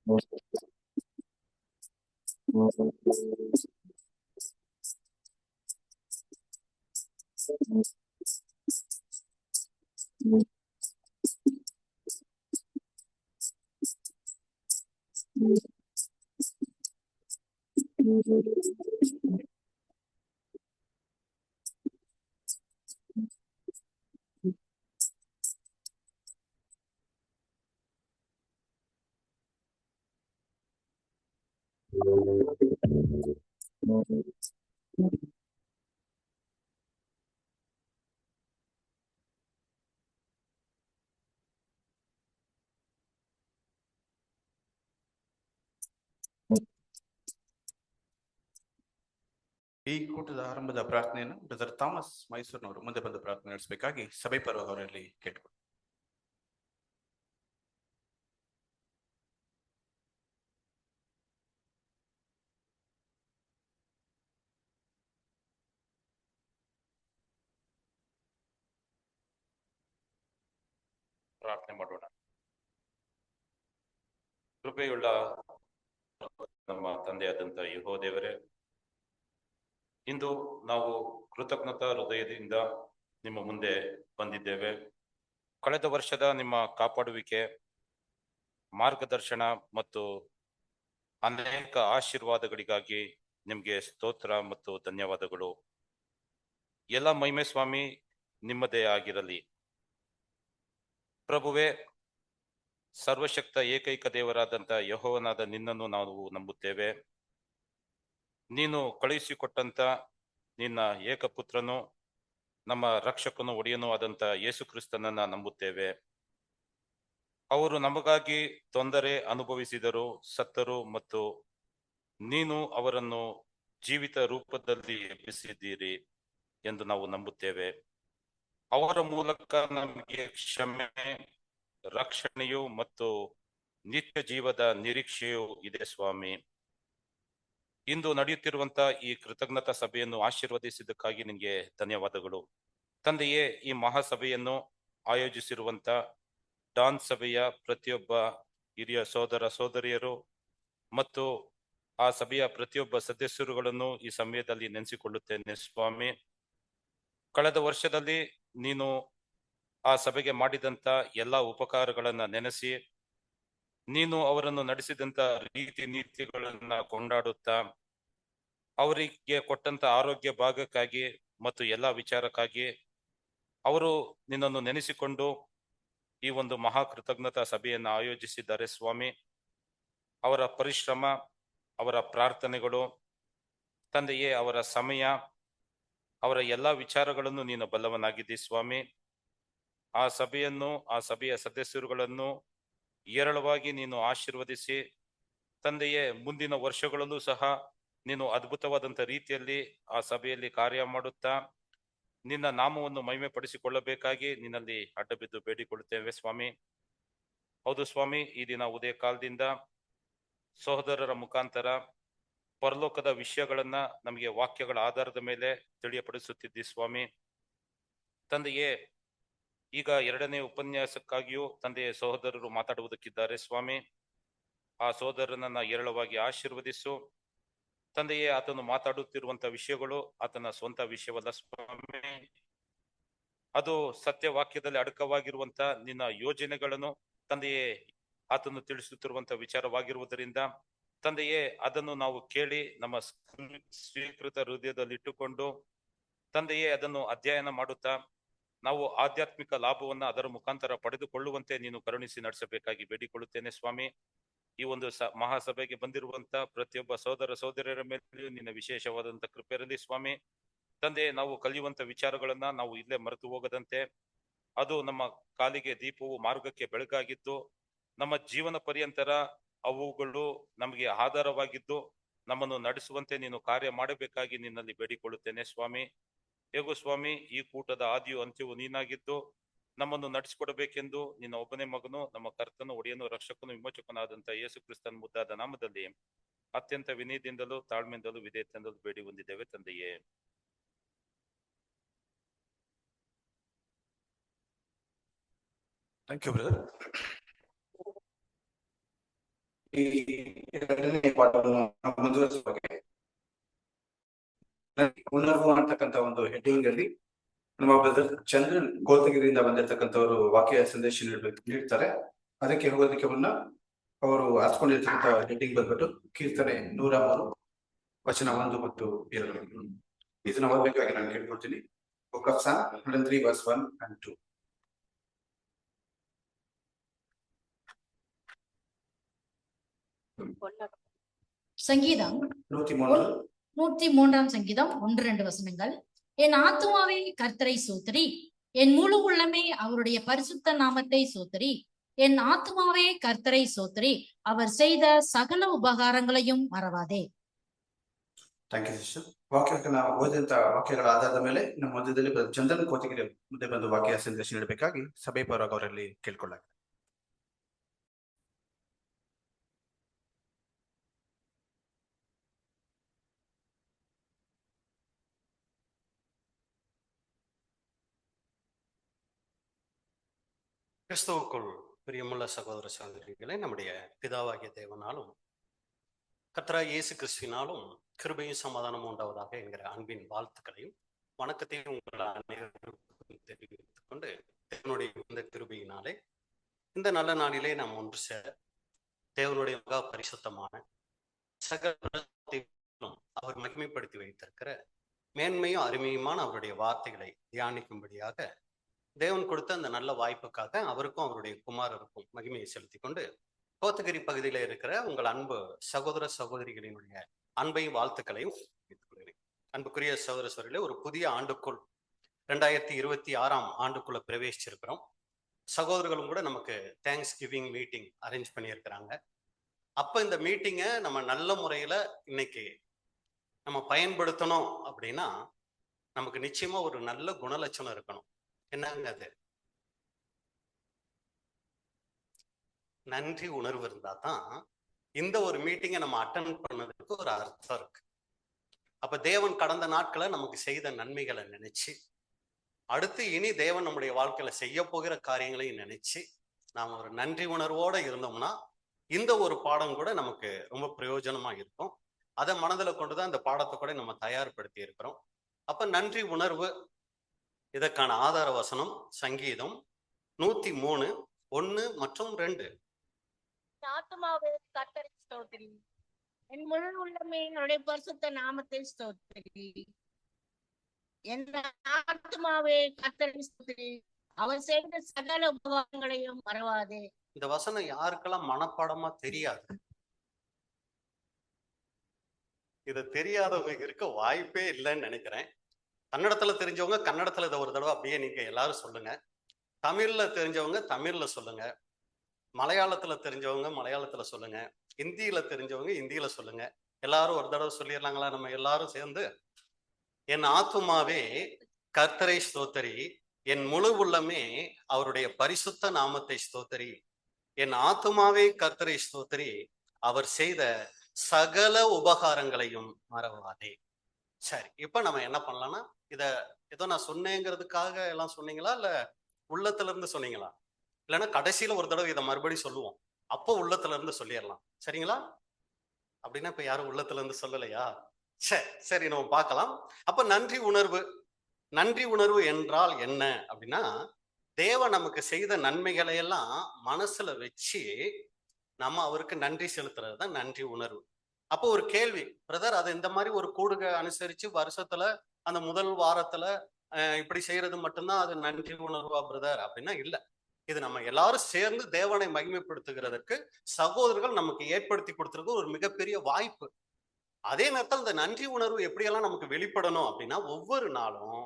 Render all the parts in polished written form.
ಈ ಕೂಟದ ಆರಂಭದ ಪ್ರಾರ್ಥನೆಯನ್ನು ಬ್ರದರ್ ಥಾಮಸ್ ಮೈಸೂರಿನವರು ಮುಂದೆ ಬಂದು ಪ್ರಾರ್ಥನೆ ನಡೆಸಬೇಕಾಗಿ ಸಭೆ ಪರವರಲ್ಲಿ ಕೇಳಿಕೊಳ್ಳಿ. ಪ್ರಾರ್ಥನೆ ಮಾಡೋಣ. ಕೃಪೆಯುಳ್ಳ ನಮ್ಮ ತಂದೆಯಾದಂಥ ಯೆಹೋವ ದೇವರೇ, ಇಂದು ನಾವು ಕೃತಜ್ಞತಾ ಹೃದಯದಿಂದ ನಿಮ್ಮ ಮುಂದೆ ಬಂದಿದ್ದೇವೆ. ಕಳೆದ ವರ್ಷದ ನಿಮ್ಮ ಕಾಪಾಡುವಿಕೆ, ಮಾರ್ಗದರ್ಶನ ಮತ್ತು ಅನೇಕ ಆಶೀರ್ವಾದಗಳಿಗಾಗಿ ನಿಮಗೆ ಸ್ತೋತ್ರ ಮತ್ತು ಧನ್ಯವಾದಗಳು. ಎಲ್ಲ ಮಹಿಮೆ ಸ್ವಾಮಿ ನಿಮ್ಮದೇ ಆಗಿರಲಿ. ಪ್ರಭುವೇ, ಸರ್ವಶಕ್ತ ಏಕೈಕ ದೇವರಾದಂಥ ಯೆಹೋವನಾದ ನಿನ್ನನ್ನು ನಾವು ನಂಬುತ್ತೇವೆ. ನೀನು ಕಳುಹಿಸಿಕೊಟ್ಟಂತ ನಿನ್ನ ಏಕಪುತ್ರನು, ನಮ್ಮ ರಕ್ಷಕನು ಒಡೆಯನೂ ಆದಂಥ ಯೇಸು ಕ್ರಿಸ್ತನನ್ನ ನಂಬುತ್ತೇವೆ. ಅವರು ನಮಗಾಗಿ ತೊಂದರೆ ಅನುಭವಿಸಿದರು, ಸತ್ತರು ಮತ್ತು ನೀನು ಅವರನ್ನು ಜೀವಿತ ರೂಪದಲ್ಲಿ ಎಬ್ಬಿಸಿದ್ದೀರಿ ಎಂದು ನಾವು ನಂಬುತ್ತೇವೆ. ಅವರ ಮೂಲಕ ನಮಗೆ ಕ್ಷಮೆ, ರಕ್ಷಣೆಯು ಮತ್ತು ನಿತ್ಯ ಜೀವದ ನಿರೀಕ್ಷೆಯೂ ಇದೆ ಸ್ವಾಮಿ. ಇಂದು ನಡೆಯುತ್ತಿರುವಂತ ಈ ಕೃತಜ್ಞತಾ ಸಭೆಯನ್ನು ಆಶೀರ್ವದಿಸಿದ್ದಕ್ಕಾಗಿ ನಿಮಗೆ ಧನ್ಯವಾದಗಳು. ತಂದೆಯೇ, ಈ ಮಹಾಸಭೆಯನ್ನು ಆಯೋಜಿಸಿರುವಂತ ಡಾನ್ ಸಭೆಯ ಪ್ರತಿಯೊಬ್ಬ ಹಿರಿಯ ಸೋದರ ಸೋದರಿಯರು ಮತ್ತು ಆ ಸಭೆಯ ಪ್ರತಿಯೊಬ್ಬ ಸದಸ್ಯರುಗಳನ್ನು ಈ ಸಮಯದಲ್ಲಿ ನೆನೆಸಿಕೊಳ್ಳುತ್ತೇನೆ ಸ್ವಾಮಿ. ಕಳೆದ ವರ್ಷದಲ್ಲಿ ನೀನು ಆ ಸಭೆಗೆ ಮಾಡಿದಂತ ಎಲ್ಲ ಉಪಕಾರಗಳನ್ನ ನೆನೆಸಿ, ನೀನು ಅವರನ್ನು ನಡೆಸಿದಂತ ರೀತಿ ನೀತಿಗಳನ್ನ ಕೊಂಡಾಡುತ್ತಾ, ಅವರಿಗೆ ಕೊಟ್ಟಂತ ಆರೋಗ್ಯ ಭಾಗಕ್ಕಾಗಿ ಮತ್ತು ಎಲ್ಲ ವಿಚಾರಕ್ಕಾಗಿ ಅವರು ನಿನ್ನನ್ನು ನೆನೆಸಿಕೊಂಡು ಈ ಒಂದು ಮಹಾ ಕೃತಜ್ಞತಾ ಸಭೆಯನ್ನು ಆಯೋಜಿಸಿದ್ದಾರೆ ಸ್ವಾಮಿ. ಅವರ ಪರಿಶ್ರಮ, ಅವರ ಪ್ರಾರ್ಥನೆಗಳು, ತಂದೆಯೇ, ಅವರ ಸಮಯ, ಅವರ ಎಲ್ಲ ವಿಚಾರಗಳನ್ನು ನೀನು ಬಲ್ಲವನಾಗಿದ್ದಿ ಸ್ವಾಮಿ. ಆ ಸಭೆಯನ್ನು, ಆ ಸಭೆಯ ಸದಸ್ಯರುಗಳನ್ನು ಏರಳವಾಗಿ ನೀನು ಆಶೀರ್ವದಿಸಿ, ತಂದೆಯೇ, ಮುಂದಿನ ವರ್ಷಗಳಲ್ಲೂ ಸಹ ನೀನು ಅದ್ಭುತವಾದಂಥ ರೀತಿಯಲ್ಲಿ ಆ ಸಭೆಯಲ್ಲಿ ಕಾರ್ಯ ಮಾಡುತ್ತಾ ನಿನ್ನ ನಾಮವನ್ನು ಮಹಿಮೆ ಪಡಿಸಿಕೊಳ್ಳಬೇಕಾಗಿ ನಿನ್ನಲ್ಲಿ ಅಡ್ಡಬಿದ್ದು ಬೇಡಿಕೊಳ್ಳುತ್ತೇವೆ ಸ್ವಾಮಿ. ಹೌದು ಸ್ವಾಮಿ, ಈ ದಿನ ಉದಯ ಕಾಲದಿಂದ ಸಹೋದರರ ಮುಖಾಂತರ ಪರಲೋಕದ ವಿಷಯಗಳನ್ನ ನಮಗೆ ವಾಕ್ಯಗಳ ಆಧಾರದ ಮೇಲೆ ತಿಳಿಯಪಡಿಸುತ್ತಿದ್ದಿ ಸ್ವಾಮಿ. ತಂದೆಯೇ, ಈಗ 2ನೇ ಉಪನ್ಯಾಸಕ್ಕಾಗಿಯೂ ತಂದೆಯ ಸಹೋದರರು ಮಾತಾಡುವುದಕ್ಕಿದ್ದಾರೆ ಸ್ವಾಮಿ. ಆ ಸಹೋದರನನ್ನ ಏರಳವಾಗಿ ಆಶೀರ್ವದಿಸು ತಂದೆಯೇ. ಆತನು ಮಾತಾಡುತ್ತಿರುವಂತ ವಿಷಯಗಳು ಆತನ ಸ್ವಂತ ವಿಷಯವಲ್ಲ ಸ್ವಾಮಿ, ಅದು ಸತ್ಯವಾಕ್ಯದಲ್ಲಿ ಅಡಕವಾಗಿರುವಂತ ನಿನ್ನ ಯೋಜನೆಗಳನ್ನು ತಂದೆಯೇ ಆತನು ತಿಳಿಸುತ್ತಿರುವಂತ ವಿಚಾರವಾಗಿರುವುದರಿಂದ ತಂದೆಯೇ, ಅದನ್ನು ನಾವು ಕೇಳಿ ನಮ್ಮ ಸ್ವೀಕೃತ ಹೃದಯದಲ್ಲಿ ಇಟ್ಟುಕೊಂಡು ತಂದೆಯೇ ಅದನ್ನು ಅಧ್ಯಯನ ಮಾಡುತ್ತಾ ನಾವು ಆಧ್ಯಾತ್ಮಿಕ ಲಾಭವನ್ನ ಅದರ ಮುಖಾಂತರ ಪಡೆದುಕೊಳ್ಳುವಂತೆ ನೀನು ಕರುಣಿಸಿ ನಡೆಸಬೇಕಾಗಿ ಬೇಡಿಕೊಳ್ಳುತ್ತೇನೆ ಸ್ವಾಮಿ. ಈ ಒಂದು ಮಹಾಸಭೆಗೆ ಬಂದಿರುವಂತ ಪ್ರತಿಯೊಬ್ಬ ಸಹೋದರ ಸಹೋದರಿಯರ ಮೇಲೆಯೂ ನಿನ್ನ ವಿಶೇಷವಾದಂತ ಕೃಪೆ ಇರಲಿ ಸ್ವಾಮಿ. ತಂದೆ, ನಾವು ಕಲಿಯುವಂತ ವಿಚಾರಗಳನ್ನ ನಾವು ಇಲ್ಲೇ ಮರೆತು ಹೋಗದಂತೆ, ಅದು ನಮ್ಮ ಕಾಲಿಗೆ ದೀಪವು ಮಾರ್ಗಕ್ಕೆ ಬೆಳಕಾಗಿದ್ದು ನಮ್ಮ ಜೀವನ ಪರ್ಯಂತರ ಅವುಗಳು ನಮಗೆ ಆಧಾರವಾಗಿದ್ದು ನಮ್ಮನ್ನು ನಡೆಸುವಂತೆ ನೀನು ಕಾರ್ಯ ಮಾಡಬೇಕಾಗಿ ನಿನ್ನಲ್ಲಿ ಬೇಡಿಕೊಳ್ಳುತ್ತೇನೆ ಸ್ವಾಮಿ. ಹೇಗೂ ಸ್ವಾಮಿ, ಈ ಕೂಟದ ಆದಿಯು ಅಂತ್ಯವು ನೀನಾಗಿದ್ದು ನಮ್ಮನ್ನು ನಡೆಸಿಕೊಡಬೇಕೆಂದು ನಿನ್ನ ಒಬ್ಬನೇ ಮಗನು, ನಮ್ಮ ಕರ್ತನು, ಒಡೆಯನು, ರಕ್ಷಕನು, ವಿಮೋಚಕನಾದಂಥ ಯೇಸು ಕ್ರಿಸ್ತನ ಮುದ್ದಾದ ನಾಮದಲ್ಲಿ ಅತ್ಯಂತ ವಿನಯದಿಂದಲೂ ತಾಳ್ಮೆಯಿಂದಲೂ ವಿಧೇಯತೆಯಿಂದಲೂ ಬೇಡಿ ಹೊಂದಿದ್ದೇವೆ ತಂದೆಯೇ. Thank you brother. ಈ ಎರಡನೇ ಪಾಠವನ್ನು ನಾವು ಮುಂದುವರಿಸುವ ಬಗ್ಗೆ ಉಣರ್ವು ಅಂತಕ್ಕಂಥ ಒಂದು ಹೆಡ್ಡಿಂಗ್ ಅಲ್ಲಿ ನಮ್ಮ ಬ್ರದರ್ ಚಂದ್ರನ್ ಕೋತಗಿರಿಯಿಂದ ಬಂದಿರತಕ್ಕಂಥವರು ವಾಕ್ಯ ಸಂದೇಶ ನೀಡ್ತಾರೆ. ಅದಕ್ಕೆ ಹೋಗೋದಕ್ಕೆ ಮುನ್ನ ಅವರು ಆರಿಸ್ಕೊಂಡಿರ್ತಕ್ಕಂಥ ಹೆಡ್ಡಿಂಗ್ ಬಂದ್ಬಿಟ್ಟು ಕೀರ್ತನೆ 103 ವಚನ 1 ಮತ್ತು 2. ಇದನ್ನ ಓದಬೇಕಾಗಿ ನಾನು ಕೇಳ್ಕೊಳ್ತೀನಿ. ಬುಕ್ ಆಫ್ ಸಾಮ್ 103 verse 1 and 2. சங்கீதம் 103 சங்கீதம் 1-2 வசனங்கள். என் ஆத்துமாவே கர்த்தரை சோதரி, என் முழு உள்ளமே அவருடைய பரிசுத்த நாமத்தை சோதரி. என் ஆத்துமாவே கர்த்தரை சோதரி, அவர் செய்த சகல உபகாரங்களையும் மறவாதே. Thank you sister. ವಾಕ್ಯಕ್ಕೆ ನಾವು ಓದಿದಂತ ವಾಕ್ಯಗಳ ಆಧಾರದ ಮೇಲೆ ನಮ್ಮ ಮಧ್ಯದಲ್ಲಿ ಚಂದ್ರನ್ ಕೋತಗಿರಿ ಮುಂದೆ ಬಂದು ವಾಕ್ಯ ಸಂದೇಶ ನೀಡಬೇಕಾಗಿ ಸಭೆ ಪರವಾಗಿ ಅವರಲ್ಲಿ ಕೇಳ್ಕೊಳ್ಳಾಗಿದೆ. கிறிஸ்துவுக்குள் பிரியமுள்ள சகோதர சகோதரிகளை, நம்முடைய பிதாவாகிய தேவனாலும் கர்த்தராகிய இயேசு கிறிஸ்துவினாலும் கிருபையும் சமாதானமும் உண்டாவதாக என்கிற அன்பின் வாழ்த்துக்களையும் வணக்கத்தையும் உங்கள் அனைவருக்கும் தெரிவித்துக் கொண்டு, தேவனுடைய இந்த கிருபையினாலே இந்த நல்ல நாளிலே நாம் ஒன்று சேர தேவனுடைய மகா பரிசுத்தமான சகல அவர் மகிமைப்படுத்தி வைத்திருக்கிற மேன்மையும் அருமையுமான அவருடைய வார்த்தைகளை தியானிக்கும்படியாக தேவன் கொடுத்த அந்த நல்ல வாய்ப்புக்காக அவருக்கும் அவருடைய குமாரருக்கும் மகிமையை செலுத்தி கொண்டு, கோத்தகிரி பகுதியில இருக்கிற உங்கள் அன்பு சகோதர சகோதரிகளினுடைய அன்பையும் வாழ்த்துக்களையும் தெரிவித்துக் கொள்கிறேன். அன்புக்குரிய சகோதர சகோதரிகளே, ஒரு புதிய ஆண்டுக்குள் 2026 ஆண்டுக்குள்ள பிரவேசிச்சிருக்கிறோம். சகோதரர்களும் கூட நமக்கு தேங்க்ஸ் கிவிங் மீட்டிங் அரேஞ்ச் பண்ணியிருக்கிறாங்க. அப்ப இந்த மீட்டிங்கை நம்ம நல்ல முறையில இன்னைக்கு நம்ம பயன்படுத்தணும் அப்படின்னா நமக்கு நிச்சயமா ஒரு நல்ல குணலட்சணம் இருக்கணும். என்னங்க அது? நன்றி உணர்வு இருந்தா தான் இந்த ஒரு மீட்டிங்கை நம்ம அட்டன் பண்ணதுக்கு ஒரு அர்த்தம் இருக்கு. அப்ப தேவன் கடந்த நாட்களை நமக்கு செய்த நன்மைகளை நினைச்சு, அடுத்து இனி தேவன் நம்முடைய வாழ்க்கையில செய்ய போகிற காரியங்களையும் நினைச்சு நாம ஒரு நன்றி உணர்வோட இருந்தோம்னா இந்த ஒரு பாடம் கூட நமக்கு ரொம்ப பிரயோஜனமா இருக்கும். அதை மனதில் கொண்டுதான் இந்த பாடத்தை கூட நம்ம தயார்படுத்தி இருக்கிறோம். அப்ப நன்றி உணர்வு, இதற்கான ஆதார வசனம் சங்கீதம் 103 1 மற்றும் 2. ஆத்துமாவே கர்த்தரை ஸ்தோத்திரி, என் முழு உள்ளமே அவருடைய பரிசுத்த நாமத்தை ஸ்தோத்திரி. என் ஆத்துமாவே கர்த்தரை ஸ்தோத்திரி, அவர் செய்த சகல உபகாரங்களையும் மறவாதே. இந்த வசனம் யாருக்கெல்லாம் மனப்பாடமா தெரியாது? இது தெரியாதவங்க இருக்க வாய்ப்பே இல்லைன்னு நினைக்கிறேன். கன்னடத்துல தெரிஞ்சவங்க கன்னடத்துல இதை ஒரு தடவை அப்படியே நீங்க எல்லாரும் சொல்லுங்க. தமிழ்ல தெரிஞ்சவங்க தமிழ்ல சொல்லுங்க. மலையாளத்துல தெரிஞ்சவங்க மலையாளத்துல சொல்லுங்க. இந்தியில தெரிஞ்சவங்க இந்தியில சொல்லுங்க. எல்லாரும் ஒரு தடவை சொல்லிடலாங்களா? நம்ம எல்லாரும் சேர்ந்து, என் ஆத்துமாவே கர்த்தரை ஸ்தோத்தரி, என் முழு உள்ளமே அவருடைய பரிசுத்த நாமத்தை ஸ்தோத்தரி. என் ஆத்துமாவே கர்த்தரை ஸ்தோத்தரி, அவர் செய்த சகல உபகாரங்களையும் மறவாதே. சரி, இப்ப நம்ம என்ன பண்ணலாம்னா, இத ஏதோ நான் சொன்னேங்கிறதுக்காக எல்லாம் சொன்னீங்களா, இல்ல உள்ளத்துல இருந்து சொன்னீங்களா? இல்லைன்னா கடைசியில ஒரு தடவை இதை மறுபடியும் சொல்லுவோம், அப்போ உள்ளத்துல இருந்து சொல்லிடலாம். சரிங்களா? அப்படின்னா இப்ப யாரும் உள்ளத்துல இருந்து சொல்லலையா? சரி சரி, நம்ம பார்க்கலாம். அப்ப நன்றி உணர்வு. நன்றி உணர்வு என்றால் என்ன அப்படின்னா, தேவன் நமக்கு செய்த நன்மைகளை எல்லாம் மனசுல வச்சு நம்ம அவருக்கு நன்றி செலுத்துறது தான் நன்றி உணர்வு. அப்போ ஒரு கேள்வி, பிரதர், அது இந்த மாதிரி ஒரு கூடுகை அனுசரிச்சு வருஷத்துல அந்த முதல் வாரத்துல இப்படி செய்யறது மட்டும்தான் அது நன்றி உணர்வா பிரதர் அப்படின்னா இல்ல. இது நம்ம எல்லாரும் சேர்ந்து தேவனை மகிமைப்படுத்துகிறதுக்கு சகோதரர்கள் நமக்கு ஏற்படுத்தி கொடுத்துருக்கு ஒரு மிகப்பெரிய வாய்ப்பு. அதே நேரத்தில் இந்த நன்றி உணர்வு எப்படியெல்லாம் நமக்கு வெளிப்படணும் அப்படின்னா, ஒவ்வொரு நாளும்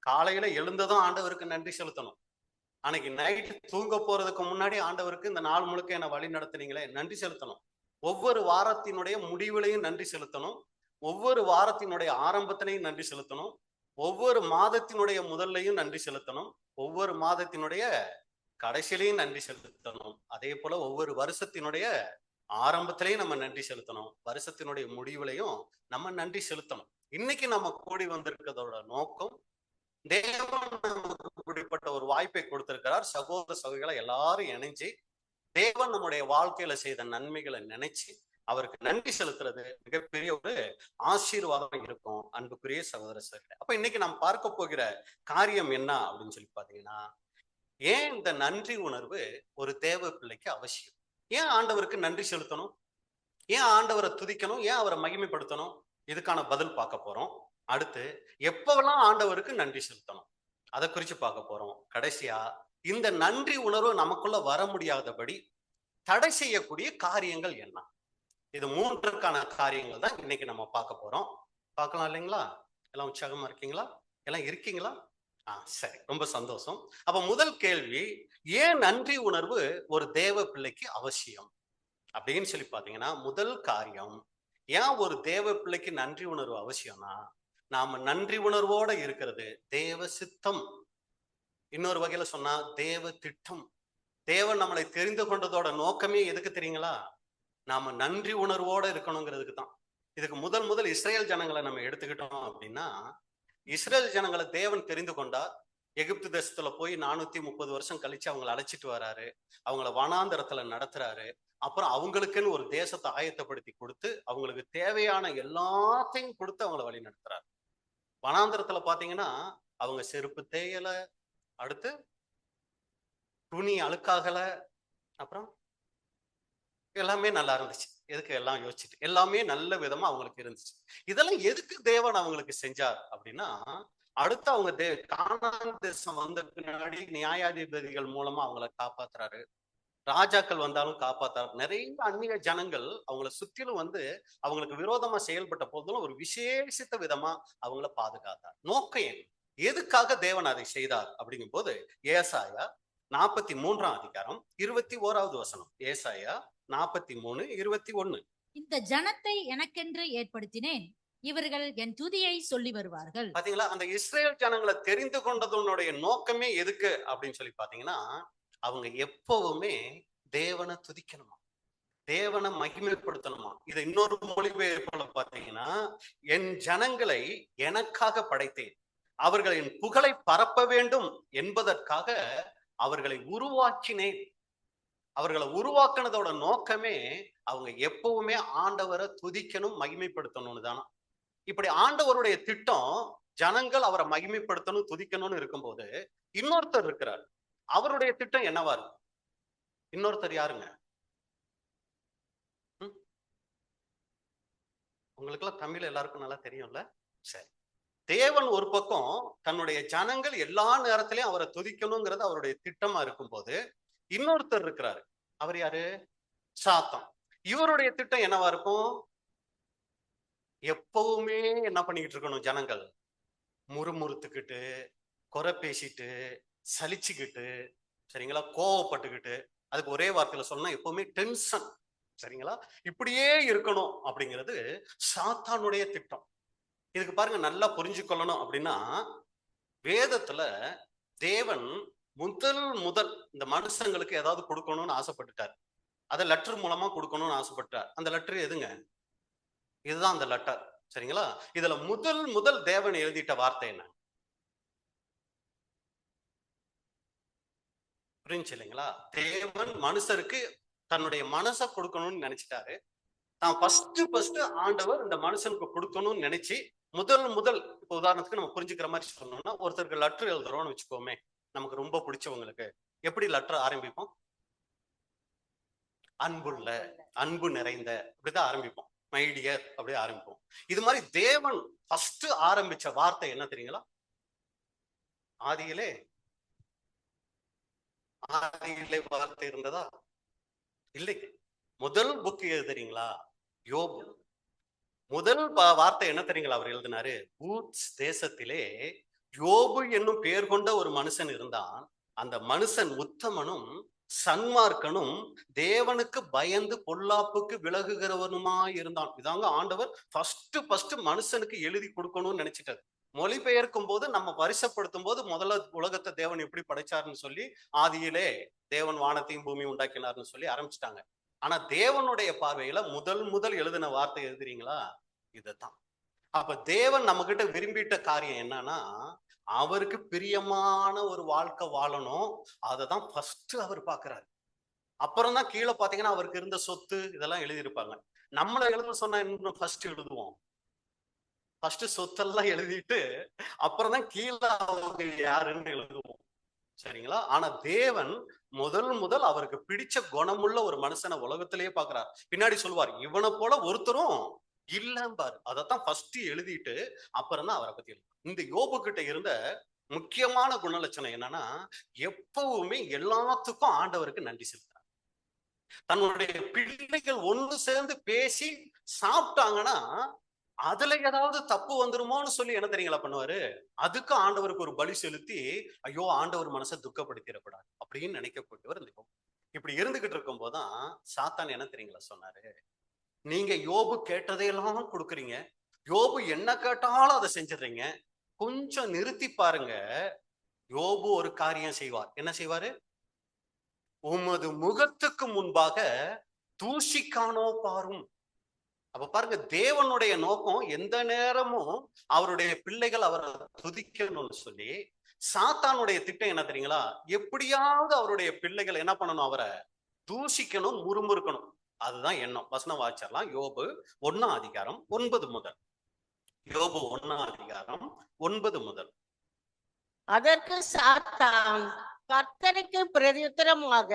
காலையில எழுந்ததும் ஆண்டவருக்கு நன்றி செலுத்தணும். அன்னைக்கு நைட்டு தூங்க போறதுக்கு முன்னாடி ஆண்டவருக்கு இந்த நாள் முழுக்க என்னை வழி நடத்துனீங்களே நன்றி செலுத்தணும். ஒவ்வொரு வாரத்தினுடைய முடிவுலையும் நன்றி செலுத்தணும். ஒவ்வொரு வாரத்தினுடைய ஆரம்பத்திலையும் நன்றி செலுத்தணும். ஒவ்வொரு மாதத்தினுடைய முதல்லையும் நன்றி செலுத்தணும். ஒவ்வொரு மாதத்தினுடைய கடைசியிலையும் நன்றி செலுத்தணும். அதே போல ஒவ்வொரு வருஷத்தினுடைய ஆரம்பத்திலையும் நம்ம நன்றி செலுத்தணும். வருஷத்தினுடைய முடிவுலையும் நம்ம நன்றி செலுத்தணும். இன்னைக்கு நம்ம கூடி வந்திருக்கிறதோட நோக்கம், தேவன் நமக்கு இப்படிப்பட்ட ஒரு வாய்ப்பை கொடுத்திருக்கிறார். சகோதர சகோதரிகளை எல்லாரும் இணைஞ்சு தேவன் நம்முடைய வாழ்க்கையில செய்த நன்மைகளை நினைச்சு அவருக்கு நன்றி செலுத்துறது மிகப்பெரிய ஒரு ஆசீர்வாதம் இருக்கும் அன்புக்குரிய சகோதர சகோதரி. அப்ப இன்னைக்கு நாம் பார்க்க போகிற காரியம் என்ன அப்படின்னு சொல்லி பாத்தீங்கன்னா, ஏன் இந்த நன்றி உணர்வு ஒரு தேவ பிள்ளைக்கு அவசியம்? ஏன் ஆண்டவருக்கு நன்றி செலுத்தணும்? ஏன் ஆண்டவரை துதிக்கணும்? ஏன் அவரை மகிமைப்படுத்தணும்? இதுக்கான பதில் பார்க்க போறோம். அடுத்து எப்பவெல்லாம் ஆண்டவருக்கு நன்றி செலுத்தணும் அதை குறிச்சு பார்க்க போறோம். கடைசியா இந்த நன்றி உணர்வு நமக்குள்ள வர முடியாதபடி தடை செய்யக்கூடிய காரியங்கள் என்ன? இது மூன்றுக்கான காரியங்கள் தான் இன்னைக்கு நம்ம பார்க்க போறோம். பார்க்கலாம் இல்லைங்களா? எல்லாம் உற்சாகமா இருக்கீங்களா? எல்லாம் இருக்கீங்களா? சரி, ரொம்ப சந்தோஷம். அப்ப முதல் கேள்வி, ஏன் நன்றி உணர்வு ஒரு தேவ பிள்ளைக்கு அவசியம் அப்படின்னு சொல்லி பாத்தீங்கன்னா, முதல் காரியம், ஏன் ஒரு தேவ பிள்ளைக்கு நன்றி உணர்வு அவசியம்னா, நாம நன்றி உணர்வோட இருக்கிறது தேவ சித்தம். இன்னொரு வகையில சொன்னா தேவ திட்டம். தேவன் நம்மளை தெரிந்து கொண்டதோட நோக்கமே எதுக்கு தெரியுங்களா? நாம நன்றி உணர்வோட இருக்கணுங்கிறதுக்கு தான். இதுக்கு முதல் இஸ்ரேல் ஜனங்களை நம்ம எடுத்துக்கிட்டோம் அப்படின்னா, இஸ்ரேல் ஜனங்களை தேவன் தெரிந்து கொண்டா எகிப்து தேசத்துல போய் 430 வருஷம் கழிச்சு அவங்களை அழைச்சிட்டு வராரு. அவங்கள வனாந்தரத்துல நடத்துறாரு. அப்புறம் அவங்களுக்குன்னு ஒரு தேசத்தை ஆயத்தப்படுத்தி கொடுத்து அவங்களுக்கு தேவையான எல்லாத்தையும் கொடுத்து அவங்கள வழி நடத்துறாரு. வனாந்தரத்துல பாத்தீங்கன்னா அவங்க செருப்பு தேயல, அடுத்து துணி அழுக்காகல, அப்புறம் எல்லாமே நல்லா இருந்துச்சு. எதுக்கு எல்லாம் யோசிச்சுட்டு எல்லாமே நல்ல விதமா அவங்களுக்கு இருந்துச்சு. இதெல்லாம் எதுக்கு தேவன் அவங்களுக்கு செஞ்சார் அப்படின்னா, அடுத்து அவங்க கானான் தேசம் வந்த பின்னாடி நியாயாதிபதிகள் மூலமா அவங்கள காப்பாத்துறாரு. ராஜாக்கள் வந்தாலும் காப்பாத்தாரு. நிறைய அந்நிய ஜனங்கள் அவங்கள சுற்றிலும் வந்து அவங்களுக்கு விரோதமா செயல்பட்ட போதிலும் ஒரு விசேஷித்த விதமா அவங்கள பாதுகாத்தார். நோக்கம் எதுக்காக தேவன் அதை செய்தார் அப்படிங்கும் போது, ஏசாயா 43ஆம் அதிகாரம் 21வது வசனம். ஏசாயா 43:21. இந்த ஜனத்தை எனக்கென்று ஏற்படுத்தினேன், இவர்கள் என் துதியை சொல்லி வருவார்கள். பாத்தீங்களா? அந்த இஸ்ரேல் ஜனங்களை தெரிந்து கொண்டதனுடைய நோக்கமே எதுக்கு அப்படின்னு சொல்லி பாத்தீங்கன்னா, அவங்க எப்பவுமே தேவனை துதிக்கணுமா, தேவனை மகிமைப்படுத்தணுமா. இதை இன்னொரு மொழிபெயர்ப்புல பாத்தீங்கன்னா, என் ஜனங்களை எனக்காக படைத்தேன், அவர்கள் என் புகழை பரப்ப வேண்டும் என்பதற்காக அவர்களை உருவாக்கினேன். அவர்களை உருவாக்குனதோட நோக்கமே அவங்க எப்பவுமே ஆண்டவரை துதிக்கணும், மகிமைப்படுத்தணும்னு தானே. இப்படி ஆண்டவருடைய திட்டம் ஜனங்கள் அவரை மகிமைப்படுத்தணும், துதிக்கணும்னு இருக்கும்போது, இன்னொருத்தர் இருக்கிறார். அவருடைய திட்டம் என்னவா இருக்கும்? இன்னொருத்தர் யாருங்க? உங்களுக்கு எல்லாம் தமிழ் எல்லாருக்கும் நல்லா தெரியும்ல? சரி, தேவன் ஒரு பக்கம் தன்னுடைய ஜனங்கள் எல்லா நேரத்திலையும் அவரை துதிக்கணுங்கிறது அவருடைய திட்டமா இருக்கும்போது, இன்னொருத்தர் இருக்கிறாரு. அவர் யாரு? சாத்தான். இவருடைய திட்டம் என்னவா இருக்கும்? எப்பவுமே என்ன பண்ணிக்கிட்டு இருக்கணும் ஜனங்கள்? முறுமுறுத்துக்கிட்டு, குறை பேசிட்டு, சலிச்சுக்கிட்டு, சரிங்களா, கோவப்பட்டுக்கிட்டு, அதுக்கு ஒரே வார்த்தையில சொன்னா எப்பவுமே டென்ஷன், சரிங்களா, இப்படியே இருக்கணும் அப்படிங்கிறது சாத்தானுடைய திட்டம். இதுக்கு பாருங்க, நல்லா புரிஞ்சுக்கொள்ளணும் அப்படின்னா, வேதத்துல தேவன் முதல் இந்த மனுஷங்களுக்கு ஏதாவது கொடுக்கணும்னு ஆசைப்பட்டுட்டார். அதை லெட்டர் மூலமா கொடுக்கணும்னு ஆசைப்பட்டார். அந்த லெட்டர் எதுங்க? இதுதான் அந்த லெட்டர், சரிங்களா. இதுல முதல் தேவன் எழுதிட்ட வார்த்தை என்ன? புரிஞ்சு இல்லைங்களா? தேவன் மனுஷருக்கு தன்னுடைய மனசை கொடுக்கணும்னு நினைச்சிட்டாரு. தான் ஃபர்ஸ்ட் ஆண்டவர் இந்த மனுஷனுக்கு கொடுக்கணும்னு நினைச்சு முதல் இப்ப உதாரணத்துக்கு நம்ம புரிஞ்சுக்கிற மாதிரி சொன்னோம்னா, ஒருத்தருக்கு லெட்டர் எழுதுறோம்னு வச்சுக்கோமே, நமக்கு ரொம்ப பிடிச்சவங்களுக்கு எப்படி லெட்டர் ஆரம்பிப்போம்? அன்புள்ள, அன்பு நிறைந்த, அப்படிதான் ஆரம்பிப்போம். மை டியர் அப்படி ஆரம்பிப்போம். இது மாதிரி தேவன் ஃபர்ஸ்ட் ஆரம்பிச்ச வார்த்தை என்ன தெரியுங்களா? ஆதியிலே வார்த்தை இருந்ததா? இல்லை. முதல் புக் எழுதுறீங்களா? யோபு. முதல் வார்த்தை என்ன தெரியுங்களா அவர் எழுதினாரு? ஊத்ஸ் தேசத்திலே யோபு என்னும் பெயர் கொண்ட ஒரு மனுஷன் இருந்தான். அந்த மனுஷன் உத்தமனும் சன்மார்க்கனும் தேவனுக்கு பயந்து பொல்லாப்புக்கு விலகுகிறவனுமா இருந்தான். இதாங்க ஆண்டவர் ஃபர்ஸ்ட் மனுஷனுக்கு எழுதி கொடுக்கணும்னு நினைச்சிட்டாரு. மொழிபெயர்க்கும் போது நம்ம வருஷப்படுத்தும் போது முதல்ல உலகத்தை தேவன் எப்படி படைச்சாருன்னு சொல்லி, ஆதியிலே தேவன் வானத்தையும் பூமியும் உண்டாக்கினார்னு சொல்லி ஆரம்பிச்சுட்டாங்க. ஆனா தேவனுடைய பார்வையில முதல் எழுதின வார்த்தை எழுதுறீங்களா? இதுதான். அப்ப தேவன் நம்ம கிட்ட விரும்பிட்ட காரியம் என்னன்னா, அவருக்கு பிரியமான ஒரு வாழ்க்கை வாழணும். அததான் ஃபர்ஸ்ட் அவர் பாக்குறாரு. அப்புறம் தான் கீழே பாத்தீங்கன்னா அவருக்கு இருந்த சொத்து இதெல்லாம் எழுதியிருப்பாங்க. நம்மள எழுத சொன்னா இன்னும் ஃபர்ஸ்ட் எழுதுவோம். ஃபர்ஸ்ட் சொத்தெல்லாம் எழுதிட்டு அப்புறம் தான் கீழே அவங்க யாருன்னு எழுதுவோம். சரிங்களா? ஆனா தேவன் முதல் அவருக்கு பிடிச்ச குணமுள்ள ஒரு மனுஷனை உலகத்திலேயே பாக்குறார். பின்னாடி சொல்லுவார், இவனை போல ஒருத்தரும் இல்லம்பாரு. அதத்தான் ஃபர்ஸ்ட் எழுதிட்டு அப்புறம் தான் அவரை பத்தி எழுது. இந்த யோபு கிட்ட இருந்த முக்கியமான குணலட்சணம் என்னன்னா, எப்பவுமே எல்லாத்துக்கும் ஆண்டவருக்கு நன்றி செலுத்துறார். தன்னுடைய பிள்ளைகள் ஒண்ணு சேர்ந்து பேசி சாப்பிட்டாங்கன்னா அதுல ஏதாவது தப்பு வந்துருமோன்னு சொல்லி என்ன தெரியுங்களா பண்ணுவாரு? அதுக்கு ஆண்டவருக்கு ஒரு பலி செலுத்தி, ஐயோ ஆண்டவர் மனசை துக்கப்படுத்திடக்கூடாது அப்படின்னு நினைக்கக்கூடியவர் இந்த யோபு. இப்படி இருந்துகிட்டு இருக்கும் போதுதான் சாத்தான் என்ன தெரியுங்களா சொன்னாரு? நீங்க யோபு கேட்டதையெல்லாம் கொடுக்குறீங்க, யோபு என்ன கேட்டாலும் அதை செஞ்சிடறீங்க, கொஞ்சம் நிறுத்தி பாருங்க. யோபு ஒரு காரியம் செய்வார். என்ன செய்வாரு? உமது முகத்துக்கு முன்பாக தூஷிக்கானோ பாரும். அப்ப பாருங்க, தேவனுடைய நோக்கம் எந்த நேரமும் அவருடைய பிள்ளைகள் அவரை துதிக்கணும்னு சொல்லி, சாத்தானுடைய திட்டம் என்ன தெரியுங்களா? எப்படியாவது அவருடைய பிள்ளைகள் என்ன பண்ணணும்? அவரை தூஷிக்கணும், முறுமுறுக்கணும். அதுதான் எண்ணம். வசனம் வாசிச்சிடலாம். யோபு 1:9 முதல். யோபு 1:9 முதல். அதற்கு சாத்தான் கர்த்தருக்கு பிரதியுத்தரமாக,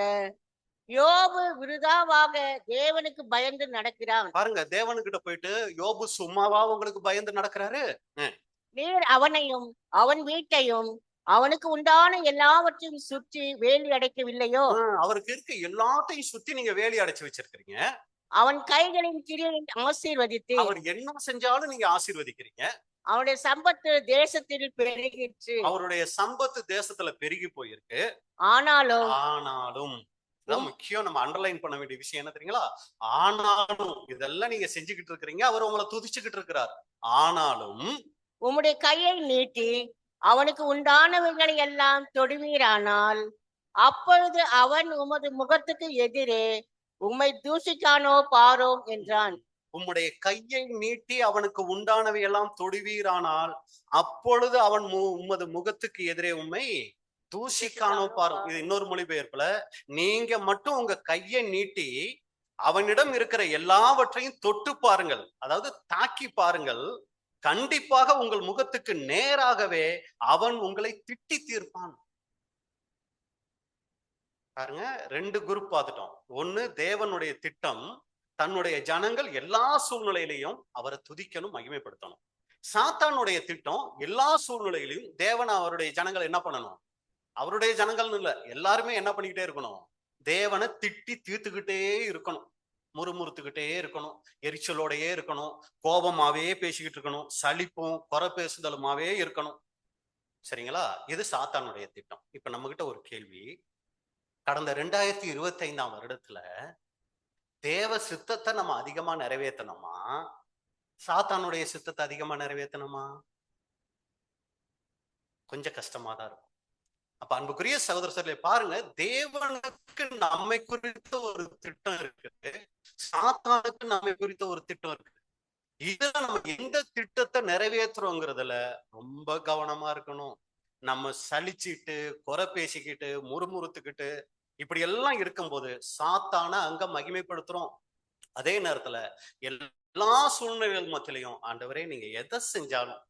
யோபு விருதாவாக தேவனுக்கு பயந்து நடக்கிறான். பாருங்க, தேவனுக்கிட்ட போயிட்டு யோபு சும்மாவா உங்களுக்கு பயந்து நடக்கிறாரு? நீர் அவனையும் அவன் வீட்டையும் அவனுக்கு உண்டான எல்லாவற்றையும் சுற்றி வேலி அடைக்கவில்லையோ? அவருக்கு இருக்க எல்லாத்தையும் சுத்தி நீங்க வேலி அடைச்சு வச்சிருக்கீங்க. அவன் கைகளின் கிரியை ஆசீர்வதித்து அவர் என்ன செஞ்சாலும் நீங்க ஆசீர்வதிக்கிறீங்க. அவனுடைய சம்பத்து தேசத்தில் பெருகிற்று. அவருடைய சம்பத்து தேசத்துல பெருகி போயிருக்கு. ஆனாலும் முக்கியம், நம்ம அண்டர்லைன் பண்ண வேண்டிய விஷயம் என்ன தெரியுங்களா? ஆனாலும் இதெல்லாம் நீங்க செஞ்சுக்கிட்டு இருக்கிறீங்க, அவர் உங்களை துதிச்சுக்கிட்டு இருக்கிறார். ஆனாலும் உம்முடைய கையை நீட்டி அவனுக்கு உண்டானவைகளை எல்லாம் தொடுவீரானால், அப்பொழுது அவன் உமது முகத்துக்கு எதிரே உம்மை தூஷிக்கானோ பாரோம் என்றான். உம்முடைய கையை நீட்டி அவனுக்கு உண்டானவை எல்லாம் தொடுவீரானால், அப்பொழுது அவன் உமது முகத்துக்கு எதிரே உம்மை தூஷிக்கானோ பாரும். இது இன்னொரு மொழிபெயர்ப்புல, நீங்க மட்டும் உங்க கையை நீட்டி அவனிடம் இருக்கிற எல்லாவற்றையும் தொட்டு பாருங்கள், அதாவது தாக்கி பாருங்கள், கண்டிப்பாக உங்கள் முகத்துக்கு நேராகவே அவன் உங்களை திட்டி தீர்ப்பான். பாருங்க, 2 குரூப் பார்த்துட்டோம். ஒண்ணு, தேவனுடைய திட்டம், தன்னுடைய ஜனங்கள் எல்லா சூழ்நிலையிலையும் அவரை துதிக்கணும், மகிமைப்படுத்தணும். சாத்தானுடைய திட்டம், எல்லா சூழ்நிலையிலையும் தேவன் அவருடைய ஜனங்கள் என்ன பண்ணணும்? அவருடைய ஜனங்கள்னு இல்ல, எல்லாருமே என்ன பண்ணிக்கிட்டே இருக்கணும்? தேவனை திட்டி தீர்த்துக்கிட்டே இருக்கணும், முறுமுறுத்துக்கிட்டே இருக்கணும், எரிச்சலோடையே இருக்கணும், கோபமாவே பேசிக்கிட்டு இருக்கணும், சலிப்பும் குறை பேசுதலுமாவே இருக்கணும். சரிங்களா? இது சாத்தானுடைய திட்டம். இப்ப நம்ம கிட்ட ஒரு கேள்வி. கடந்த 2025ஆம் வருடத்துல தேவ சித்தத்தை நம்ம அதிகமா நிறைவேற்றணுமா, சாத்தானுடைய சித்தத்தை அதிகமா நிறைவேற்றணுமா? கொஞ்சம் கஷ்டமா தான் இருக்கும். அப்ப அன்புக்குரிய சகோதரர்களே பாருங்க, தேவனுக்கு நம்மை குறித்த ஒரு திட்டம் இருக்குது, சாத்தானுக்கு நம்மை குறித்த ஒரு திட்டம் இருக்கு. இதுல நம்ம எந்த திட்டத்தை நிறைவேற்றுறோங்கிறதுல ரொம்ப கவனமா இருக்கணும். நம்ம சலிச்சுட்டு குறை பேசிக்கிட்டு முறுமுறுத்துக்கிட்டு இப்படி எல்லாம் இருக்கும்போது சாத்தான அங்க மகிமைப்படுத்துறோம். அதே நேரத்துல எல்லா சூழ்நிலைகள் மத்தியிலையும், ஆண்டவரே நீங்க எதை செஞ்சாலும்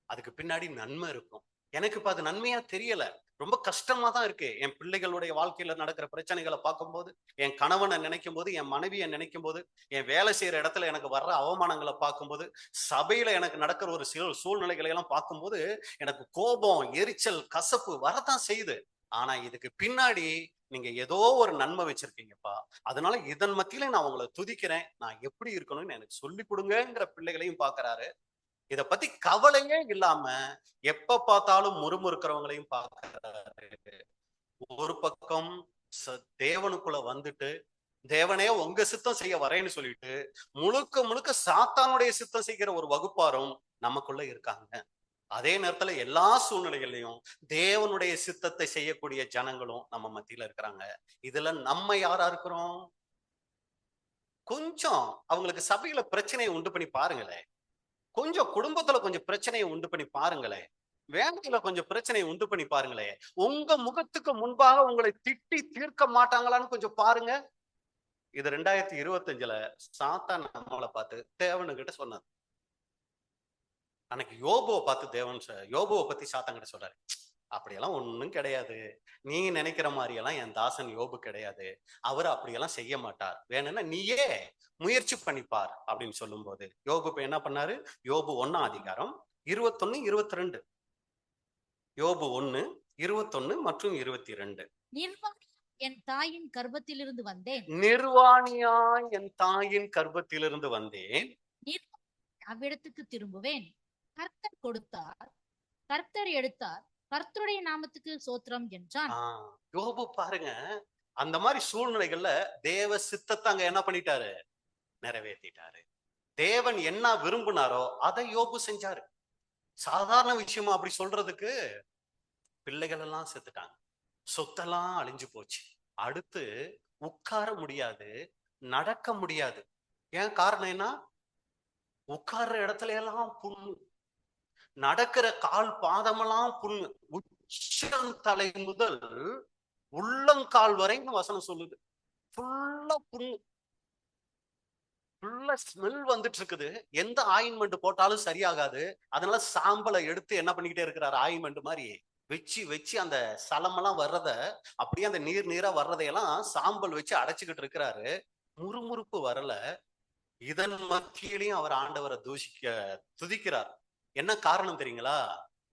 அதுக்கு பின்னாடி நன்மை இருக்கும். எனக்கு இப்ப அது நன்மையா தெரியல, ரொம்ப கஷ்டமா தான் இருக்கு. என் பிள்ளைகளுடைய வாழ்க்கையில நடக்கிற பிரச்சனைகளை பார்க்கும்போது, என் கணவனை நினைக்கும் போது, என் மனைவியை நினைக்கும் போது, என் வேலை செய்யற இடத்துல எனக்கு வர்ற அவமானங்களை பார்க்கும்போது, சபையில எனக்கு நடக்கிற ஒரு சில சூழ்நிலைகளை எல்லாம் பார்க்கும்போது எனக்கு கோபம், எரிச்சல், கசப்பு வரதான் செய்யுது. ஆனா இதுக்கு பின்னாடி நீங்க ஏதோ ஒரு நன்மை வச்சிருக்கீங்கப்பா, அதனால இதன் மத்தியில நான் உங்களை துதிக்கிறேன், நான் எப்படி இருக்கணும்னு எனக்கு சொல்லி கொடுங்கிற பிள்ளைகளையும் பாக்குறாரு. இத பத்தி கவலையே இல்லாம எப்ப பார்த்தாலும் முறுமுறுக்கிறவங்களையும் பார்க்கிறாரு. ஒரு பக்கம் தேவனுக்குள்ள வந்துட்டு, தேவனே உங்க சித்தம் செய்ய வரேன்னு சொல்லிட்டு முழுக்க முழுக்க சாத்தானுடைய சித்தம் செய்கிற ஒரு வகுப்பாரும் நமக்குள்ள இருக்காங்க. அதே நேரத்துல எல்லா சூழ்நிலைகளையும் தேவனுடைய சித்தத்தை செய்யக்கூடிய ஜனங்களும் நம்ம மத்தியில இருக்கிறாங்க. இதுல நம்ம யாரா இருக்கிறோம்? கொஞ்சம் அவங்களுக்கு சபையில பிரச்சனையை உண்டு பண்ணி பாருங்களேன், கொஞ்சம் குடும்பத்துல கொஞ்சம் பிரச்சனையை உண்டு பண்ணி பாருங்களேன். வேலையில கொஞ்சம் பிரச்சனையை உண்டு பண்ணி பாருங்களேன். உங்க முகத்துக்கு முன்பாக உங்களை திட்டி தீர்க்க மாட்டாங்களான்னு கொஞ்சம் பாருங்க. இது 2025ல சாத்தான் நம்மளை பார்த்து தேவனுகிட்ட சொன்னது. அன்னைக்கு யோபுவை பார்த்து தேவன் யோபுவை பத்தி சாத்தான் கிட்ட சொல்றாரு, அப்படியெல்லாம் ஒண்ணும் கிடையாது, நீங்க நினைக்கிற மாதிரி எல்லாம் என் தாசன் யோபு கிடையாது, அவர் அப்படியெல்லாம் செய்ய மாட்டார், வேணும்னா நீயே முயற்சி பண்ணிப்பார் அப்படின்னு சொல்லும் போது யோபு இப்ப என்ன பண்ணாரு? யோபு 1ஆம் அதிகாரம் 21, 22. யோபு 1, 21 மற்றும் 22. நிர்வாணி என் தாயின் கர்ப்பத்திலிருந்து வந்தேன், நிர்வாணியா என் தாயின் கர்ப்பத்திலிருந்து வந்தேன், அவ்விடத்துக்கு திரும்புவேன். கர்த்தர் கொடுத்தார், கர்த்தர் எடுத்தார், கர்த்தருடைய நாமத்துக்கு சோத்திரம் என்றான். யோபு பாருங்க, அந்த மாதிரி சூழ்நிலைகள்ல தேவ சித்தத்தை அங்க என்ன பண்ணிட்டாரு? நிறைவேற்றிட்டாரு. தேவன் என்ன விரும்பினாரோ அதை யோபு செஞ்சாரு. சாதாரண விஷயமா அப்படி சொல்றதுக்கு? பிள்ளைகள் எல்லாம் செத்துட்டாங்க, சொத்தெல்லாம் அழிஞ்சு போச்சு, அடுத்து உட்கார முடியாது, நடக்க முடியாது. ஏன் காரணம் என்ன? உட்கார்ற இடத்துல எல்லாம் புண்ணு, நடக்கிற கால் பாதமெல்லாம் புண்ணு, உச்சந்தலை முதல் உள்ளங்கால் வரைக்கும் வசனம் சொல்லுது, ஃபுல்லா புண்ணு, ஃபுல்லா ஸ்மெல் வந்துட்டு இருக்குது. எந்த ஆயின்மெண்ட் போட்டாலும் சரியாகாது. அதனால சாம்பலை எடுத்து என்ன பண்ணிக்கிட்டே இருக்கிறாரு? ஆயின்மெண்ட் மாதிரி வச்சு வச்சு அந்த சலமெல்லாம் வர்றத, அப்படியே அந்த நீர் நீரா வர்றதையெல்லாம் சாம்பல் வச்சு அடைச்சுக்கிட்டு இருக்கிறாரு. முறுமுறுப்பு வரல. இதன் மத்தியிலையும் அவர் ஆண்டவரை துதிக்கிறார். என்ன காரணம் தெரியுங்களா?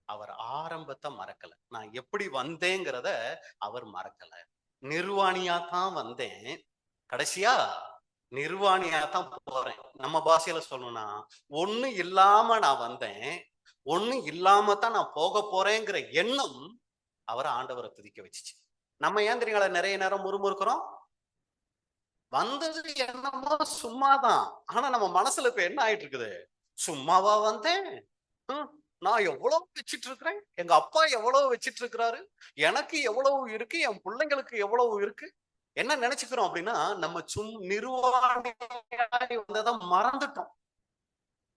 அவர் ஆரம்பத்தை மறக்கல. நான் எப்படி வந்தேங்கிறத அவர் மறக்கல. நிர்வாணியா தான் வந்தேன், கடைசியா நிர்வாணியா தான் போறேன். நம்ம பாஷையில சொல்லணும்னா, ஒண்ணு இல்லாம நான் வந்தேன், ஒண்ணு இல்லாம தான் நான் போக போறேங்கிற எண்ணம் அவரை ஆண்டவரை துதிக்க வச்சுச்சு. நம்ம ஏன் தெரியுங்களா நிறைய நேரம் முறுமுறுக்கிறோம்? வந்தது என்னமோ சும்மாதான், ஆனா நம்ம மனசுல இப்ப என்ன ஆயிட்டு இருக்குது? சும்மாவா வந்தேன்? நான் எவ்வளவு வச்சிட்டு இருக்கிறேன், எங்க அப்பா எவ்வளவு வச்சிட்டு இருக்கிறாரு, எனக்கு எவ்வளவு இருக்கு, என் பிள்ளைங்களுக்கு எவ்வளவு இருக்கு. என்ன நினைச்சுக்கிறோம் அப்படின்னா, நம்ம நிர்வாணி வந்ததை மறந்துட்டோம்.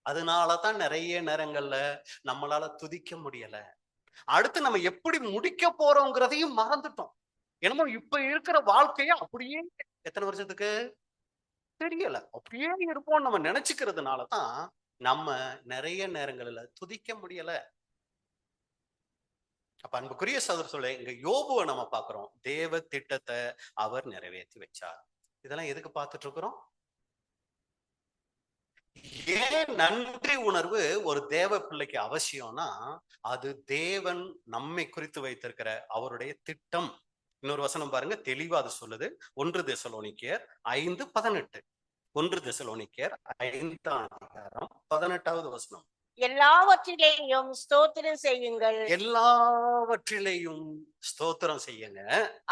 அதனாலதான் நிறைய நேரங்கள்ல நம்மளால துதிக்க முடியல. அடுத்து நம்ம எப்படி முடிக்க போறோங்கிறதையும் மறந்துட்டோம். என்னமோ இப்ப இருக்கிற வாழ்க்கைய அப்படியே எத்தனை வருஷத்துக்கு தெரியல, அப்படியே இருப்போம் நம்ம நினைச்சுக்கிறதுனாலதான் நம்ம நிறைய நேரங்கள்ல துதிக்க முடியல. அப்ப அன்புக்குரிய சகோதரர்களே, இங்க யோபுவை நம்ம பாக்குறோம். தேவ திட்டத்தை அவர் நிறைவேற்றி வச்சார். இதெல்லாம் எதுக்கு பார்த்துட்டு இருக்கிறோம்? ஏன் நன்றி உணர்வு ஒரு தேவ பிள்ளைக்கு அவசியம்னா, அது தேவன் நம்மை குறித்து வைத்திருக்கிற அவருடைய திட்டம். இன்னொரு வசனம் பாருங்க, தெளிவா அது சொல்லுது. 1 தெசலோனிக்கேயர் 5:18. 1 தெசலோனிக்கேயர் 5ஆம் அதிகாரம் 18வது வசனம். எல்லாவற்றிலேயும் ஸ்தோத்திரம் செய்யுங்கள். எல்லாவற்றிலேயும் ஸ்தோத்திரம் செய்யுங்க.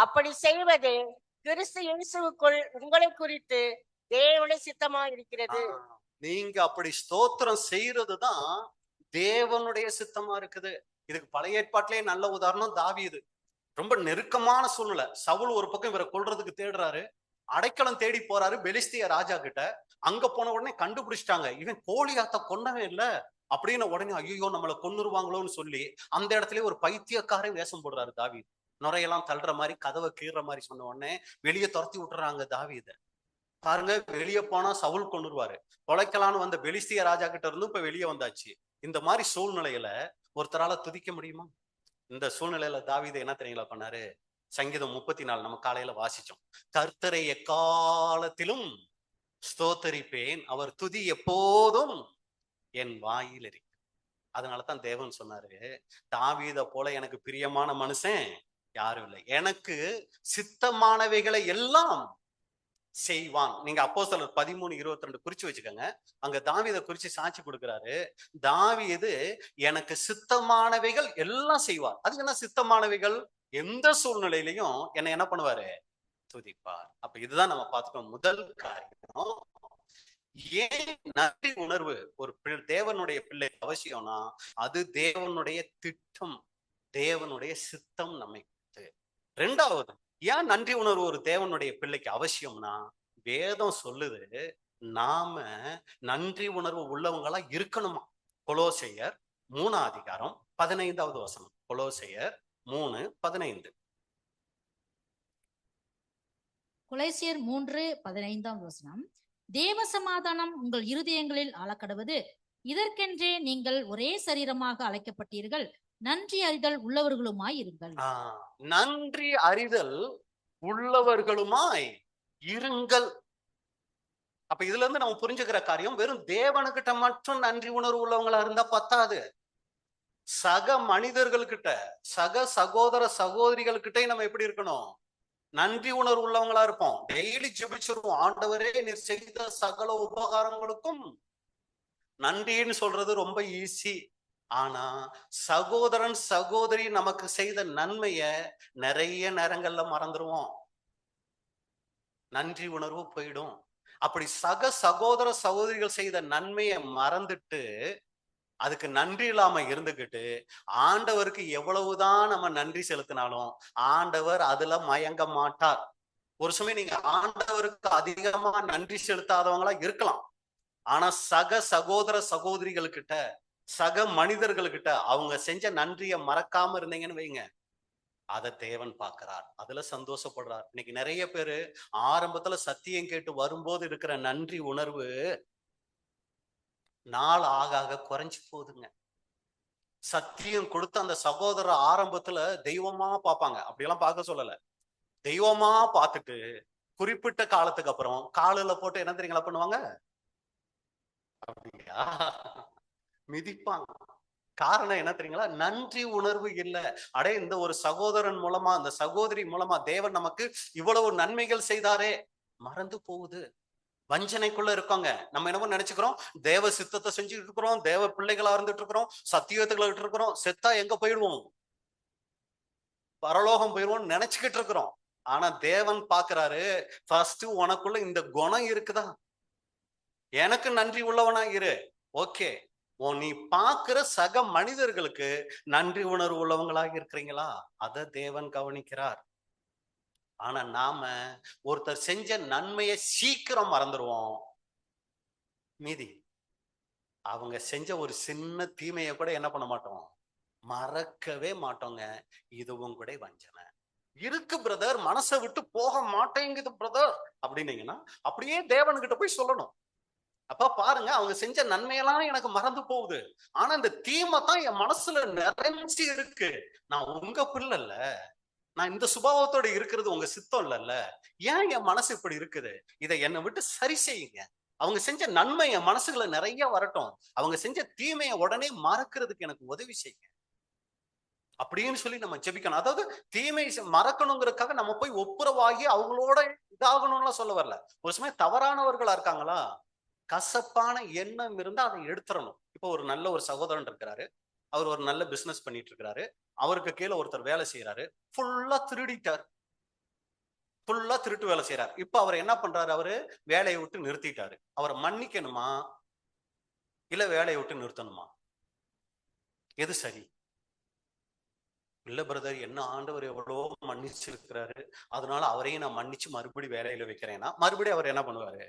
அப்படி செய்வது கிறிஸ்து இயேசுவுக்குள் உங்களை குறித்து தேவனுடைய சித்தமா இருக்கிறது. நீங்க அப்படி ஸ்தோத்திரம் செய்யறதுதான் தேவனுடைய சித்தமா இருக்குது. இதுக்கு பழைய ஏற்பாட்டிலேயே நல்ல உதாரணம் தாவீது. ரொம்ப நெருக்கமான சூழ்நிலை. சவுல் ஒரு பக்கம் இவரை கொல்றதுக்கு தேடுறாரு, அடைக்கலம் தேடி போறாரு பெலிஸ்திய ராஜா கிட்ட. அங்க போன உடனே கண்டுபிடிச்சிட்டாங்க, இவன் கோலியாத்த கொன்னவே இல்ல அப்படின்னு. உடனே ஐயோ நம்மளை கொன்னுருவாங்களோன்னு சொல்லி அந்த இடத்துல ஒரு பைத்தியக்காரன் வேஷம் போடுறாரு தாவீது. நுரையெல்லாம் தள்ளுற மாதிரி, கதவை கீறுற மாதிரி சொன்ன உடனே வெளியே துரத்தி விட்டுறாங்க தாவீத. பாருங்க, வெளியே போனா சவுல் கொன்னுருவாரு. கொலைக்கலான்னு வந்த பெலிஸ்திய ராஜா கிட்ட இருந்து இப்ப வெளியே வந்தாச்சு. இந்த மாதிரி சூழ்நிலையில ஒருத்தரால துதிக்க முடியுமா? இந்த சூழ்நிலையில தாவீது என்ன தெரியுங்களா பண்ணாரு? சங்கீதம் 34 நம்ம காலையில வாசிச்சோம். கர்த்தரை எக்காலத்திலும் ஸ்தோத்தரிப்பேன், அவர் துதி எப்போதும் என் வாயில் இருக்கு. அதனாலதான் தேவன் சொன்னாரு, தாவீத போல எனக்கு பிரியமான மனுஷன் யாரும் இல்லை, எனக்கு சித்தமானவைகளை எல்லாம் செய்வான். நீங்க அப்போஸ்தலர் 13:22 குறிச்சு வச்சுக்கோங்க. அங்க தாவீதை குறிச்சு சாட்சி கொடுக்கிறாரு. தாவீது எனக்கு சித்தமானவைகள் எல்லாம் செய்வார். அது என்ன சித்தமானவைகள்? எந்த சூழ்நிலையிலையும் என்னை என்ன பண்ணுவாரு? துதிப்பார். அப்ப இதுதான் நம்ம பார்த்துக்கோம். முதல் காரியம், ஏன் நன்றி உணர்வு ஒரு தேவனுடைய பிள்ளை அவசியம்னா, அது தேவனுடைய திட்டம், தேவனுடைய சித்தம் நம்மை. ரெண்டாவது, ஏன் நன்றி உணர்வு ஒரு தேவனுடைய பிள்ளைக்கு அவசியம்னா, வேதம் சொல்லுது நாம நன்றி உணர்வு உள்ளவங்களா இருக்கணுமா. கொலோசையர் 3ஆம் அதிகாரம் 15வது வசனம். கொலோசையர் 3:15. கொலைசியர் 3:15 தேவ சமாதானம் உங்கள் இருதயங்களில் ஆளக்கடவது. இதற்கென்றே நீங்கள் ஒரே சரீரமாக அழைக்கப்பட்டீர்கள். நன்றி அறிதல் உள்ளவர்களுமாய் இருங்கள். நன்றி அறிதல் உள்ளவர்களுமாய் இருங்கள். அப்ப இதுல இருந்து நம்ம புரிஞ்சுக்கிற காரியம், வெறும் தேவனுக்கிட்ட மட்டும் நன்றி உணர்வு உள்ளவங்களா இருந்தா பத்தாது. சக மனிதர்கள்கிட்ட, சக சகோதர சகோதரிகள் கிட்டே நம்ம எப்படி இருக்கணும்? நன்றி உணர்வு உள்ளவங்களா இருப்போம். டெய்லி ஜெபிச்சிருவோம், ஆண்டவரே நீர் செய்த சகல உபகாரங்களுக்கும் நன்றின்னு சொல்றது ரொம்ப ஈஸி. ஆனா சகோதரன் சகோதரி நமக்கு செய்த நன்மைய நிறைய நேரங்கள்ல மறந்துடுவோம். நன்றி உணர்வு போயிடும். அப்படி சக சகோதர சகோதரிகள் செய்த நன்மையை மறந்துட்டு அதுக்கு நன்றி இல்லாம இருந்துகிட்டு ஆண்டவருக்கு எவ்வளவுதான் நம்ம நன்றி செலுத்தினாலும் ஆண்டவர் அதுல மயங்க மாட்டார். ஒரு சமயம் நீங்க ஆண்டவருக்கு அதிகமா நன்றி செலுத்தாதவங்களா இருக்கலாம். ஆனா சக சகோதர சகோதரிகள் கிட்ட, சக மனிதர்கள்கிட்ட அவங்க செஞ்ச நன்றியை மறக்காம இருந்தீங்கன்னு வைங்க, அதை தேவன் பார்க்கிறார், அதுல சந்தோஷப்படுறார். இன்னைக்கு நிறைய பேரு ஆரம்பத்துல சத்தியம் கேட்டு வரும்போது இருக்கிற நன்றி உணர்வு நாள் ஆக ஆக குறைஞ்சு போகுதுங்க. சத்தியம் கொடுத்த அந்த சகோதரர் ஆரம்பத்துல தெய்வமா பார்ப்பாங்க, அப்படியெல்லாம் பார்க்க சொல்லல, தெய்வமா பார்த்துட்டு குறிப்பிட்ட காலத்துக்கு அப்புறம் காலில் போட்டு என்ன தெரியுங்களா பண்ணுவாங்க? அப்படியா மிதிப்பாங்க. காரணம் என்ன தெரியுங்களா? நன்றி உணர்வு இல்ல. அடே, இந்த ஒரு சகோதரன் மூலமா, அந்த சகோதரி மூலமா தேவன் நமக்கு இவ்வளவு நன்மைகள் செய்தாரே, மறந்து போகுது. வஞ்சனைக்குள்ள இருக்கோங்க. நம்ம என்னமோ நினைச்சுக்கிறோம், தேவ சித்தத்தை செஞ்சுட்டு இருக்கிறோம், தேவ பிள்ளைகளா இருந்துட்டு இருக்கிறோம், சத்தியத்துக்களை இருக்கிறோம், செத்தா எங்க போயிடுவோம்? பரலோகம் போயிடுவோம் நினைச்சுக்கிட்டு இருக்கிறோம். ஆனா தேவன் பாக்குறாரு, ஃபர்ஸ்ட் உனக்குள்ள இந்த குணம் இருக்குதா? எனக்கு நன்றி உள்ளவனா இரு. ஓகே, நீ பாக்குற சக மனிதர்களுக்கு நன்றி உணர்வு உள்ளவங்களாக இருக்கிறீங்களா? அத தேவன் கவனிக்கிறார். ஆனா நாம ஒருத்தர் செஞ்ச நன்மையை சீக்கிரம் மறந்துடுவோம். மீதி அவங்க செஞ்ச ஒரு சின்ன தீமையை கூட என்ன பண்ண மாட்டோம்? மறக்கவே மாட்டோங்க. இதுவும் கூட வஞ்சனை இருக்கு பிரதர், மனசை விட்டு போக மாட்டேங்குது பிரதர் அப்படின்னீங்கன்னா அப்படியே தேவன்கிட்ட போய் சொல்லணும். அப்ப பாருங்க, அவங்க செஞ்ச நன்மையெல்லாம் எனக்கு மறந்து போகுது, ஆனா இந்த தீமை தான் என் மனசுல நிறைஞ்சு இருக்கு. நான் உங்க பிள்ளை இல்ல, நான் இந்த சுபாவத்தோட இருக்கிறது உங்க சித்தம் இல்லைல்ல, ஏன் என் மனசு இப்படி இருக்குது? இதை என்னை விட்டு சரி செய்யுங்க. அவங்க செஞ்ச நன்மை என் மனசுல நிறைய வரட்டும், அவங்க செஞ்ச தீமையை உடனே மறக்கிறதுக்கு எனக்கு உதவி செய்யுங்க அப்படின்னு சொல்லி நம்ம ஜெபிக்கணும். அதாவது தீமை மறக்கணுங்கிறதுக்காக நம்ம போய் ஒப்புரவாகி அவங்களோட இதாகணும்லாம் சொல்ல வரல. ஒரு சமயம் தவறானவர்களா இருக்காங்களா, கசப்பான எண்ணம் இருந்தா அதை எடுத்துடணும். இப்போ ஒரு நல்ல ஒரு சகோதரன் இருக்கிறாரு, அவர் ஒரு நல்ல பிசினஸ் பண்ணிட்டு இருக்கிறாரு, அவருக்கு கீழே ஒருத்தர் வேலை செய்யறாரு, ஃபுல்லா திருடிட்டார், ஃபுல்லா திருட்டு வேலை செய்யறாரு. இப்ப அவர் என்ன பண்றாரு? அவரு வேலையை விட்டு நிறுத்திட்டாரு. அவரை மன்னிக்கணுமா இல்ல வேலையை விட்டு நிறுத்தணுமா? எது சரி? இல்ல பிரதர், என்ன ஆண்டவர் எவ்வளோ மன்னிச்சிருக்கிறாரு, அதனால அவரையும் நான் மன்னிச்சு மறுபடியும் வேலையில வைக்கிறேன்னா மறுபடியும் அவர் என்ன பண்ணுவாரு?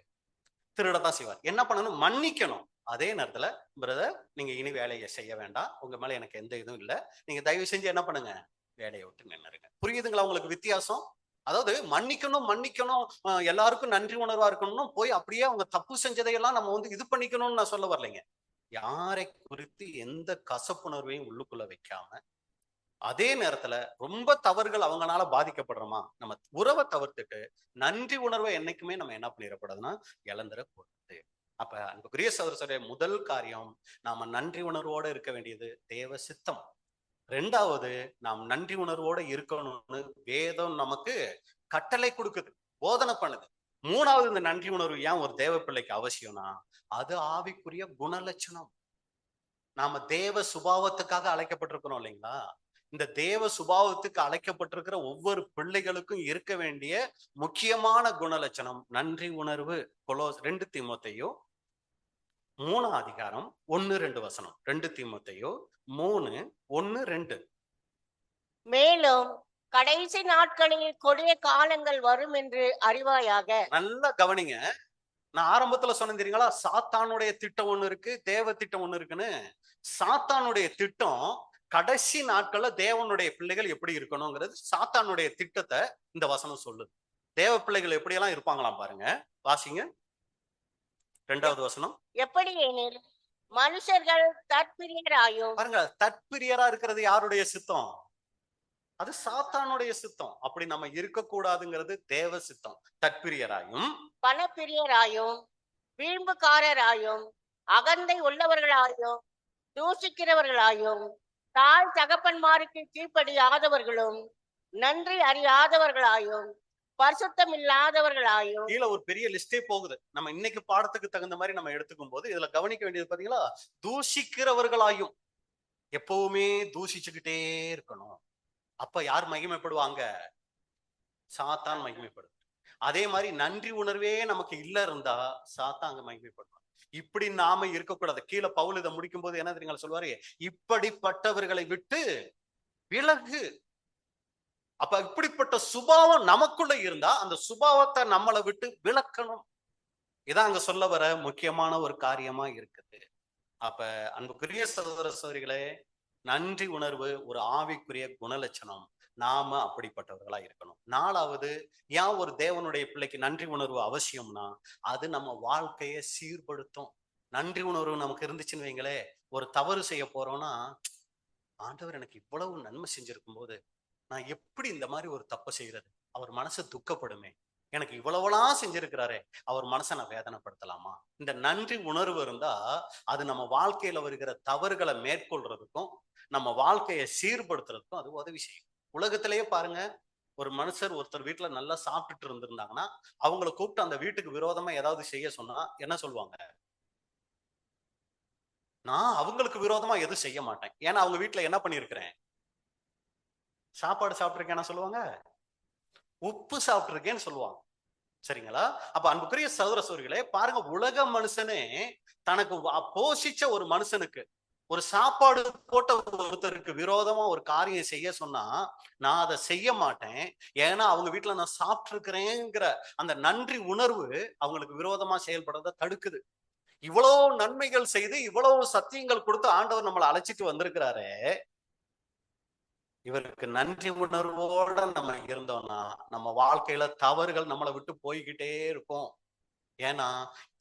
திருடத்தான் செய்வார். என்ன பண்ணணும்? மன்னிக்கணும். அதே நேரத்துல பிரதர், நீங்க இனி வேலையை செய்ய வேண்டாம், உங்க மேல எனக்கு எந்த இதுவும் இல்லை, நீங்க தயவு செஞ்சு என்ன பண்ணுங்க, வேலையை விட்டு நின்னுருங்க. புரியுதுங்களா உங்களுக்கு வித்தியாசம்? அதாவது மன்னிக்கணும் மன்னிக்கணும், எல்லாருக்கும் நன்றி உணர்வா இருக்கணும்னு போய் அப்படியே அவங்க தப்பு செஞ்சதையெல்லாம் நம்ம இது பண்ணிக்கணும்னு நான் சொல்ல வரலைங்க. யாரை குறித்து எந்த கசப்புணர்வையும் உள்ளுக்குள்ள வைக்காம, அதே நேரத்துல ரொம்ப தவறுகள் அவங்களால பாதிக்கப்படுறோமா, நம்ம உறவை தவிர்த்துட்டு நன்றி உணர்வை என்னைக்குமே நம்ம என்ன பண்ணிடக்கூடாதுன்னா இழந்துடக்கூடாது. அப்ப அன்புக்குரிய சகோதரரே, முதல் காரியம், நாம நன்றி உணர்வோட இருக்க வேண்டியது தேவ சித்தம். ரெண்டாவது, நாம் நன்றி உணர்வோட இருக்கணும்னு வேதம் நமக்கு கட்டளை கொடுக்குது, போதனை பண்ணுது. மூணாவது, இந்த நன்றி உணர்வு ஏன் ஒரு தேவ பிள்ளைக்கு அவசியம்னா, அது ஆவிக்குரிய குணலட்சணம். நாம தேவ சுபாவத்துக்காக அழைக்கப்பட்டிருக்கிறோம் இல்லைங்களா? இந்த தேவ சுபாவத்துக்கு அழைக்கப்பட்டிருக்கிற ஒவ்வொரு பிள்ளைகளுக்கும் இருக்க வேண்டிய முக்கியமான குணலட்சணம் நன்றி உணர்வு. 2 தீமோத்தேயு 3ஆம் அதிகாரம் 1-2 வசனம். 2 தீமோத்தேயு 3:1-2. மேலும் கடைசி நாட்களில் கொடிய காலங்கள் வரும் என்று அறிவாயாக. நல்லா கவனிங்க. நான் ஆரம்பத்துல சொன்னேன் தெரியுங்களா, சாத்தானுடைய திட்டம் ஒண்ணு இருக்கு, தேவ திட்டம் ஒண்ணு இருக்குன்னு. சாத்தானுடைய திட்டம் கடைசி நாட்கள்ல தேவனுடைய பிள்ளைகள் எப்படி இருக்கணுங்கிறது சாத்தானுடைய திட்டத்தை இந்த வசனம் சொல்லுது. தேவ பிள்ளைகள் எப்படி எல்லாம் இருப்பாங்களாம் பாருங்க, வாசிங்க 2வது வசனம். எப்படி எனில் மனுஷர்கள் தற்பிரியராயும். பாருங்க, தற்பிரியரா இருக்கிறது யாருடைய சித்தம்? அது சாத்தானுடைய சித்தம். அப்படி நம்ம இருக்கக்கூடாதுங்கிறது தேவ சித்தம். தற்பிரியராயும், பணப்பிரியராயும், வீம்புக்காரராயும், அகந்தை உள்ளவர்களாயும், தூஷிக்கிறவர்களாயும், தாய் தகப்பன்மாருக்கு கீழ்ப்படியாதவர்களும், நன்றி அறியாதவர்களாயும், பரிசுத்தமில்லாதவர்களாயும். கீழே ஒரு பெரிய லிஸ்டே போகுது. நம்ம இன்னைக்கு பாடத்துக்கு தகுந்த மாதிரி நம்ம எடுத்துக்கும் போது இதுல கவனிக்க வேண்டியது பாத்தீங்களா, தூஷிக்கிறவர்களாயும். எப்பவுமே தூஷிச்சுக்கிட்டே இருக்கணும். அப்ப யார் மகிமைப்படுவாங்க? சாத்தான் மகிமைப்படும். அதே மாதிரி நன்றி உணர்வே நமக்கு இல்ல இருந்தா சாத்தான் அங்க மகிமைப்படுவான். இப்படி நாம இருக்கக்கூடாது. கீழே பவுல் இதை முடிக்கும் போது என்ன தெரியுங்களா சொல்லுவாரு, இப்படிப்பட்டவர்களை விட்டு விலகு. அப்ப இப்படிப்பட்ட சுபாவம் நமக்குள்ள இருந்தா அந்த சுபாவத்தை நம்மளை விட்டு விலக்கணும். இதான் அங்க சொல்ல வர முக்கியமான ஒரு காரியமா இருக்குது. அப்ப அன்புக்குரிய சகோதர சகோதரிகளே, நன்றி உணர்வு ஒரு ஆவிக்குரிய குணலட்சணம். நாம அப்படிப்பட்டவர்களா இருக்கணும். 4வது, ஏன் ஒரு தேவனுடைய பிள்ளைக்கு நன்றி உணர்வு அவசியம்னா, அது நம்ம வாழ்க்கையை சீர்படுத்தும். நன்றி உணர்வு நமக்கு இருந்துச்சுன்னு வைங்களே, ஒரு தவறு செய்ய போறோம்னா, ஆண்டவர் எனக்கு இவ்வளவு நன்மை செஞ்சிருக்கும் போது நான் எப்படி இந்த மாதிரி ஒரு தப்பை செய்யறது? அவர் மனசு துக்கப்படுமே. எனக்கு இவ்வளவுலாம் செஞ்சிருக்கிறாரே, அவர் மனசை நான் வேதனைப்படுத்தலாமா? இந்த நன்றி உணர்வு இருந்தா அது நம்ம வாழ்க்கையில வருகிற தவறுகளை மேற்கொள்றதுக்கும் நம்ம வாழ்க்கையை சீர்படுத்துறதுக்கும் அது உதவி செய்யும். உலகத்திலேயே பாருங்க, ஒரு மனுஷர் ஒருத்தர் வீட்டுல நல்லா சாப்பிட்டுட்டு இருந்திருந்தாங்கன்னா அவங்கள கூப்பிட்டு அந்த வீட்டுக்கு விரோதமா ஏதாவது செய்ய சொன்னா என்ன சொல்லுவாங்க? நான் அவங்களுக்கு விரோதமா எதுவும் செய்ய மாட்டேன், ஏன்னா அவங்க வீட்டுல என்ன பண்ணிருக்கிறேன்? சாப்பாடு சாப்பிட்டுருக்கேன்னு சொல்லுவாங்க, உப்பு சாப்பிட்டுருக்கேன்னு சொல்லுவாங்க. சரிங்களா? அப்ப அன்புக்குரிய சகோதர சகோதரிகளே, பாருங்க, உலக மனுஷனே தனக்கு போஷிச்ச ஒரு மனுஷனுக்கு, ஒரு சாப்பாடு போட்ட ஒருத்தருக்கு விரோதமா ஒரு காரியம் செய்ய சொன்னா நான் அதை செய்ய மாட்டேன், ஏன்னா அவங்க வீட்டுல நான் சாப்பிட்டு இருக்கிறேங்கிற அந்த நன்றி உணர்வு அவங்களுக்கு விரோதமா செயல்படுறத தடுக்குது. இவ்வளவு நன்மைகள் செய்து இவ்வளவு சத்தியங்கள் கொடுத்து ஆண்டவர் நம்மளை அழைச்சிட்டு வந்திருக்கிறாரே, இவருக்கு நன்றி உணர்வோட நம்ம இருந்தோம்னா நம்ம வாழ்க்கையில தவறுகள் நம்மளை விட்டு போய்கிட்டே இருக்கும். ஏன்னா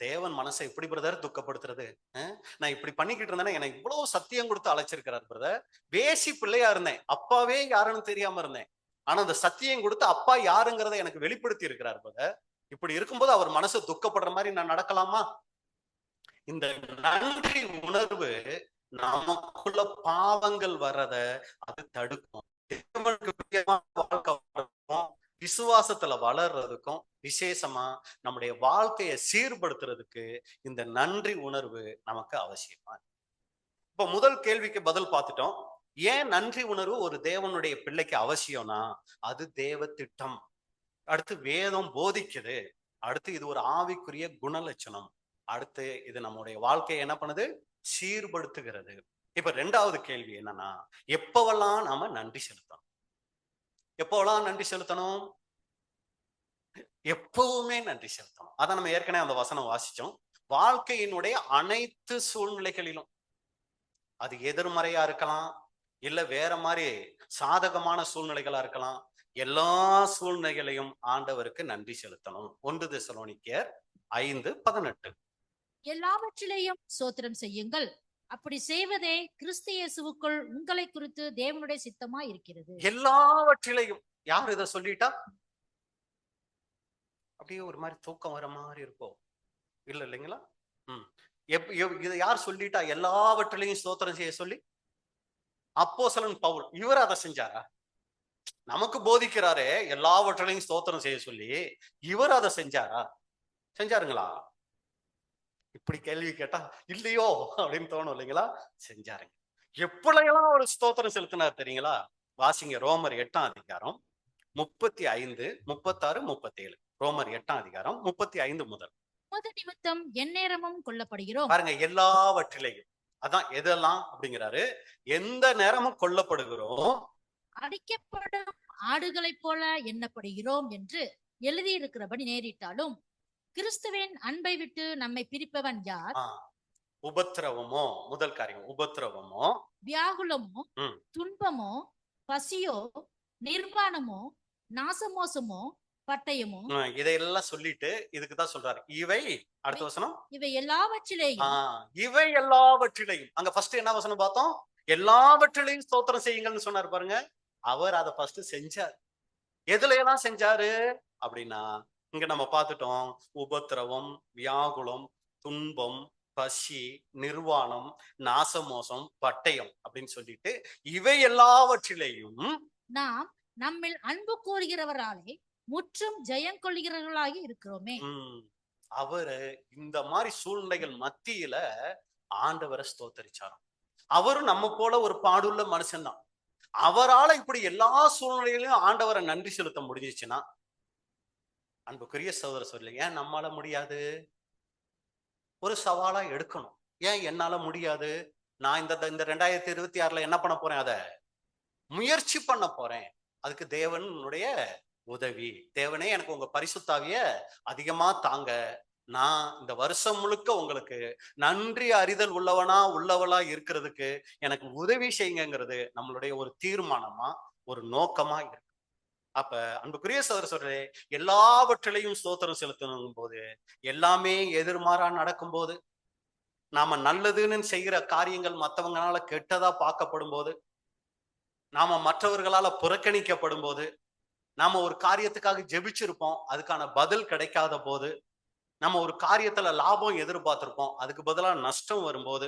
தேவன் மனசை இப்படி பிரதர் துக்கப்படுத்துறது, நான் இப்படி பண்ணிக்கிட்டு இருந்தேன்னா எனக்கு இவ்வளவு சத்தியம் கொடுத்து அழைச்சிருக்கிறார் பிரதர். வேசி பிள்ளையா இருந்தேன், அப்பாவே யாருன்னு தெரியாம இருந்தேன், ஆனா அந்த சத்தியம் கொடுத்து அப்பா யாருங்கிறத எனக்கு வெளிப்படுத்தி இருக்கிறார் பிரதர். இப்படி இருக்கும்போது அவர் மனசு துக்கப்படுற மாதிரி நான் நடக்கலாமா? இந்த நன்றி உணர்வு நமக்குள்ள பாவங்கள் வர்றத அது தடுக்கும். விசுவாசத்துல வளர்றதுக்கும் விசேஷமா நம்முடைய வாழ்க்கையை சீர்படுத்துறதுக்கு இந்த நன்றி உணர்வு நமக்கு அவசியமா. இப்ப முதல் கேள்விக்கு பதில் பார்த்துட்டோம். ஏன் நன்றி உணர்வு ஒரு தேவனுடைய பிள்ளைக்கு அவசியம்னா, அது தேவ திட்டம். அடுத்து வேதம் போதிக்குது. அடுத்து இது ஒரு ஆவிக்குரிய குணலட்சணம். அடுத்து இது நம்முடைய வாழ்க்கையை என்ன பண்ணுது? சீர்படுத்துகிறது. இப்ப 2வது கேள்வி என்னன்னா, எப்பவெல்லாம் நாம நன்றி செலுத்தணும்? எப்பவெல்லாம் நன்றி செலுத்தணும்? எப்பவுமே நன்றி செலுத்தணும். அதான் நம்ம ஏற்கனவே அந்த வசனம் வாசிச்சோம். வாழ்க்கையினுடைய அனைத்து சூழ்நிலைகளிலும், அது எதிர்மறையா இருக்கலாம், இல்ல வேற மாதிரி சாதகமான சூழ்நிலைகளா இருக்கலாம், எல்லா சூழ்நிலைகளையும் ஆண்டவருக்கு நன்றி செலுத்தணும். 1 தெசலோனிக்கேயர் 5:18. எல்லாவற்றிலேயும் ஸ்தோத்திரம் செய்யுங்கள், அப்படி செய்வதே கிறிஸ்து இயேசுவுக்குள் உங்களை குறித்து தேவனுடைய சித்தமா இருக்கிறது. எல்லாவற்றிலையும். யார் இதை சொல்லிட்டா அப்படியே ஒரு மாதிரி தூக்கம் வர மாதிரி இருக்கும், இல்ல இல்லைங்களா? இதை யார் சொல்லிட்டா எல்லாவற்றிலையும் ஸ்தோத்திரம் செய்ய சொல்லி? அப்போஸ்தலன் பவுல். இவர் அதை செஞ்சாரா? நமக்கு போதிக்கிறாரே எல்லாவற்றிலையும் ஸ்தோத்திரம் செய்ய சொல்லி, இவர் அதை செஞ்சாரா? செஞ்சாருங்களா? இப்படி கேள்வி கேட்டா இல்லையோ அப்படின்னு தோணும் இல்லைங்களா? செஞ்சாருங்க. எப்படியெல்லாம் ஒரு ஸ்தோத்திரம் செலுத்தினார் தெரியுங்களா? வாசிங்க ரோமர் 8ஆம் அதிகாரம் 35, 36, 37. ரோமர் 8ஆம் அதிகாரம் 35 முதல். நிமித்தம் எந்நேரமும் கொல்லப்படுகிறோம். பாருங்க, எல்லாவற்றிலையும். அதான் எதெல்லாம் அப்படிங்கிறாரு, எந்த நேரமும் கொல்லப்படுகிறோம், அடிக்கப்படும் ஆடுகளைப் போல எண்ணப்படுகிறோம் என்று எழுதியிருக்கிறபடி நேரிட்டாலும் கிறிஸ்துவின் அன்பை விட்டு நம்மை பிரிப்பவன் யார்? உபத்திரவமோ, முதல் காரியம் உபத்திரவமோ, வியாகுலமோ, ம். துன்பமோ, பசியோ, நிர்வாணமோ, நாசமோசமோ, பட்டயமோ, இதையெல்லாம் சொல்லிட்டு இதுக்குதான் சொல்றாரு. இவை அடுத்த வசனம், இவை எல்லாவற்றிலேயும் இவை எல்லாவற்றிலையும். அங்க ஃபர்ஸ்ட் என்ன வசனம் பார்த்தோம்? எல்லாவற்றிலையும் ஸ்தோத்திரம் செய்யுங்கள்னு சொன்னாரு பாருங்க. அவர் அதை ஃபர்ஸ்ட் செஞ்சார். எதுல எல்லாம் செஞ்சாரு அப்படின்னா, இங்க நம்ம பார்த்துட்டோம். உபத்திரவம், வியாகுலம், துன்பம், பசி, நிர்வாணம், நாசமோசம், பட்டயம் அப்படின்னு சொல்லிட்டு இவை எல்லாவற்றிலேயும் நாம் நம்மில் அன்பு கூறுகிறவராலே முற்றும் ஜெயம் கொள்கிறவர்களாகி இருக்கிறோமே. அவரு இந்த மாதிரி சூழ்நிலைகள் மத்தியில ஆண்டவரை ஸ்தோத்தரிச்சாராம். அவரும் நம்ம போல ஒரு பாடுள்ள மனுஷன்தான். அவரால இப்படி எல்லா சூழ்நிலைகளையும் ஆண்டவரை நன்றி செலுத்த முடிஞ்சிச்சுன்னா, அன்புக்குரிய சகோதர சொல்லி, ஏன் நம்மால முடியாது? ஒரு சவாலா எடுக்கணும். ஏன் என்னால முடியாது? நான் இந்த 2026 என்ன பண்ண போறேன்? அத முயற்சி பண்ண போறேன். அதுக்கு தேவனுடைய உதவி. தேவனே எனக்கு உங்க பரிசுத்தாவிய அதிகமா தாங்க. நான் இந்த வருஷம் முழுக்க உங்களுக்கு நன்றி அறிதல் உள்ளவளா இருக்கிறதுக்கு எனக்கு உதவி செய்யுங்கிறது நம்மளுடைய ஒரு தீர்மானமா, ஒரு நோக்கமா இருக்கு. அப்ப அன்புக்குரிய சகோதர சொல்றே, எல்லாவற்றிலையும் ஸ்தோத்திரம் செலுத்தணும் போது, எல்லாமே எதிர்மாறா நடக்கும் போது, நாம நல்லதுன்னு செய்கிற காரியங்கள் மற்றவங்களால கெட்டதா பார்க்கப்படும் போது, நாம மற்றவர்களால புறக்கணிக்கப்படும் போது, நாம ஒரு காரியத்துக்காக ஜெபிச்சிருப்போம், அதுக்கான பதில் கிடைக்காத போது, நம்ம ஒரு காரியத்துல லாபம் எதிர்பார்த்திருப்போம், அதுக்கு பதிலாக நஷ்டம் வரும்போது,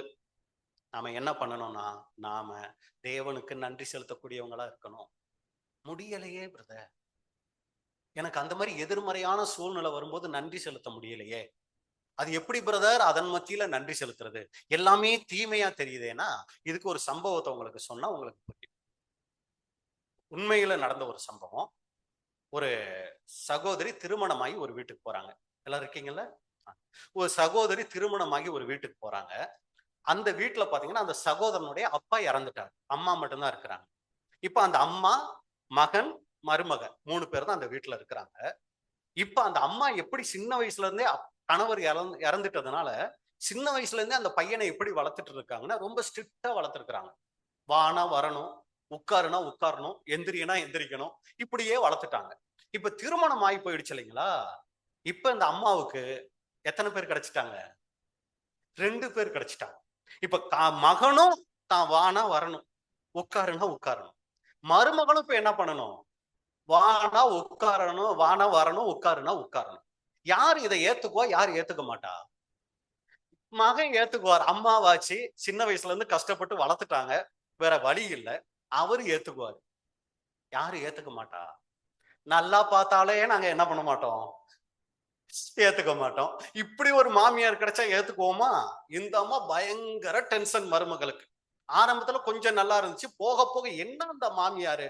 நாம என்ன பண்ணணும்னா, நாம தேவனுக்கு நன்றி செலுத்தக்கூடியவங்களா இருக்கணும். முடியலையே பிரதர், எனக்கு அந்த மாதிரி எதிர்மறையான சூழ்நிலை வரும்போது நன்றி செலுத்த முடியலையே, அது எப்படி பிரதர் அதன் மத்தியில நன்றி செலுத்துறது? எல்லாமே தீமையா தெரியுதேன்னா, இதுக்கு ஒரு சம்பவத்தை உங்களுக்கு சொன்னா உங்களுக்கு புரியும். உண்மையில நடந்த ஒரு சம்பவம். ஒரு சகோதரி திருமணமாகி ஒரு வீட்டுக்கு போறாங்க. எல்லாரும் இருக்கீங்கல்ல? ஒரு சகோதரி திருமணமாகி ஒரு வீட்டுக்கு போறாங்க. அந்த வீட்டுல பாத்தீங்கன்னா, அந்த சகோதரனுடைய அப்பா இறந்துட்டாரு, அம்மா மட்டும்தான் இருக்கிறாங்க. இப்ப அந்த அம்மா, மகன், மருமகன் 3 பேர் தான் அந்த வீட்டுல இருக்கிறாங்க. இப்ப அந்த அம்மா எப்படி சின்ன வயசுல இருந்தே கணவர் இறந்துட்டதுனால சின்ன வயசுல இருந்தே அந்த பையனை எப்படி வளர்த்துட்டு இருக்காங்கன்னா, ரொம்ப ஸ்ட்ரிக்டா வளர்த்துருக்காங்க. வானா வரணும், உட்காருனா உட்காரணும், எந்திரினா எந்திரிக்கணும், இப்படியே வளர்த்துட்டாங்க. இப்ப திருமணம் ஆகி போயிடுச்சு இல்லைங்களா? இப்ப இந்த அம்மாவுக்கு எத்தனை பேர் கிடைச்சிட்டாங்க? 2 பேர் கிடைச்சிட்டாங்க. இப்ப மகனும் தான் வானா வரணும், உட்காருனா உட்காரணும். மருமகனும் இப்ப என்ன பண்ணணும்? வானா உட்காரணும், வானா வரணும், உட்காருனா உட்காரணும். யார் இதை ஏத்துக்குவா, யார் ஏத்துக்க மாட்டா? மகன் ஏத்துக்குவார். அம்மாவாச்சு சின்ன வயசுல இருந்து கஷ்டப்பட்டு வளர்த்துட்டாங்க, வேற வழி இல்லை, அவரு ஏத்துக்குவாரு. யாரு ஏத்துக்க மாட்டா? நல்லா பார்த்தாலே நாங்க என்ன பண்ண மாட்டோம்? ஏத்துக்க மாட்டோம். இப்படி ஒரு மாமியார் கிடைச்சா ஏத்துக்குவோமா? இந்த அம்மா பயங்கர டென்ஷன் மருமகளுக்கு. ஆரம்பத்துல கொஞ்சம் நல்லா இருந்துச்சு, போக போக என்ன அந்த மாமியாரு,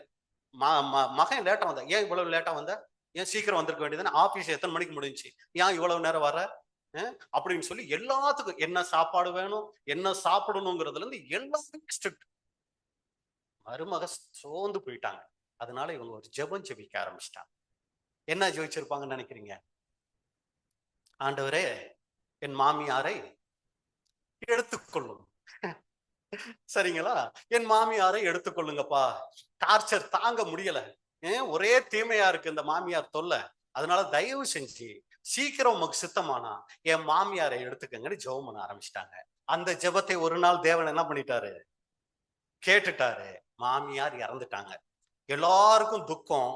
மகன் லேட்டா வந்தா, ஏன் இவ்வளவு லேட்டா வந்த? ஏன் சீக்கிரம் வந்திருக்க வேண்டியதுன்னு? ஆபீஸ் எத்தனை மணிக்கு முடிஞ்சுச்சு, ஏன் இவ்வளவு நேரம் வர அப்படின்னு சொல்லி எல்லாத்துக்கும் என்ன சாப்பாடு வேணும், என்ன சாப்பிடணுங்கிறதுல இருந்து எல்லாமே ஸ்ட்ரிக்ட். மருமக சோர்ந்து போயிட்டாங்க. அதனால இவங்க ஒரு ஜெபம் ஜெபிக்க ஆரம்பிச்சிட்டாங்க. என்ன ஜெபிச்சிருப்பாங்கன்னு நினைக்கிறீங்க? ஆண்டவரே, என் மாமியாரை எடுத்துக்கொள்ளும். சரிங்களா? என் மாமியாரை எடுத்துக்கொள்ளுங்கப்பா, டார்ச்சர் தாங்க முடியல, ஒரே தீமையா இருக்கு இந்த மாமியார் தொல்லை, அதனால தயவு செஞ்சு சீக்கிரம் உமக்கு சித்தமானா என் மாமியாரை எடுத்துக்கங்கன்னு ஜெபம் பண்ண ஆரம்பிச்சிட்டாங்க. அந்த ஜெபத்தை ஒரு நாள் தேவன் என்ன பண்ணிட்டாரு? கேட்டுட்டாரு. மாமியார் இறந்துட்டாங்க. எல்லாருக்கும் துக்கம்.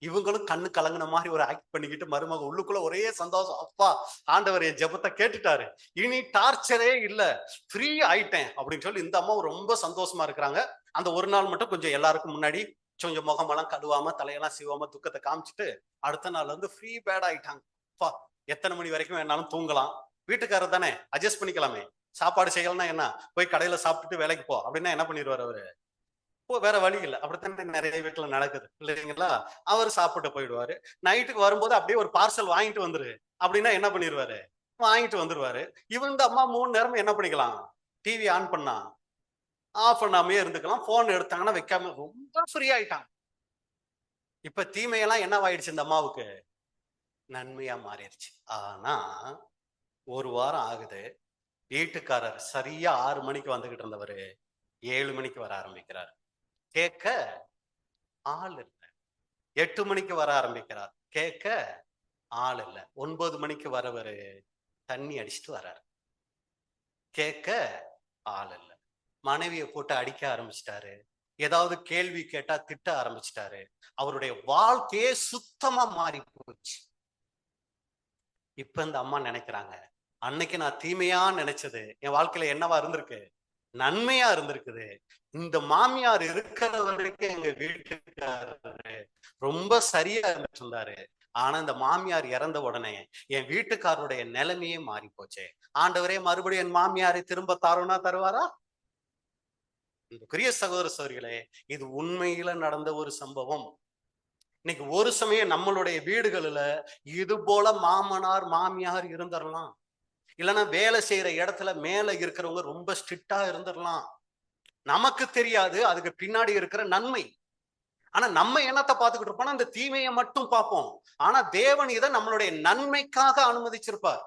இவங்களும் கண்ணு கலங்கின மாதிரி ஒரு ஆக்ட் பண்ணிக்கிட்டு, மருமக உள்ளுக்குள்ள ஒரே சந்தோஷம், அப்பா ஆண்டவர் என் ஜெபத்தை கேட்டுட்டாரு, இனி டார்ச்சரே இல்ல, ஃப்ரீ ஆயிட்டேன் அப்படின்னு சொல்லி இந்த அம்மா ரொம்ப சந்தோஷமா இருக்கிறாங்க. அந்த ஒரு நாள் மட்டும் கொஞ்சம் எல்லாருக்கும் முன்னாடி கொஞ்சம் முகமெல்லாம் கழுவாம தலையெல்லாம் சிவாம துக்கத்தை காமிச்சிட்டு அடுத்த நாள் வந்து ஃப்ரீ பேட் ஆயிட்டாங்க. அப்பா எத்தனை மணி வரைக்கும் வேணாலும் தூங்கலாம், வீட்டுக்காரர் தானே அட்ஜஸ்ட் பண்ணிக்கலாமே, சாப்பாடு செய்யலன்னா என்ன, போய் கடையில சாப்பிட்டுட்டு வேலைக்கு போ அப்படின்னா என்ன பண்ணிடுவார் அவரு? வேற வழி இல்லை. அப்படித்தானே நிறைய வீட்டுல நடக்குது இல்லைங்களா? அவர் சாப்பிட்டு போயிடுவாரு. நைட்டுக்கு வரும்போது அப்படியே ஒரு பார்சல் வாங்கிட்டு வந்துரு அப்படின்னா என்ன பண்ணிடுவாரு? வாங்கிட்டு வந்துருவாரு. இவங்க அம்மா 3 நேரம் என்ன பண்ணிக்கலாம்? டிவி ஆன் பண்ணா ஆஃப் பண்ணாமே இருந்துக்கலாம், போன் எடுத்தாங்கன்னா வைக்காம ரொம்ப ஃப்ரீ ஆயிட்டாங்க. இப்ப தீமையெல்லாம் என்னவாயிடுச்சு இந்த அம்மாவுக்கு? நன்மையா மாறிடுச்சு. ஆனா ஒரு வாரம் ஆகுது, வீட்டுக்காரர் சரியா 6 மணிக்கு வந்துகிட்டு இருந்தவரு 7 மணிக்கு வர ஆரம்பிக்கிறார். கேட்க ஆள் இல்ல. 8 மணிக்கு வர ஆரம்பிக்கிறார். கேட்க ஆள் இல்ல. 9 மணிக்கு வரவரு தண்ணி அடிச்சுட்டு வர்றாரு. கேட்க ஆள் இல்ல. மனைவியை போட்டு அடிக்க ஆரம்பிச்சிட்டாரு. ஏதாவது கேள்வி கேட்டா திட்ட ஆரம்பிச்சிட்டாரு. அவருடைய வாழ்க்கையே சுத்தமா மாறி போச்சு. இப்ப இந்த அம்மா நினைக்கிறாங்க, அன்னைக்கு நான் தீமையா நினைச்சது என் வாழ்க்கையில என்னவா இருந்திருக்கு? நன்மையா இருந்திருக்குது. இந்த மாமியார் இருக்கிற வரைக்கும் எங்க வீட்டுக்காரரு ரொம்ப சரியா இருந்துட்டு இருந்தாரு. ஆனா இந்த மாமியார் இறந்த உடனே என் வீட்டுக்காரருடைய நிலைமையே மாறி போச்சு. ஆண்டவரே மறுபடியும் என் மாமியாரை திரும்ப தாருன்னா தருவாரா? சகோதர சகோதரிகளே, இது உண்மையில நடந்த ஒரு சம்பவம். இன்னைக்கு ஒரு சமயம் நம்மளுடைய வீடுகளில் இது போல மாமனார் மாமியார் இருந்துடலாம். இல்லைன்னா வேலை செய்யற இடத்துல மேல இருக்கிறவங்க ரொம்ப ஸ்ட்ரிக்டா இருந்துடலாம். நமக்கு தெரியாது அதுக்கு பின்னாடி இருக்கிற நன்மை. ஆனா நம்ம என்னத்தை பார்த்துக்கிட்டு இருப்போம்? அந்த தீமையை மட்டும் பார்ப்போம். ஆனா தேவன் இதை நம்மளுடைய நன்மைக்காக அனுமதிச்சிருப்பார்.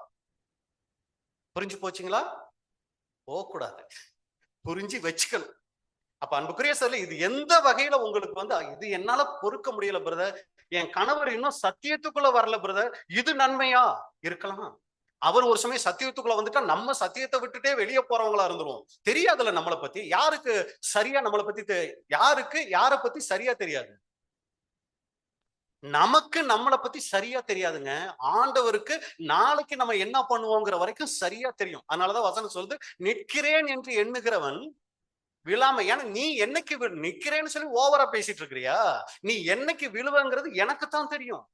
புரிஞ்சு போச்சுங்களா? போகக்கூடாது, புரிஞ்சு வச்சுக்கணும். அப்ப அன்புக்குரிய சகோதரர்களே, இது எந்த வகையில உங்களுக்கு இது என்னால பொறுக்க முடியல பிரதர், என் கணவர் இன்னும் சத்தியத்துக்குள்ள வரல பிரதர், இது நன்மையா இருக்கலாம். அவர் ஒரு சமயம் சத்தியத்துக்குள்ள வந்துட்டா நம்ம சத்தியத்தை விட்டுட்டே வெளியே போறவங்களா இருந்துருவோம். தெரியாதுல்ல நம்மளை பத்தி. யாருக்கு சரியா நம்மளை பத்தி யாருக்கு யாரை பத்தி சரியா தெரியாது? நமக்கு நம்மளை பத்தி சரியா தெரியாதுங்க. ஆண்டவருக்கு நாளைக்கு நம்ம என்ன பண்ணுவோங்கிற வரைக்கும் சரியா தெரியும். அதனாலதான் வசனம் சொல்லுது, நிற்கிறேன் என்று எண்ணுகிறவன் விழாம. ஏன்னா நீ என்னைக்கு நிக்கிறேன்னு சொல்லி ஓவரா பேசிட்டு இருக்கிறியா? நீ என்னைக்கு விழுவங்கிறது எனக்குத்தான் தெரியும்.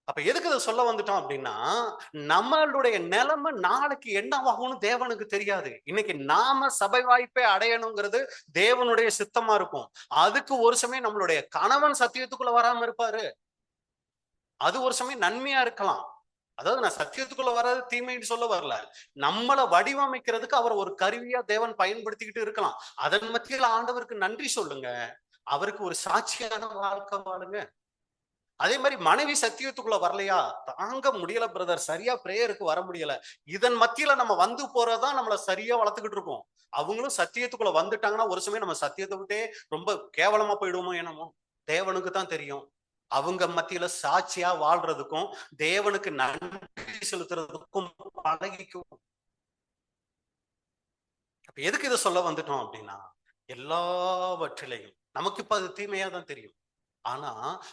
அப்ப எதுக்கு இதை சொல்ல வந்துட்டோம் அப்படின்னா, நம்மளுடைய நிலைமை நாளைக்கு என்னவாகும்னு தேவனுக்கு தெரியாது. இன்னைக்கு நாம சபை வாய்ப்பை அடையணுங்கிறது தேவனுடைய சித்தமா இருக்கும். அதுக்கு ஒரு சமயம் நம்மளுடைய கணவன் சத்தியத்துக்குள்ள வராம இருப்பாரு. அது ஒரு சமயம் நன்மையா இருக்கலாம். அதாவது நான் சத்தியத்துக்குள்ள வர்றது தீமைன்னு சொல்ல வரல. நம்மளை வடிவமைக்கிறதுக்கு அவர் ஒரு கருவியா தேவன் பயன்படுத்திக்கிட்டு இருக்கலாம். அதன் மத்தியில் ஆண்டவருக்கு நன்றி சொல்லுங்க. அவருக்கு ஒரு சாட்சியான வாழ்க்கை வாழுங்க. அதே மாதிரி மனைவி சத்தியத்துக்குள்ள வரலையா? தாங்க முடியல பிரதர், சரியா பிரேயருக்கு வர முடியல. இதன் மத்தியில நம்ம வந்து போறதான் நம்மள சரியா வளர்த்துக்கிட்டு இருக்கோம். அவங்களும் சத்தியத்துக்குள்ள வந்துட்டாங்கன்னா ஒரு சமயம் நம்ம சத்தியத்தை விட்டே ரொம்ப கேவலமா போயிடுவோமோ என்னமோ. தேவனுக்கு தான் தெரியும். அவங்க மத்தியில சாட்சியா வாழ்றதுக்கும் தேவனுக்கு நன்றி செலுத்துறதுக்கும் பழகிக்கும். அப்ப எதுக்கு இதை சொல்ல வந்துட்டோம் அப்படின்னா, எல்லாவற்றிலையும் நமக்கு இப்ப அது தீமையா தான் தெரியும். ஆனா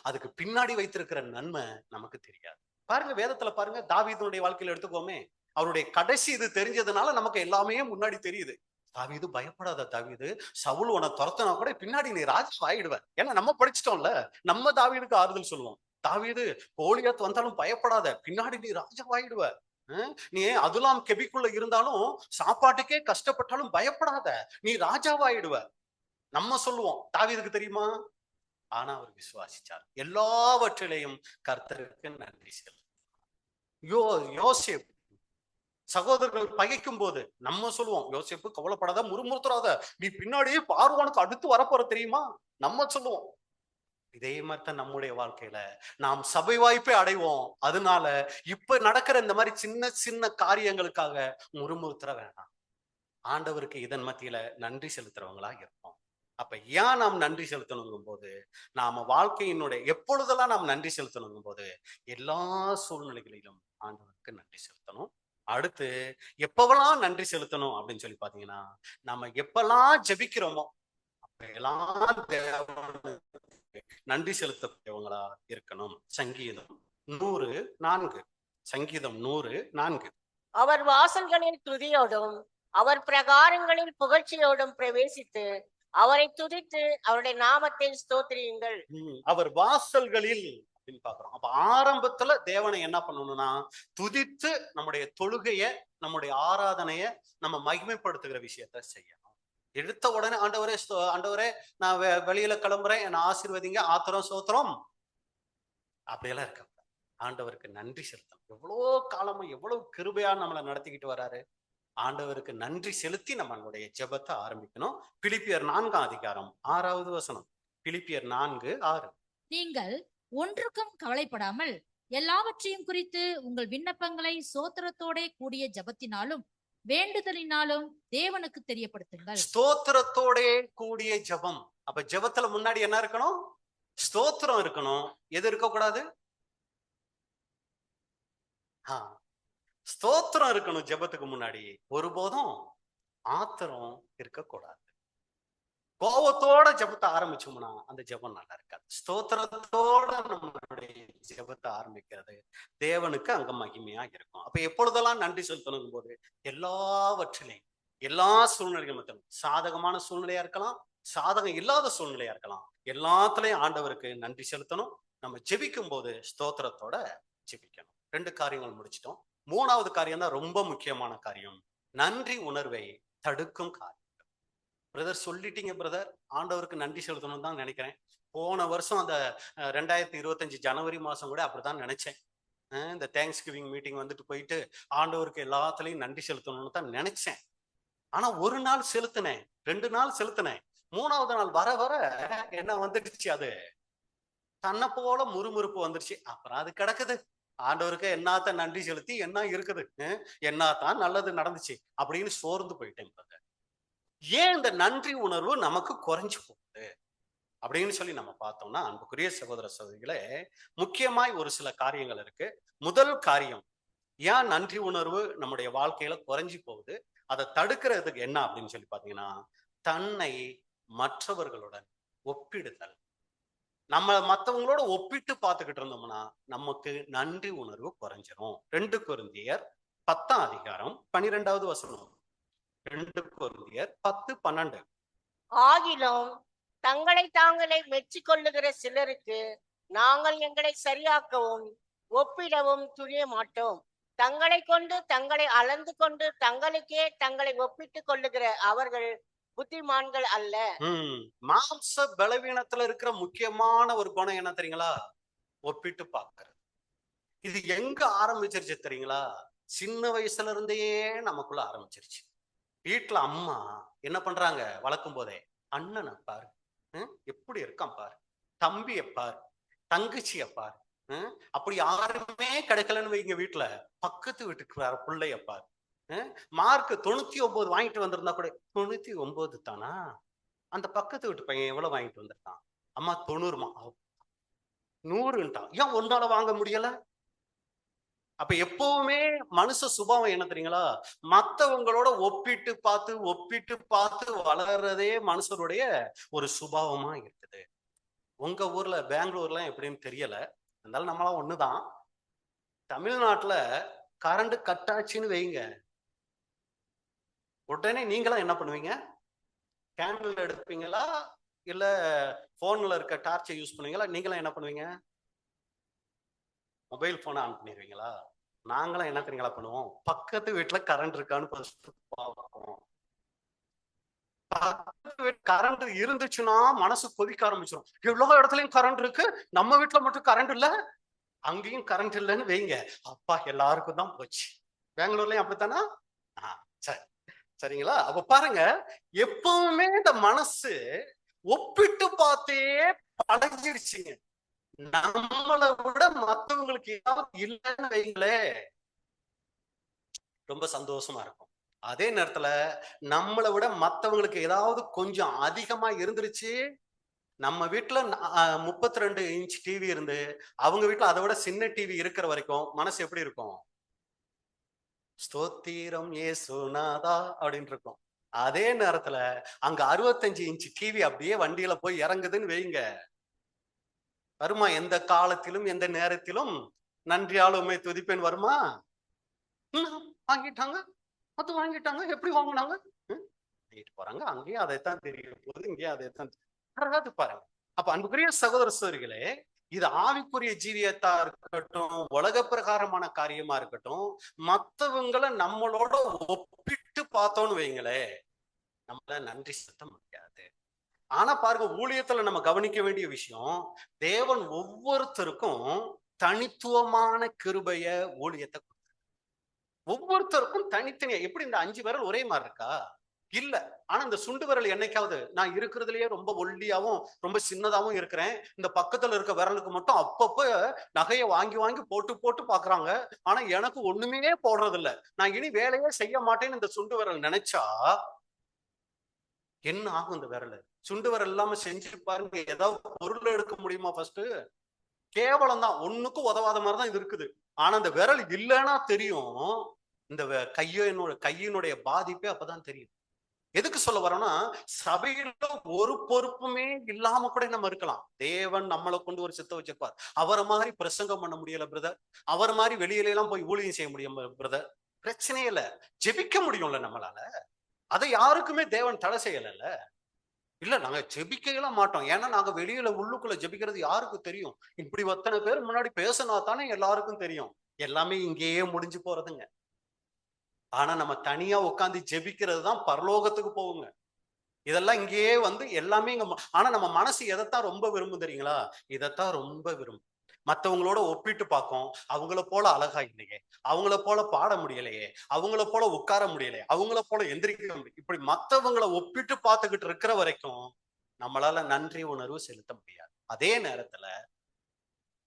அதுக்கு பின்னாடி வைத்திருக்கிற நன்மை நமக்கு தெரியாது. பாருங்க, வேதத்துல பாருங்க, தாவீதுடைய வாழ்க்கையில எடுத்துக்கோமே, அவருடைய கடைசி இது தெரிஞ்சதுனால நமக்கு எல்லாமே முன்னாடி தெரியுது. தாவீது பயப்படாத தாவீது, சவுல் உன்னை துரத்தினா கூட பின்னாடி நீ ராஜா ஆயிடுவ. ஏன்னா நம்ம படிச்சிட்டோம்ல, நம்ம தாவீதுக்கு ஆறுதல் சொல்லுவோம். தாவீது கோலியாத் வந்தாலும் பயப்படாத, பின்னாடி நீ ராஜா ஆயிடுவ. நீ அதுலாம் கெபிக்குள்ள இருந்தாலும் சாப்பாட்டுக்கே கஷ்டப்பட்டாலும் பயப்படாத, நீ ராஜாவாயிடுவ. நம்ம சொல்லுவோம், தாவீதுக்கு தெரியுமா? ஆனா அவர் விசுவாசிச்சார். எல்லாவற்றிலையும் கர்த்தருக்கு நன்றி செலுத்தினார். யோசேப்பு சகோதரர்கள் பகைக்கும் போது நம்ம சொல்லுவோம், யோசேப்பு கவலைப்படாத, முறுமுறுத்துறாத, நீ பின்னாடியே பார்வோனுக்கு அடுத்து வரப்போற தெரியுமா? நம்ம சொல்லுவோம். இதே மாதிரிதான் நம்முடைய வாழ்க்கையில நாம் சபை வாய்ப்பை அடைவோம். அதனால இப்ப நடக்கிற இந்த மாதிரி சின்ன சின்ன காரியங்களுக்காக முறுமுறுத்துற வேண்டாம். ஆண்டவருக்கு இதன் மத்தியில நன்றி செலுத்துறவங்களா இருப்போம். அப்ப ஏன் நாம் நன்றி செலுத்தணுங்கும் போது, நாம வாழ்க்கையினுடைய எப்பொழுதெல்லாம் நாம் நன்றி செலுத்தணுங்கும் போது எல்லா சூழ்நிலைகளிலும் ஆண்டவருக்கு நன்றி செலுத்தணும். அடுத்து எப்பவெல்லாம் நன்றி செலுத்தணும் அப்படின்னு சொல்லி பாத்தீங்கன்னா, நம்ம எப்பெல்லாம் ஜெபிக்கிறோமோ அப்பெல்லாம் நன்றி செலுத்தக்கூடியவங்களா இருக்கணும். சங்கீதம் 104. சங்கீதம் 104. அவர் வாசல்களில் துதியோடும் அவர் பிரகாரங்களில் புகழ்ச்சியோடும் பிரவேசித்து அவரை துதித்து அவருடைய நாமத்தை ஸ்தோத்திரியுங்கள். அவர் வாசல்களில் அப்படின்னு பாக்குறோம். அப்ப ஆரம்பத்துல தேவனை என்ன பண்ணணும்னா, துதித்து நம்முடைய தொழுகைய, நம்முடைய ஆராதனைய நம்ம மகிமைப்படுத்துகிற விஷயத்த செய்யணும். எடுத்த உடனே ஆண்டவரே ஆண்டவரே நான் வெளியில கிளம்புறேன், என்ன ஆசீர்வதிங்க, ஆத்திரம் சோத்திரம் அப்படியெல்லாம் இருக்க. ஆண்டவருக்கு நன்றி செலுத்தணும். எவ்வளவு காலமா எவ்வளவு கிருபையா நம்மளை நடத்திக்கிட்டு வராரு. ஆண்டவருக்கு நன்றி செலுத்தி நம்மளுடைய ஜெபத்தை ஆரம்பிக்கணும். பிலிப்பியர் 4 அதிகாரம் 6வது வசனம். பிலிப்பியர் 4:6. நீங்கள் ஒன்றுக்கும் கவலைப்படாமல் எல்லாவற்றையும் குறித்து உங்கள் விண்ணப்பங்களை சோத்திரத்தோட கூடிய ஜெபத்தினாலும் வேண்டுதலினாலும் தேவனுக்கு தெரியப்படுத்துங்கள். ஸ்தோத்திரத்தோட கூடிய ஜெபம். அப்ப ஜெபத்துல முன்னாடி என்ன இருக்கணும்? ஸ்தோத்திரம் இருக்கணும். எது இருக்கக்கூடாது? ஸ்தோத்திரம் இருக்கணும். ஜெபத்துக்கு முன்னாடி ஒருபோதும் ஆத்திரம் இருக்கக்கூடாது. கோபத்தோட ஜெபத்தை ஆரம்பிச்சோம்னா அந்த ஜெபம் நல்லா இருக்காது. ஸ்தோத்திரத்தோட நம்மளுடைய ஜெபத்தை ஆரம்பிக்கிறது தேவனுக்கு அங்க மகிமையா இருக்கும். அப்ப எப்பொழுதெல்லாம் நன்றி செலுத்தணும் போது எல்லாவற்றிலையும், எல்லா சூழ்நிலைகளும், சாதகமான சூழ்நிலையா இருக்கலாம், சாதகம் இல்லாத சூழ்நிலையா இருக்கலாம், எல்லாத்துலயும் ஆண்டவருக்கு நன்றி செலுத்தணும். நம்ம ஜெபிக்கும் போது ஸ்தோத்திரத்தோட ஜெபிக்கணும். 2 காரியங்கள் முடிச்சிட்டோம். 3வது காரியம் தான் ரொம்ப முக்கியமான காரியம். நன்றி உணர்வை தடுக்கும் காரியம். பிரதர் சொல்லிட்டீங்க பிரதர், ஆண்டவருக்கு நன்றி செலுத்தணும் தான் நினைக்கிறேன். போன வருஷம் அந்த 2025 ஜனவரி மாசம் கூட அப்படிதான் நினைச்சேன். இந்த தேங்க்ஸ் கிவிங் மீட்டிங் வந்துட்டு போயிட்டு ஆண்டவருக்கு எல்லாத்துலயும் நன்றி செலுத்தணும்னு தான் நினைச்சேன். ஆனா ஒரு நாள் செலுத்தினேன், 2 நாள் செலுத்தினேன், 3வது நாள் வர வர என்ன வந்துடுச்சு, அது தன்னை போல முறுமுறுப்பு வந்துருச்சு. அப்புறம் அது கிடக்குது. ஆண்டவருக்கு என்னத்த நன்றி செலுத்தி என்ன இருக்குது, என்னத்தான் நல்லது நடந்துச்சு அப்படின்னு சோர்ந்து போயிட்டேன். ஏன் இந்த நன்றி உணர்வு நமக்கு குறைஞ்சு போகுது அப்படின்னு சொல்லி நம்ம பார்த்தோம்னா, அன்புக்குரிய சகோதர சகோதரிகளே, முக்கியமாய் ஒரு சில காரியங்கள் இருக்கு. முதல் காரியம், ஏன் நன்றி உணர்வு நம்முடைய வாழ்க்கையில குறைஞ்சு போகுது, அதை தடுக்கிறதுக்கு என்ன அப்படின்னு சொல்லி பாத்தீங்கன்னா, தன்னை மற்றவர்களுடன் ஒப்பிடுதல். நம்ம மற்றவங்களோட ஒப்பிட்டு பார்த்துக்கிட்டு இருந்தோம்னா நமக்கு நன்றி உணர்வு குறைஞ்சிரும். 2 கொரிந்தியர் 10ஆம் அதிகாரம் 12வது வசனம். 2 கொரிந்தியர் 10:12. ஆகிலும் தங்களை தாங்களே மெச்சிக்கொள்ளுகிற சிலருக்கு நாங்கள் எங்களை சரியாக்கவும் ஒப்பிடவும் துணிய மாட்டோம். தங்களை கொண்டு தங்களை அளந்து கொண்டு தங்களுக்கே தங்களை ஒப்பிட்டுக் கொள்ளுகிற அவர்கள் புத்திமான்கள் அல்ல. மாம்ச பலவீனத்துல இருக்கிற முக்கியமான ஒரு குணம் என்ன தெரியுங்களா? ஒப்பிட்டு பார்க்கிறது. இது எங்க ஆரம்பிச்சிருச்சு தெரியுங்களா? சின்ன வயசுல இருந்தே நமக்குள்ள ஆரம்பிச்சிருச்சு. வீட்டுல அம்மா என்ன பண்றாங்க, வளர்க்கும் போதே அண்ணனை பாரு, எப்படி இருக்கான் பாரு, தம்பியை பாரு, தங்கச்சிய பாரு, அப்படி யாருமே கிடைக்கலன்னு வைங்க வீட்டுல, பக்கத்து வீட்டுக்கு பிள்ளைய பாரு, மார்க் 99 வாங்கிட்டு வந்திருந்தா கூட 99 தானா, அந்த பக்கத்து வீட்டு பையன் எவ்வளவு வாங்கிட்டு வந்திருக்கான், அம்மா 90மா, 100ன்ட்டான், ஏன் ஒன்னால வாங்க முடியல? அப்ப எப்பவுமே மனுஷ சுபாவம் என்ன தெரியுங்களா? மத்தவங்களோட ஒப்பிட்டு பார்த்து வளர்றதே மனுஷருடைய ஒரு சுபாவமா இருக்குது. உங்க ஊர்ல பெங்களூர்ல எப்படின்னு தெரியல, இருந்தாலும் நம்மளாம் ஒண்ணுதான். தமிழ்நாட்டுல கரண்ட் கட் ஆச்சுன்னு வைங்க, உடனே நீங்களாம் என்ன பண்ணுவீங்க? கேண்டில் எடுப்பீங்களா இல்ல போன்ல இருக்க டார்ச்சை யூஸ் பண்ணுவீங்களா? நீங்களாம் என்ன பண்ணுவீங்க? மொபைல் போனை ஆன் பண்ணிடுவீங்களா? நாங்களாம் என்ன தெரியுங்களா பண்ணுவோம்? பக்கத்து வீட்டுல கரண்ட் இருக்கான்னு பார்ப்போம். கரண்ட் இருந்துச்சுன்னா மனசு கொதிக்க ஆரம்பிச்சிடும். எவ்வளவு இடத்துலயும் கரண்ட் இருக்கு, நம்ம வீட்டுல மட்டும் கரண்ட் இல்ல, அங்கேயும் கரண்ட் இல்லைன்னு வைங்க, அப்பா எல்லாருக்கும் தான் போச்சு. பெங்களூர்லயும் அப்படித்தானா? சரி, சரிங்களா? அப்ப பாருங்க, எப்பவுமே இந்த மனசு ஒப்பிட்டு பார்த்தே பழகிடுச்சுங்க. நம்மளை விட மற்றவங்களுக்கு ஏதாவது இல்லைன்னு வைங்களே, ரொம்ப சந்தோஷமா இருக்கும். அதே நேரத்துல நம்மளை விட மற்றவங்களுக்கு ஏதாவது கொஞ்சம் அதிகமா இருந்துருச்சு, நம்ம வீட்டுல 32 இன்ச் டிவி இருந்து அவங்க வீட்டுல அதை விட சின்ன டிவி இருக்கிற வரைக்கும் மனசு எப்படி இருக்கும்? ஸ்தோத்திரம் இயேசுநாதா அப்படின்னு இருக்கும். அதே நேரத்துல அங்க 65 இன்ச் டிவி அப்படியே வண்டியில போய் இறங்குதுன்னு வைங்க, வருமா? எந்த காலத்திலும் எந்த நேரத்திலும் நன்றியால் உம்மை துதிப்பேன் வருமா? வாங்கிட்டாங்க, அது வாங்கிட்டாங்க, எப்படி வாங்கினாங்க? வாங்கிட்டு போறாங்க, அங்கேயும் அதைத்தான் தெரிய போகுது, இங்கேயும் அதைத்தான் பாருங்க. அப்ப அன்புக்குரிய சகோதர சகோதரிகளே, இது ஆவிக்குரிய ஜீவியத்தா இருக்கட்டும், உலக பிரகாரமான காரியமா இருக்கட்டும், மற்றவங்களை நம்மளோட ஒப்பிட்டு பார்த்தோம்னு வைங்களே, நம்மள நன்றி செலுத்த முடியாது. ஆனா பாருங்க, ஊழியத்துல நம்ம கவனிக்க வேண்டிய விஷயம், தேவன் ஒவ்வொருத்தருக்கும் தனித்துவமான கிருபைய ஊழியத்தை கொடுத்தார். ஒவ்வொருத்தருக்கும் தனித்தனியா. எப்படி இந்த 5 விரல் ஒரே மாதிரி இருக்கா? இல்ல. ஆனா இந்த சுண்டு விரல் என்னைக்காவது நான் இருக்கிறதுலயே ரொம்ப ஒல்லியாவும் ரொம்ப சின்னதாவும் இருக்கிறேன், இந்த பக்கத்துல இருக்க விரலுக்கு மட்டும் அப்பப்ப நகையை வாங்கி வாங்கி போட்டு போட்டு பாக்குறாங்க. ஆனா எனக்கு ஒண்ணுமே போடுறது இல்ல. நான் இனி வேலையே செய்ய மாட்டேன்னு இந்த சுண்டு விரல் நினைச்சா என்ன ஆகும்? இந்த விரல் சுண்டு விரல் இல்லாம செஞ்சு பாருங்க, ஏதாவது பொருள் எடுக்க முடியுமா? ஃபர்ஸ்ட் கேவலம் தான், ஒண்ணுக்கும் உதவாத மாதிரி தான் இது இருக்குது. ஆனா இந்த விரல் இல்லைன்னா தெரியும், இந்த கையினுடைய பாதிப்பே அப்பதான் தெரியும். எதுக்கு சொல்ல வரோம்னா, சபையில ஒரு பொறுப்புமே இல்லாம கூட நம்ம இருக்கலாம். தேவன் நம்மளை கொண்டு ஒரு சித்த வச்சிருப்பார். அவரை மாதிரி பிரசங்கம் பண்ண முடியல பிரதர், அவர் மாதிரி வெளியில எல்லாம் போய் ஊழியம் செய்ய முடியும் பிரதர், பிரச்சனையே இல்ல, ஜெபிக்க முடியும்ல நம்மளால. அதை யாருக்குமே தேவன் தடை செய்யல. இல்ல நாங்க ஜெபிக்கலாம் மாட்டோம், ஏன்னா நாங்க வெளியில உள்ளுக்குள்ள ஜெபிக்கிறது யாருக்கு தெரியும்? இப்படி ஒத்தனை பேர் முன்னாடி பேசினா தானே எல்லாருக்கும் தெரியும். எல்லாமே இங்கேயே முடிஞ்சு போறதுங்க. ஆனா நம்ம தனியா உட்காந்து ஜெபிக்கிறது தான் பரலோகத்துக்கு போகுங்க. இதெல்லாம் இங்கேயே எல்லாமே இங்க ஆனா நம்ம மனசு எதைத்தான் ரொம்ப விரும்பும் தெரியுங்களா? இதைத்தான் ரொம்ப விரும்பும். மத்தவங்களோட ஒப்பிட்டு பார்க்கும், அவங்கள போல அழகா இல்லையே, அவங்கள போல பாட முடியலையே, அவங்கள போல உட்கார முடியலையே, அவங்கள போல எந்திரிக்க முடியும், இப்படி மத்தவங்கள ஒப்பிட்டு பார்த்துக்கிட்டு இருக்கிற வரைக்கும் நம்மளால நன்றி உணர்வு செலுத்த முடியாது. அதே நேரத்துல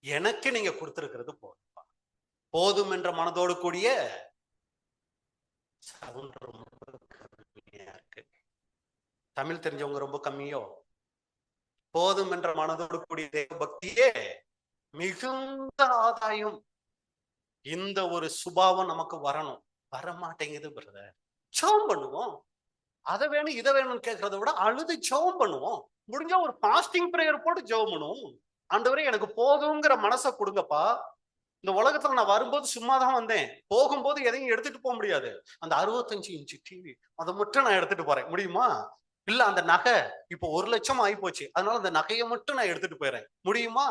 எனக்கு நீங்க கொடுத்திருக்கிறது போதும், போதும் என்ற மனதோடு கூடிய சவுண்ட் ரொம்ப கம்மியா இருக்கு. தமிழ் தெரிஞ்சவங்க ரொம்ப கம்மியோ? போதும் என்ற மனதோடு கூடிய தேவ பக்தியே மிகுந்த ஆதாயம். இந்த ஒரு சுபாவம் நமக்கு வரணும். வரமாட்டேங்குது பிரதர். ஜெபம் பண்ணுவோம், அதை வேணும் இதை வேணும்னு கேட்கறத விட அழுது ஜெபம் பண்ணுவோம். முடிஞ்சா ஒரு பாஸ்டிங் பிரேயர் போட்டு ஜெபம் பண்ணுவோம். ஆண்டவரே எனக்கு போதுங்கிற மனசை கொடுங்கப்பா. இந்த உலகத்துல நான் வரும்போது சும்மா தான் வந்தேன், போகும்போது எதையும் எடுத்துட்டு போக முடியாது. அந்த 65 இன்ச்சு டிவி அதை மட்டும் நான் எடுத்துட்டு போறேன், முடியுமா? இல்ல அந்த நகை இப்போ 1,00,000 ஆகி போச்சு, அதனால அந்த நகையை மட்டும் நான் எடுத்துட்டு போயிடுறேன், முடியுமா?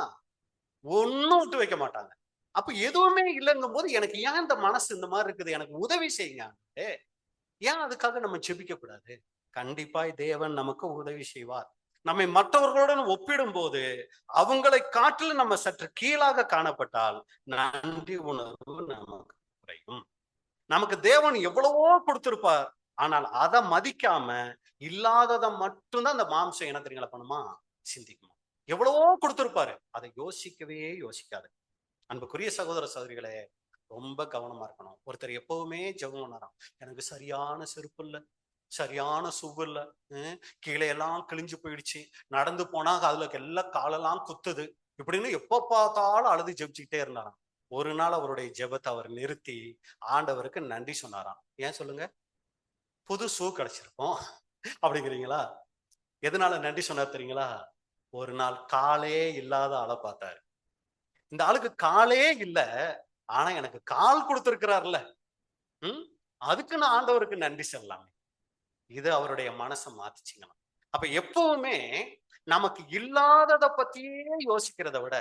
ஒன்னும் விட்டு வைக்க மாட்டாங்க. அப்ப எதுவுமே இல்லைங்கும் போது எனக்கு ஏன் இந்த மனசு இந்த மாதிரி இருக்குது? எனக்கு உதவி செய்யுங்க. ஏன் அதுக்காக நம்ம ஜெபிக்க கூடாது? கண்டிப்பாய் தேவன் நமக்கு உதவி செய்வார். நம்மை மற்றவர்களுடன் ஒப்பிடும் போது அவங்களை காட்டிலும் நம்ம சற்று கீழாக காணப்பட்டால் நன்றி உணர்வு நமக்கு குறையும். நமக்கு தேவன் எவ்வளவோ கொடுத்திருப்பார், ஆனால் அதை மதிக்காம இல்லாததை மட்டும்தான் அந்த மாம்சம் என்ன தெரியுங்களா பண்ணுமா? சிந்திக்குமா. எவ்வளவோ கொடுத்திருப்பாரு, அதை யோசிக்கவே யோசிக்காது. அன்புக்குரிய சகோதர சகோதரிகளே, ரொம்ப கவனமா இருக்கணும். ஒருத்தர் எப்பவுமே ஜெபம் பண்ணாராம், எனக்கு சரியான செருப்பு இல்ல, சரியான சுவு இல்ல, கீழே எல்லாம் கிழிஞ்சு போயிடுச்சு, நடந்து போனா அதுல எல்லாம் காலெல்லாம் குத்துது, இப்படின்னு எப்ப பார்த்தாலும் அழுது ஜெபிச்சுக்கிட்டே இருந்தாராம். ஒரு நாள் அவருடைய ஜெபத்தை அவர் நிறுத்தி ஆண்டவருக்கு நன்றி சொன்னாராம். ஏன் சொல்லுங்க? புது ஷூ கிடைச்சிருக்கும் அப்படிங்கிறீங்களா? எதனால நன்றி சொன்னார் தெரியுங்களா? ஒரு நாள் காலே இல்லாத ஆளை பார்த்தாரு. இந்த ஆளுக்கு காலே இல்ல, ஆனா எனக்கு கால் கொடுத்திருக்கிறார்ல, அதுக்கு நான் ஆண்டவருக்கு நன்றி சொல்லலாம். இது அவருடைய மனசை மாத்திச்சுங்களாம். அப்ப எப்பவுமே நமக்கு இல்லாததை பத்தியே யோசிக்கிறத விட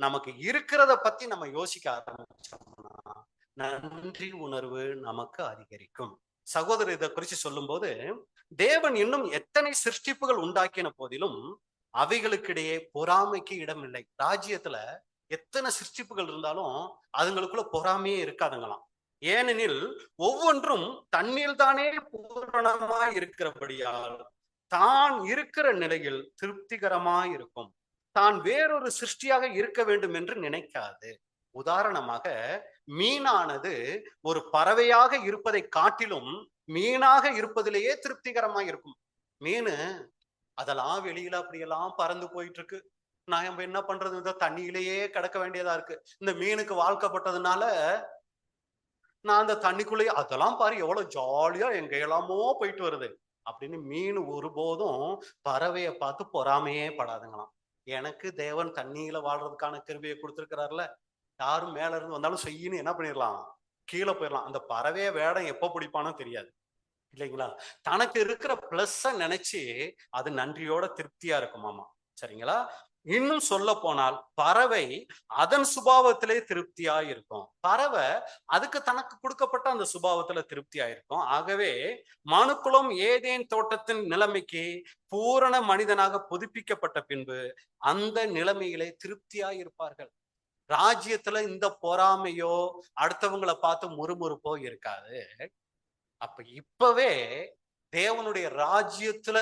நமக்கு இருக்கிறத பத்தி நம்ம யோசிக்க ஆரம்பிச்சோம்னா நன்றி உணர்வு நமக்கு அதிகரிக்கும். சகோதரர் இதை குறிச்சு சொல்லும் போது, தேவன் இன்னும் எத்தனை சிருஷ்டிப்புகள் உண்டாக்கின போதிலும் அவைகளுக்கிடையே பொறாமைக்கு இடம் இல்லை. ராஜ்யத்துல எத்தனை சிருஷ்டிப்புகள் இருந்தாலும் அதுங்களுக்குள்ள பொறாமையே இருக்காதுங்களாம். ஏனெனில் ஒவ்வொன்றும் தன்னில் தானே பூரணமாய் இருக்கிறபடியால் தான் இருக்கிற நிலையில் திருப்திகரமாய் இருக்கும். தான் வேறொரு சிருஷ்டியாக இருக்க வேண்டும் என்று நினைக்காது. உதாரணமாக, மீனானது ஒரு பறவையாக இருப்பதை காட்டிலும் மீனாக இருப்பதிலேயே திருப்திகரமாய் இருக்கும். மீன் அதெல்லாம் வெளியில அப்படியெல்லாம் பறந்து போயிட்டு இருக்கு, நம்ம என்ன பண்றது? இந்த தண்ணியிலேயே கிடக்க வேண்டியதா இருக்கு. இந்த மீனுக்கு வாழ்க்கப்பட்டதுனால நான் அந்த தண்ணிக்குள்ளேயே, அதெல்லாம் பாரு எவ்வளவு ஜாலியா எங்க எல்லாமோ போயிட்டு வருது அப்படின்னு மீன் ஒருபோதும் பறவையை பார்த்து பொறாமையே படாதுங்களாம். எனக்கு தேவன் தண்ணியில வாழ்றதுக்கான கிருபையை கொடுத்திருக்கிறார்ல, யாரும் மேல இருந்து வந்தாலும் செய்யின்னு என்ன பண்ணிடலாம், கீழே போயிடலாம். அந்த பறவைய வேடம் எப்ப பிடிப்பானோ தெரியாது, இல்லைங்களா? தனக்கு இருக்கிற பிளஸ்ஸ நினைச்சு அது நன்றியோட திருப்தியா இருக்குமாமா. சரிங்களா? இன்னும் சொல்ல போனால் பறவை அதன் சுபாவத்திலே திருப்தியா இருக்கும். பறவை அதுக்கு தனக்கு கொடுக்கப்பட்ட அந்த சுபாவத்துல திருப்தியா இருக்கும். ஆகவே மனுக்குலம் ஏதேன் தோட்டத்தின் நிலைமைக்கு பூரண மனிதனாக புதுப்பிக்கப்பட்ட பின்பு அந்த நிலைமையிலே திருப்தியா இருப்பார்கள். ராஜ்யத்துல இந்த பொறாமையோ அடுத்தவங்களை பார்த்து முறுமுறுப்போ இருக்காது. அப்ப இப்பவே தேவனுடைய ராஜ்யத்துல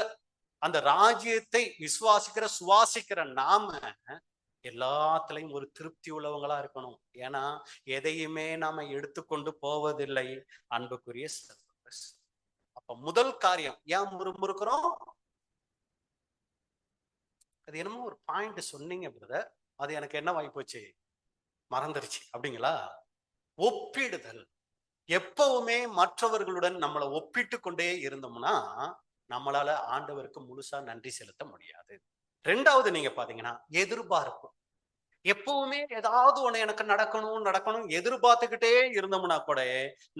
அந்த ராஜ்யத்தை சுவாசிக்கிற நாம எல்லாத்துலயும் ஒரு திருப்தி உள்ளவங்களா இருக்கணும். ஏன்னா எதையுமே நாம எடுத்துக்கொண்டு போவதில்லை அன்புக்குரிய சகோதரர்களே. அப்ப முதல் காரியம் ஏன் முறுமுறுக்கிறோம்? அது என்னமோ ஒரு பாயிண்ட் சொன்னீங்க பிரதர், அது எனக்கு என்ன வாய் போச்சு, மறந்துருச்சு அப்படிங்களா? ஒப்பிடுதல். எப்பவுமே மற்றவர்களுடன் நம்மளை ஒப்பிட்டு கொண்டே இருந்தோம்னா நம்மளால ஆண்டவருக்கு முழுசா நன்றி செலுத்த முடியாது. ரெண்டாவது நீங்க பாத்தீங்கன்னா எதிர்பார்ப்பு. எப்பவுமே ஏதாவது ஒண்ணு எனக்கு நடக்கணும் எதிர்பார்த்துக்கிட்டே இருந்தோம்னா கூட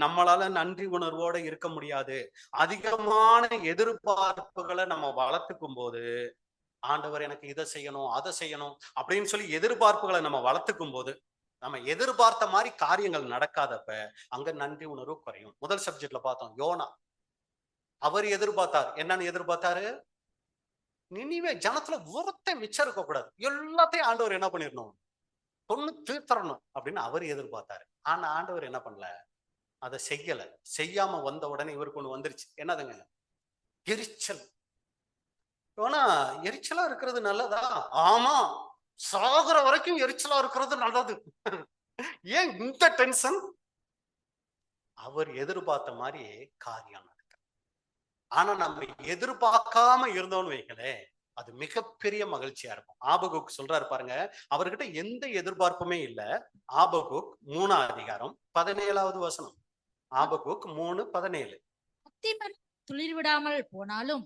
நம்மளால நன்றி உணர்வோட இருக்க முடியாது. அதிகமான எதிர்பார்ப்புகளை நம்ம வளர்த்துக்கும் போது, ஆண்டவர் எனக்கு இதை செய்யணும் அதை செய்யணும் அப்படின்னு சொல்லி எதிர்பார்ப்புகளை நம்ம வளர்த்துக்கும் போது, நம்ம எதிர்பார்த்த மாதிரி காரியங்கள் நடக்காதப்ப அங்க நன்றி உணர்வு குறையும். முதல் சப்ஜெக்ட்ல பார்த்தோம், யோனா. அவர் எதிர்பார்த்தார். என்னன்னு எதிர்பார்த்தாரு? நினிவே ஜனத்துல ஒருத்தன் மிச்சம் இருக்க கூடாது, எல்லாத்தையும் ஆண்டவர் என்ன பண்ணிடணும், கொன்னு தீர்த்தரணும் அப்படின்னு அவர் எதிர்பார்த்தாரு. ஆனா ஆண்டவர் என்ன பண்ணல, அதை செய்யல. செய்யாம வந்த உடனே இவருக்கு ஒண்ணு வந்துருச்சு. என்னதுங்க? எரிச்சல். ஆனா எரிச்சலா இருக்கிறது நல்லதா? ஆமா, சாகுற வரைக்கும் எரிச்சலா இருக்கிறது நல்லது. ஏன் இந்த டென்ஷன்? அவர் எதிர்பார்த்த மாதிரி காரியம் நடக்க. ஆனா நம்ம எதிர்பார்க்காம இருந்தோம்னு வைங்களே, அது மிகப்பெரிய மகிழ்ச்சியா இருக்கும். ஆபகுக் சொல்றாரு பாருங்க, அவர்கிட்ட எந்த எதிர்பார்ப்புமே இல்ல. ஆபகுக் 3ஆம் அதிகாரம் 17வது வசனம். ஆபகுக் 3:17. அத்திமரம் துளிர் விடாமல் போனாலும்,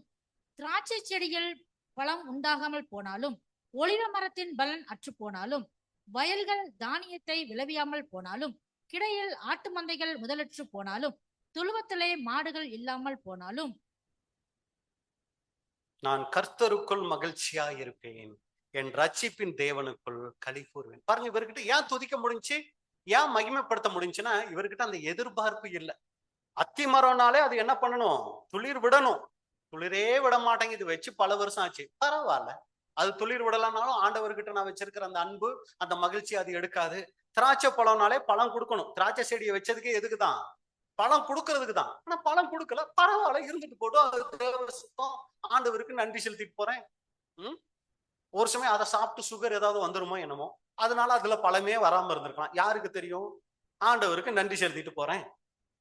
திராட்சை செடிகள் பழம் உண்டாகாமல் போனாலும், ஒலிவ மரத்தின் பலன் அற்று போனாலும், வயல்கள் தானியத்தை விளைவியாமல் போனாலும், கிடையில் ஆட்டு மந்தைகள் முதலற்று போனாலும், துழுவத்திலே மாடுகள் இல்லாமல் போனாலும், நான் கர்த்தருக்குள் மகிழ்ச்சியா இருப்பேன், என் ரட்சிப்பின் தேவனுக்குள் களி கூறுவேன். பாருங்க, இவர்கிட்ட ஏன் துதிக்க முடிஞ்சு, ஏன் மகிமைப்படுத்த முடிஞ்சுன்னா இவர்கிட்ட அந்த எதிர்பார்ப்பு இல்லை. அத்திமரம்னாலே அது என்ன பண்ணணும், துளிர் விடணும். துளிரே விட மாட்டேங்குது, வச்சு பல வருஷம் ஆச்சு. பரவாயில்ல, அது துளிர் விடலனாலும் ஆண்டவர்கிட்ட நான் வச்சிருக்கிற அந்த அன்பு, அந்த மகிழ்ச்சி அது எடுக்காது. திராட்சை பழம்னாலே பழம் கொடுக்கணும். திராட்சை செடியை வச்சதுக்கே எதுக்குதான்? பழம் கொடுக்கறதுக்கு தான். ஆனா பழம் கொடுக்கல, பரவாயில்ல, இருந்துட்டு போடும், அது தேவ சுத்தம், ஆண்டவருக்கு நன்றி செலுத்திட்டு போறேன். ஒரு சமயம் அதை சாப்பிட்டு சுகர் ஏதாவது வந்துருமோ என்னமோ, அதனால அதுல பழமே வராம இருந்திருக்கலாம், யாருக்கு தெரியும்? ஆண்டவருக்கு நன்றி செலுத்திட்டு போறேன்.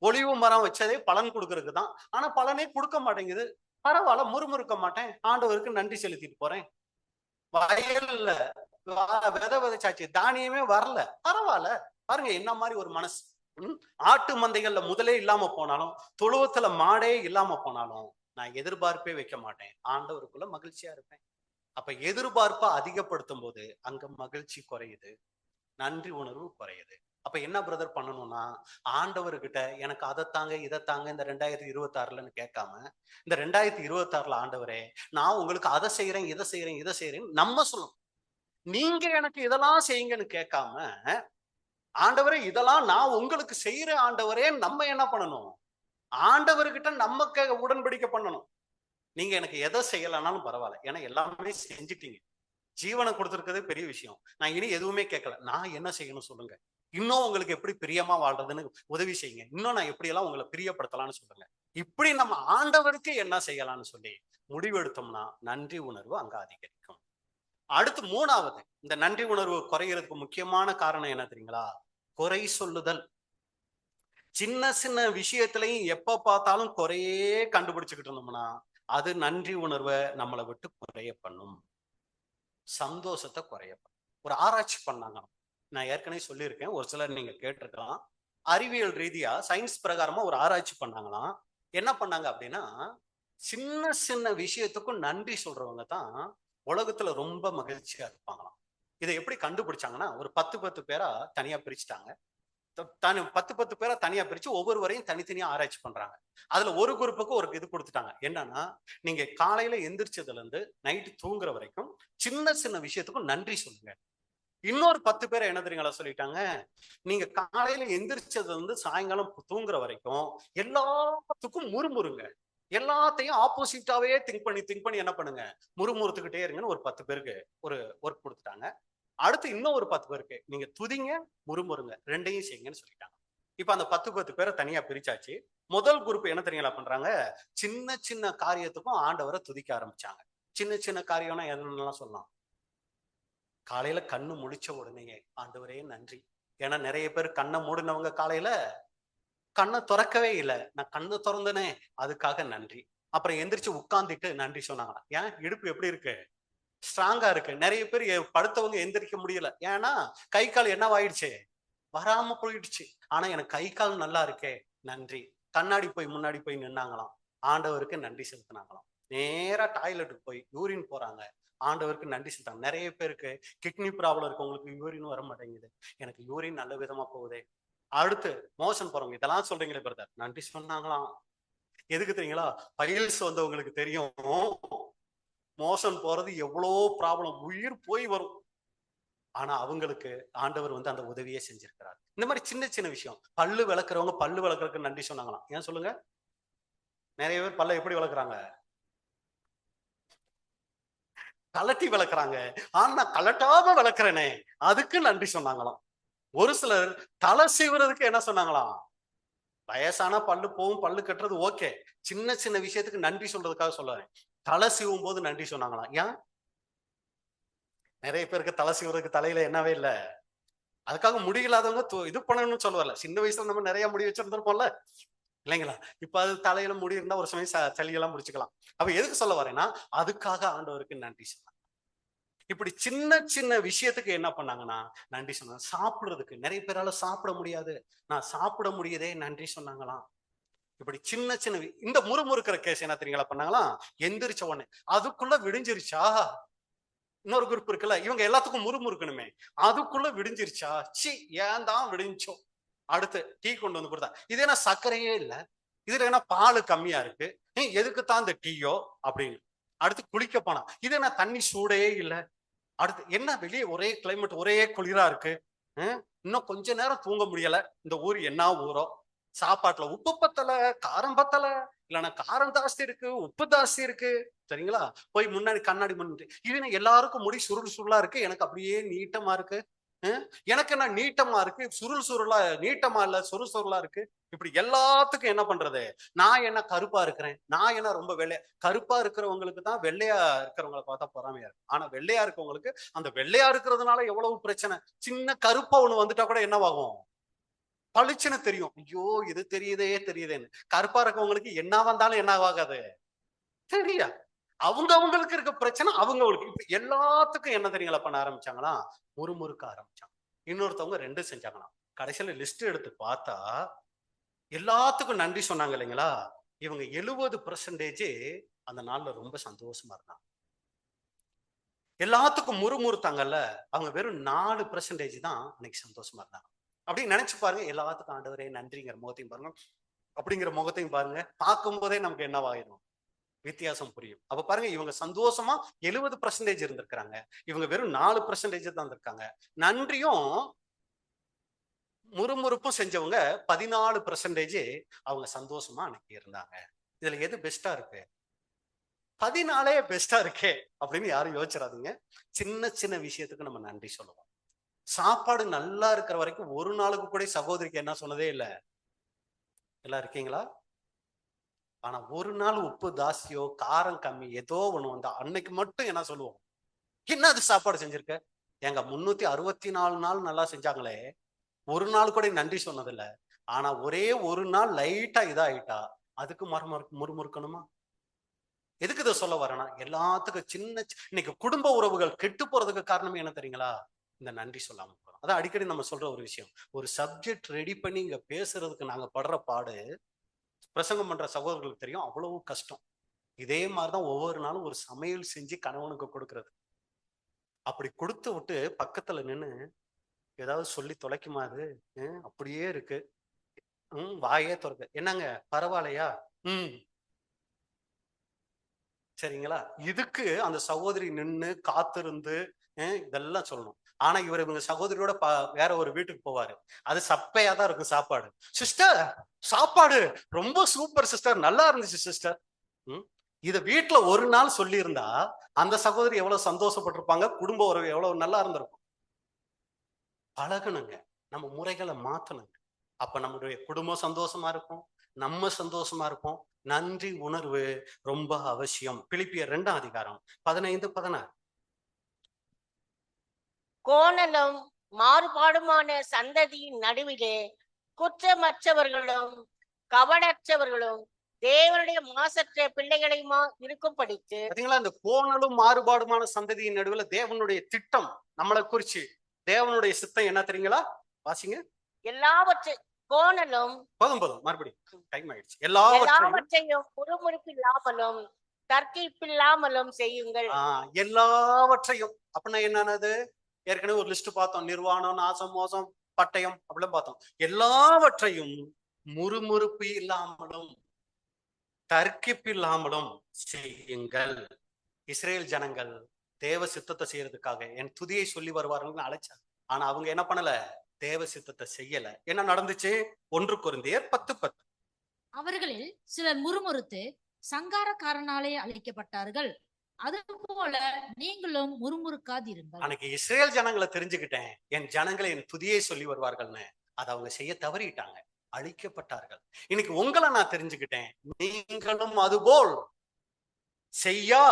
ஒளிவு மரம் வச்சதே பலன் கொடுக்கறதுக்கு தான், ஆனா பலனே கொடுக்க மாட்டேங்குது. பரவாயில்ல, முறுமுறுக்க மாட்டேன், ஆண்டவருக்கு நன்றி செலுத்திட்டு போறேன். வயல்ல விதை விதைச்சாச்சு, தானியமே வரல, பரவாயில்ல. பாருங்க என்ன மாதிரி ஒரு மனசு. ஆட்டு மந்தைகள்ல முதலே இல்லாம போனாலும், தொழுவத்துல மாடே இல்லாம போனாலும் நான் எதிர்பார்ப்பே வைக்க மாட்டேன், ஆண்டவருக்குள்ள மகிழ்ச்சியா இருப்பேன். அப்ப எதிர்பார்ப்பை அதிகப்படுத்தும் போது அங்க மகிழ்ச்சி குறையுது, நன்றி உணர்வு குறையுது. அப்ப என்ன பிரதர் பண்ணணும்னா, ஆண்டவர்கிட்ட எனக்கு அதைத்தாங்க இதைத்தாங்க இந்த 2026ன்னு கேட்காம, இந்த 2026 ஆண்டவரே நான் உங்களுக்கு அதை செய்யறேன் இதை செய்யறேன் நம்ம சொல்லணும். நீங்க எனக்கு இதெல்லாம் செய்யுங்கன்னு கேட்காம, ஆண்டவரே இதெல்லாம் நான் உங்களுக்கு செய்யறேன் ஆண்டவரே நம்ம என்ன பண்ணணும், ஆண்டவர்கிட்ட நம்ம உடன்படிக்கை பண்ணணும். நீங்க எனக்கு எதை செய்யலனாலும் பரவாயில்ல, ஏன்னா எல்லாமே செஞ்சுட்டீங்க, ஜீவனை கொடுத்துருக்கதே பெரிய விஷயம். நான் இனி எதுவுமே கேட்கல, நான் என்ன செய்யணும் சொல்லுங்க, இன்னும் உங்களுக்கு எப்படி பிரியமா வாழ்றதுன்னு உதவி செய்யுங்க, இன்னும் நான் எப்படியெல்லாம் உங்களை பிரியப்படுத்தலாம்னு சொல்லுங்க. இப்படி நம்ம ஆண்டவருக்கு என்ன செய்யலாம்னு சொல்லி முடிவெடுத்தோம்னா நன்றி உணர்வு அங்க அதிகரிக்கும். அடுத்து 3வது, இந்த நன்றி உணர்வு குறைகிறதுக்கு முக்கியமான காரணம் என்ன தெரியுங்களா? குறை சொல்லுதல். சின்ன சின்ன விஷயத்திலையும் எப்ப பார்த்தாலும் குறையே கண்டுபிடிச்சுக்கிட்டு இருந்தோம்னா அது நன்றி உணர்வை நம்மளை விட்டு குறைய பண்ணும், சந்தோஷத்தை குறைய பண்ணும். ஒரு ஆராய்ச்சி பண்ணாங்க, நான் ஏற்கனவே சொல்லியிருக்கேன், ஒரு சிலர் நீங்க கேட்டிருக்கலாம். அறிவியல் ரீதியா சயின்ஸ் பிரகாரமா ஒரு ஆராய்ச்சி பண்ணாங்களாம். என்ன பண்ணாங்க அப்படின்னா, சின்ன சின்ன விஷயத்துக்கும் நன்றி சொல்றவங்க தான் உலகத்துல ரொம்ப மகிழ்ச்சியா இருப்பாங்களாம். இதை எப்படி கண்டுபிடிச்சாங்கன்னா, ஒரு 10 பேரா தனியா பிரிச்சுட்டாங்க. 10 பேரா தனியா பிரிச்சு ஒவ்வொருவரையும் தனித்தனியா ஆராய்ச்சி பண்றாங்க. அதுல ஒரு குரூப்புக்கு ஒரு இது கொடுத்துட்டாங்க. என்னன்னா, நீங்க காலையில எந்திரிச்சதுல இருந்து நைட்டு தூங்குற வரைக்கும் சின்ன சின்ன விஷயத்துக்கும் நன்றி சொல்லுங்க. இன்னொரு 10 பேரை என்ன தெரியுங்களா சொல்லிட்டாங்க, நீங்க காலையில எந்திரிச்சதுல இருந்து சாயங்காலம் தூங்குற வரைக்கும் எல்லாத்துக்கும் முறுமுறுங்க, எல்லாத்தையும் ஆப்போசிட்டாவே திங்க் பண்ணி என்ன பண்ணுங்க, முறுமுறுத்துக்கிட்டே இருங்கன்னு ஒரு 10 பேருக்கு ஒரு ஒர்க் கொடுத்துட்டாங்க. அடுத்து இன்னும் ஒரு 10 பேருக்கு நீங்க துதிங்க முறுமுறுங்க ரெண்டையும் செய்யுங்கன்னு சொல்லிட்டாங்க. இப்ப அந்த 10 பேரை தனியா பிரிச்சாச்சு. முதல் குரூப் என்ன தெரியுங்களா பண்றாங்க? சின்ன சின்ன காரியத்துக்கும் ஆண்டவரை துதிக்க ஆரம்பிச்சாங்க. சின்ன சின்ன காரியம்னா என்னென்னலாம் சொல்லலாம்? காலையில கண்ணு முழிச்ச உடனே ஆண்டவரே நன்றி. ஏன்னா நிறைய பேர் கண்ணை மூடினவங்க காலையில கண்ணை திறக்கவே இல்லை. நான் கண்ணு திறந்தனே அதுக்காக நன்றி. அப்புறம் எந்திரிச்சு உட்கார்ந்துட்டு நன்றி சொன்னாங்களாம். ஏன் இடுப்பு எப்படி இருக்கு? ஸ்ட்ராங்கா இருக்கு. நிறைய பேர் படுத்தவங்க எந்திரிக்க முடியல. ஏன்னா கை கால் என்னவாயிடுச்சு? வராம போயிடுச்சு. ஆனா எனக்கு கை கால் நல்லா இருக்கே நன்றி. கண்ணாடி போய் முன்னாடி போய் நின்னாங்களாம். ஆண்டவருக்கு நன்றி செலுத்தினாங்களாம். நேரா டாய்லெட்டுக்கு போய் யூரின் போறாங்க. ஆண்டவருக்கு நன்றி செலுத்தாங்க. நிறைய பேருக்கு கிட்னி ப்ராப்ளம் இருக்கவங்களுக்கு யூரின் வர மாட்டேங்குது. எனக்கு யூரின் நல்ல விதமா போகுதே. அடுத்து மோஷன் போறவங்க இதெல்லாம் சொல்றீங்களே பிரதர், நன்றி சொன்னாங்களாம். எதுக்கு தெரியுங்களா? பைல்ஸ் வந்தவங்களுக்கு தெரியும் மோஷன் போறது எவ்வளோ ப்ராப்ளம், உயிர் போய் வரும். ஆனா அவங்களுக்கு ஆண்டவர் அந்த உதவியே செஞ்சிருக்கிறார். இந்த மாதிரி சின்ன சின்ன விஷயம். பல்லு விளக்குறவங்க பல்லு விளக்குறதுக்கு நன்றி சொன்னாங்களாம். ஏன் சொல்லுங்க? நிறைய பேர் பல்ல எப்படி விளக்குறாங்க? கலட்டி விளக்குறாங்க. ஆனா கலட்டாம விளக்குறேனே அதுக்கு நன்றி சொன்னாங்களாம். ஒரு சிலர் தலை சீவுறதுக்கு என்ன சொன்னாங்களாம்? வயசானா பல்லு போகும், பல்லு கட்டுறது ஓகே. சின்ன சின்ன விஷயத்துக்கு நன்றி சொல்றதுக்காக சொல்லுறேன். தலை சீவும் போது நன்றி சொன்னாங்களாம். ஏன்? நிறைய பேருக்கு தலை சீவுறதுக்கு தலையில என்னவே இல்லை. அதுக்காக முடியலாதவங்க இது பண்ணணும்னு சொல்லுவார்ல. சின்ன வயசுல நம்ம நிறைய முடி வச்சிருந்திருப்போம்ல இல்லைங்களா? இப்ப அது தலையில முடி இருந்தா ஒரு சமயம் சளியெல்லாம் முடிச்சுக்கலாம். அப்ப எதுக்கு சொல்ல வரேன்னா அதுக்காக ஆண்டவருக்கு நன்றி சொன்னாங்க. இப்படி சின்ன சின்ன விஷயத்துக்கு என்ன பண்ணாங்கன்னா நன்றி சொன்னாங்க. சாப்பிடுறதுக்கு நிறைய பேரால சாப்பிட முடியாது. நான் சாப்பிட முடியதே நன்றி சொன்னாங்களாம். இப்படி சின்ன சின்ன இந்த முறுமுறுக்கிற கேஸ் என்ன தெரியுங்களா பண்ணாங்களாம்? எந்திரிச்ச உடனே அதுக்குள்ள விடிஞ்சிருச்சா? இன்னொரு குரூப் இருக்குல்ல, இவங்க எல்லாத்துக்கும் முறுமுறுக்கணுமே, அதுக்குள்ள விடிஞ்சிருச்சா? சி ஏன் தான் விடிஞ்சோம். அடுத்து டீ கொண்டு வந்து கொடுத்தா, இது என்ன சர்க்கரையே இல்லை, இதுல என்ன பால் கம்மியா இருக்கு, எதுக்கு தான் இந்த டீயோ அப்படின்னு. அடுத்து குளிக்க போனா, இது என்ன தண்ணி சூடே இல்லை. அடுத்து என்ன வெளியே ஒரே கிளைமேட், ஒரே குளிரா இருக்கு, இன்னும் கொஞ்ச நேரம் தூங்க முடியல. இந்த ஊர் என்ன ஊரோ, சாப்பாட்டுல உப்பு பத்தல, காரம் பத்தல, இல்லைன்னா காரம் ஜாஸ்தி இருக்கு, உப்பு ஜாஸ்தி இருக்கு. சரிங்களா? போய் முன்னாடி கண்ணாடி முன்னாடி, இது எல்லாருக்கும் முடி சுருள் சுருளா இருக்கு, எனக்கு அப்படியே நீட்டமா இருக்கு. எனக்கு என்ன நீட்டமா இருக்கு, சுருள் சுருளா நீட்டமா இல்ல சுருள் சுருளா இருக்கு. இப்படி எல்லாத்துக்கும் என்ன பண்றது? நான் என்ன கருப்பா இருக்கிறேன், நான் என்ன ரொம்ப வெள்ளையா. கருப்பா இருக்கிறவங்களுக்கு தான் வெள்ளையா இருக்கிறவங்களை பார்த்தா பொறாமையா இருக்கு. ஆனா வெள்ளையா இருக்கவங்களுக்கு அந்த வெள்ளையா இருக்கிறதுனால எவ்வளவு பிரச்சனை. சின்ன கருப்பா ஒண்ணு வந்துட்டா கூட என்னவாகும்? பளிச்சுன்னு தெரியும். ஐயோ இது தெரியுதேன்னு. கருப்பா இருக்கவங்களுக்கு என்ன வந்தாலும் என்ன ஆகாது தெரியா. அவங்களுக்கு இருக்க பிரச்சனை அவங்களுக்கு. இப்ப எல்லாத்துக்கும் என்ன தெரியுங்களா பண்ண ஆரம்பிச்சாங்களா? முறுமுறுக்க ஆரம்பிச்சாங்க. இன்னொருத்தவங்க 2 செஞ்சாங்களாம். கடைசியில லிஸ்ட் எடுத்து பார்த்தா எல்லாத்துக்கும் நன்றி சொன்னாங்க இல்லைங்களா? இவங்க 70% அந்த நாள்ல ரொம்ப சந்தோஷமா இருந்தாங்க. எல்லாத்துக்கும் முறுமுறுத்தாங்கல்ல, அவங்க வெறும் 4% தான் அன்னைக்கு சந்தோஷமா இருந்தாங்க. அப்படின்னு நினைச்சு பாருங்க. எல்லாத்துக்கும் ஆண்டவரே நன்றிங்கிற முகத்தையும் பாருங்க, அப்படிங்கிற முகத்தையும் பாருங்க. பார்க்கும் போதே நமக்கு என்னவாயிரும்? வித்தியாசம் புரியும். அப்ப பாருங்க, இவங்க சந்தோஷமா 70% இருந்திருக்கிறாங்க. இவங்க வெறும் 4% தான் இருக்காங்க. நன்றியும் முறுமுறுப்பும் செஞ்சவங்க 14% அவங்க சந்தோஷமா அன்னைக்கு இருந்தாங்க. இதுல எது பெஸ்டா இருக்கு? 14 பெஸ்டா இருக்கே அப்படின்னு யாரும் யோசிச்சிடாதீங்க. சின்ன சின்ன விஷயத்துக்கு நம்ம நன்றி சொல்லுவோம். சாப்பாடு நல்லா இருக்கிற வரைக்கும் ஒரு நாளுக்கு கூட சகோதரிக்கு என்ன சொன்னதே இல்லை. எல்லாம் இருக்கீங்களா? ஆனா ஒரு நாள் உப்பு ஜாஸ்தியோ காரம் கம்மி ஏதோ ஒண்ணு வந்தா அன்னைக்கு மட்டும் என்ன சொல்லுவோம்? என்ன அது சாப்பாடு செஞ்சிருக்க? எங்க 364 நாள் நல்லா செஞ்சாங்களே, ஒரு நாள் கூட நன்றி சொன்னதில்ல. ஆனா ஒரே ஒரு நாள் லைட்டா இதாயிட்டா அதுக்கு முறுமுறுக்கணுமா? எதுக்கு இதை சொல்ல வரேன்னா, எல்லாத்துக்கும் சின்ன இன்னைக்கு குடும்ப உறவுகள் கெட்டு போறதுக்கு காரணமே என்ன தெரியுங்களா? இந்த நன்றி சொல்லாம போறோம். அதான் அடிக்கடி நம்ம சொல்ற ஒரு விஷயம். ஒரு சப்ஜெக்ட் ரெடி பண்ணி இங்க பேசுறதுக்கு நாங்க படுற பாடு பிரசங்கம் பண்ற சகோதரர்களுக்கு தெரியும். அவ்வளவு கஷ்டம். இதே மாதிரிதான் ஒவ்வொரு நாளும் ஒரு சமையல் செஞ்சு கணவனுக்கு கொடுக்கறது. அப்படி கொடுத்து விட்டு பக்கத்துல நின்னு ஏதாவது சொல்லி தொலைக்குமா? அது அப்படியே இருக்கு. வாயே திறக்க, என்னங்க பரவாயில்லையா? சரிங்களா? இதுக்கு அந்த சகோதரி நின்று காத்திருந்து இதெல்லாம் சொல்லணும். ஆனா இவங்க சகோதரியோட வேற ஒரு வீட்டுக்கு போவாரு. அது சப்பையா தான் இருக்கும் சாப்பாடு. சிஸ்டர் சாப்பாடு ரொம்ப சூப்பர் சிஸ்டர், நல்லா இருந்துச்சு சிஸ்டர். இத வீட்டுல ஒரு நாள் சொல்லி இருந்தா அந்த சகோதரி எவ்வளவு சந்தோஷப்பட்டிருப்பாங்க, குடும்ப உறவு எவ்வளவு நல்லா இருந்திருக்கும். பழகணுங்க, நம்ம முறைகளை மாத்தணுங்க. அப்ப நம்மளுடைய குடும்பம் சந்தோஷமா இருக்கும், நம்ம சந்தோஷமா இருப்போம். நன்றி உணர்வு ரொம்ப அவசியம். பிலிப்பியர் 2ஆம் அதிகாரம் 15-16. கோணலும் மாறுபாடுமான சந்ததியின் நடுவிலே குற்றமற்றவர்களும் கவடற்றவர்களும் தேவனுடைய மாசற்ற பிள்ளைகளையுமா இருக்கும் படித்து. பாத்தீங்களா, இந்த கோணலும் மாறுபாடுமான சந்ததியின் நடுவுல தேவனுடைய திட்டம் நம்மளை குறிச்சு, தேவனுடைய சித்தம் என்ன தெரியுங்களா? வாசிங்க. கோணலும் போதும் மறுபடியும் டைம் ஆயிடுச்சு. எல்லாவற்றையும் முறுமுறுப்பில்லாமலும் தர்க்கிப்பில்லாமலும் செய்யுங்கள். எல்லாவற்றையும் அப்படின்னா என்னன்னது? ஏற்கனவே ஒரு லிஸ்ட் பார்த்தோம். நிர்வாணம், நாசம், மோசம், பட்டயம் அப்படிலாம் பார்த்தோம். எல்லாவற்றையும் முறுமுறுப்பு இல்லாமலும் தர்க்கிப்பு இல்லாமலும் செய்யுங்கள். இஸ்ரேல் ஜனங்கள் தேவ சித்தத்தை செய்யறதுக்காக என் துதியை சொல்லி வருவார்கள் அழைச்சாங்க. ஆனா அவங்க என்ன பண்ணல? தேவ சித்தத்தை செய்யல. என்ன நடந்துச்சு? 1 கொரிந்தியர் 10:10. அவர்களில் சிலர் முறுமுறுத்து சங்காரக்காரனாலே அழைக்கப்பட்டார்கள். அதுபோல நீங்களும் முறுமுறுக்காதிருங்கள். அன்னைக்கு இஸ்ரேல் ஜனங்களை தெரிஞ்சுக்கிட்டேன், என் ஜனங்களை என் துதியை சொல்லி வருவார்கள்னு. அதை அவங்க செய்ய தவறிட்டாங்க, அழிக்கப்பட்டார்கள். இன்னைக்கு உங்களை நான் தெரிஞ்சுக்கிட்டேன், நீங்களும் அதுபோல் செய்யா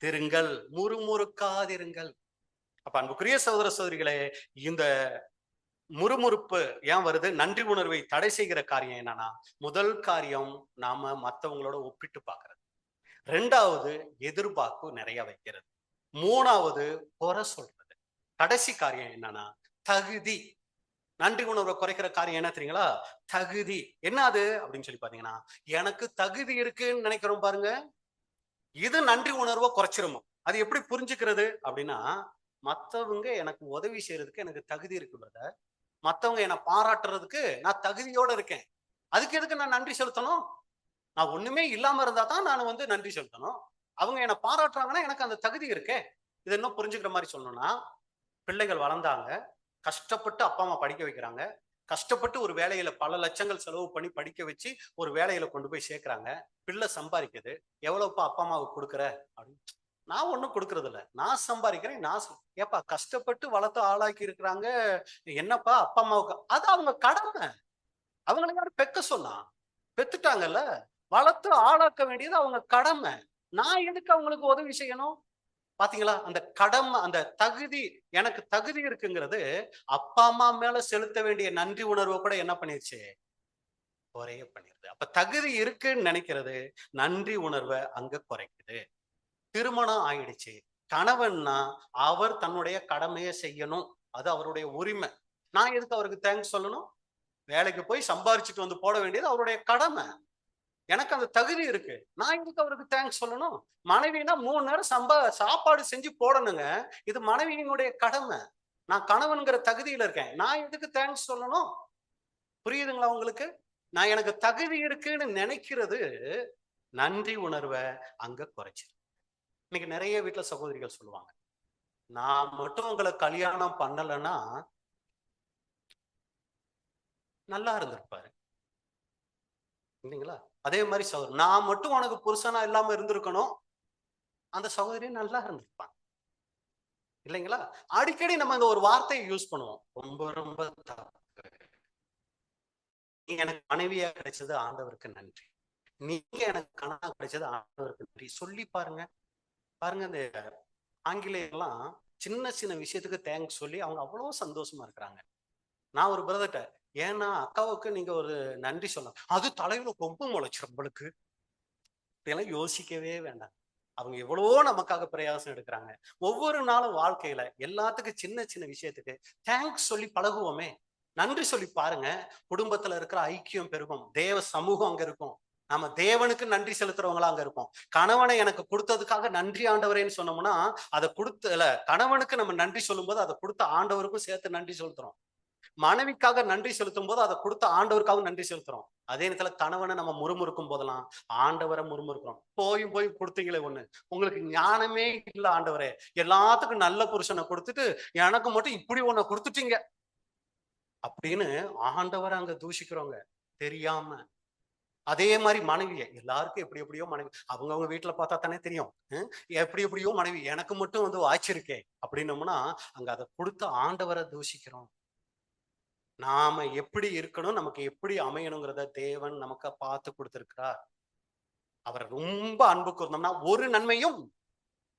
திருங்கள், முறுமுறுக்காதிருங்கள். அப்ப அன்புக்குரிய சகோதர சகோதரிகளே, இந்த முறுமுறுப்பு ஏன் வருது? நன்றி உணர்வை தடை செய்கிற காரியம் என்னன்னா, முதல் காரியம் நாம மற்றவங்களோட ஒப்பிட்டு பார்க்கறது. 2வது எதிர்பார்ப்பு நிறைய வைக்கிறது. 3வது குறை சொல்றது. கடைசி காரியம் என்னன்னா தகுதி. நன்றி உணர்வை குறைக்கிற காரியம் என்ன தெரியுங்களா? தகுதி. என்ன அது அப்படின்னு சொல்லி பாத்தீங்கன்னா, எனக்கு தகுதி இருக்குன்னு நினைக்கிறோம் பாருங்க, இது நன்றி உணர்வை குறைச்சிருமோ. அது எப்படி புரிஞ்சுக்கிறது அப்படின்னா, மத்தவங்க எனக்கு உதவி செய்யறதுக்கு எனக்கு தகுதி இருக்குன்றத, மத்தவங்க என்னை பாராட்டுறதுக்கு நான் தகுதியோட இருக்கேன், அதுக்கு எதுக்கு நான் நன்றி செலுத்தணும்? நான் ஒண்ணுமே இல்லாம இருந்தா தான் நான் நன்றி செலுத்தணும். அவங்க என்னை பாராட்டுறாங்கன்னா எனக்கு அந்த தகுதி இருக்கே. இது இன்னும் புரிஞ்சுக்கிற மாதிரி சொல்லணும்னா, பிள்ளைகள் வளர்ந்தாங்க, கஷ்டப்பட்டு அப்பா அம்மா படிக்க வைக்கிறாங்க, கஷ்டப்பட்டு ஒரு வேலையில பல லட்சங்கள் செலவு பண்ணி படிக்க வச்சு ஒரு வேலையில கொண்டு போய் சேர்க்கிறாங்க. பிள்ளை சம்பாதிக்குது. எவ்வளவுப்பா அப்பா அம்மாவுக்கு கொடுக்குற அப்படின்னு. நான் ஒண்ணும் கொடுக்கறது இல்லை, நான் சம்பாதிக்கிறேன். ஏப்பா கஷ்டப்பட்டு வளர்த்து ஆளாக்கி இருக்கிறாங்க, என்னப்பா அப்பா அம்மாவுக்கு? அது அவங்க கடமை. அவங்களை யாரும் பெக்க சொன்னா? பெத்துட்டாங்கல்ல, வளர்த்து ஆளாக்க வேண்டியது அவங்க கடமை. நான் எதுக்கு அவங்களுக்கு உதவி செய்யணும்? பாத்தீங்களா, அந்த கடமை, அந்த தகுதி, எனக்கு தகுதி இருக்குங்கிறது அப்பா அம்மா மேல செலுத்த வேண்டிய நன்றி உணர்வை கூட என்ன பண்ணிருச்சு? குறைய பண்ணிருது. அப்ப தகுதி இருக்குன்னு நினைக்கிறது நன்றி உணர்வை அங்க குறைக்குது. திருமணம் ஆயிடுச்சு, கணவன்னா அவர் தன்னுடைய கடமையை செய்யணும், அது அவருடைய உரிமை. நான் எதுக்கு அவருக்கு தேங்க்ஸ் சொல்லணும்? வேலைக்கு போய் சம்பாரிச்சுட்டு வந்து போட வேண்டியது அவருடைய கடமை. எனக்கு அந்த தகுதி இருக்கு, நான் எதுக்கு அவருக்கு தேங்க்ஸ் சொல்லணும்? மனைவினா 3 நேரம் சாப்பாடு செஞ்சு போடணுங்க, இது மனைவியினுடைய கடமை. நான் கணவன்கிற தகுதியில இருக்கேன், நான் எதுக்கு தேங்க்ஸ் சொல்லணும்? புரியுதுங்களா உங்களுக்கு? நான் எனக்கு தகுதி இருக்குன்னு நினைக்கிறது நன்றி உணர்வை அங்க குறைச்சு. இன்னைக்கு நிறைய வீட்டுல சகோதரிகள் சொல்லுவாங்க, நான் மட்டும் உங்களை கல்யாணம் பண்ணலைன்னா நல்லா இருந்திருப்பாரு இல்லைங்களா? அதே மாதிரி சகோதரி, நான் மட்டும் உனக்கு புருஷனா இல்லாம இருந்திருக்கணும், அந்த சகோதரி நல்லா இருந்திருப்பாங்க இல்லைங்களா? அடிக்கடி நம்ம இந்த ஒரு வார்த்தையை யூஸ் பண்ணுவோம், ரொம்ப ரொம்ப தப்பு. நீங்க எனக்கு மனைவியா கிடைச்சது ஆண்டவருக்கு நன்றி, நீங்க எனக்கு கணவனா கிடைச்சது ஆண்டவருக்கு நன்றி சொல்லி பாருங்க. இந்த ஆங்கிலேயர்லாம் சின்ன சின்ன விஷயத்துக்கு தேங்க்ஸ் சொல்லி அவங்க அவ்வளவு சந்தோஷமா இருக்கிறாங்க. நான் ஒரு பிரதர்ட்ட, ஏன்னா அக்காவுக்கு நீங்க ஒரு நன்றி சொல்லலாம், அது தலையில கொம்பு முளைச்சிரும் உங்களுக்கு. இதெல்லாம் யோசிக்கவே வேண்டாம். அவங்க எவ்வளவோ நமக்காக பிரயாசம் எடுக்கிறாங்க. ஒவ்வொரு நாளும் வாழ்க்கையில எல்லாத்துக்கும் சின்ன சின்ன விஷயத்துக்கு தேங்க்ஸ் சொல்லி பழகுவோமே, நன்றி சொல்லி பாருங்க. குடும்பத்துல இருக்கிற ஐக்கியம் பெருகும், தேவ சமூகம் அங்க இருக்கும், நம்ம தேவனுக்கு நன்றி செலுத்துறவங்களா அங்க இருப்போம். கணவனை எனக்கு கொடுத்ததுக்காக நன்றி ஆண்டவரேன்னு சொன்னோம்னா, அதை கொடுத்த கணவனுக்கு நம்ம நன்றி சொல்லும் போது அதை கொடுத்த ஆண்டவருக்கும் சேர்த்து நன்றி செலுத்துறோம். மனைவிக்காக நன்றி செலுத்தும் போது அதை கொடுத்த ஆண்டவருக்காக நன்றி செலுத்துறோம். அதே நேரத்துல கணவனை நம்ம முறுமுறுக்கும் போதெல்லாம் ஆண்டவரை முறுமுறுக்கிறோம். போய் கொடுத்தீங்களே ஒண்ணு, உங்களுக்கு ஞானமே இல்ல ஆண்டவரே, எல்லாத்துக்கும் நல்ல புருஷனை கொடுத்துட்டு எனக்கு மட்டும் இப்படி ஒண்ணு கொடுத்துட்டீங்க அப்படின்னு ஆண்டவரை அங்க தூஷிக்கிறோங்க தெரியாம. அதே மாதிரி மனைவியை, எல்லாருக்கும் எப்படி எப்படியோ மனைவி, அவங்க வீட்டுல பார்த்தா தானே தெரியும், எப்படி எப்படியோ மனைவி, எனக்கு மட்டும் வாய்ச்சிருக்கே அப்படின்னோம்னா அங்க அதை கொடுத்த ஆண்டவரை தூஷிக்கிறோம். நாம எப்படி இருக்கணும், நமக்கு எப்படி அமையணுங்கிறத தேவன் நமக்கு பார்த்து கொடுத்திருக்கிறார். அவரை ரொம்ப அன்பு கூர்ந்தோம்னா ஒரு நன்மையும்,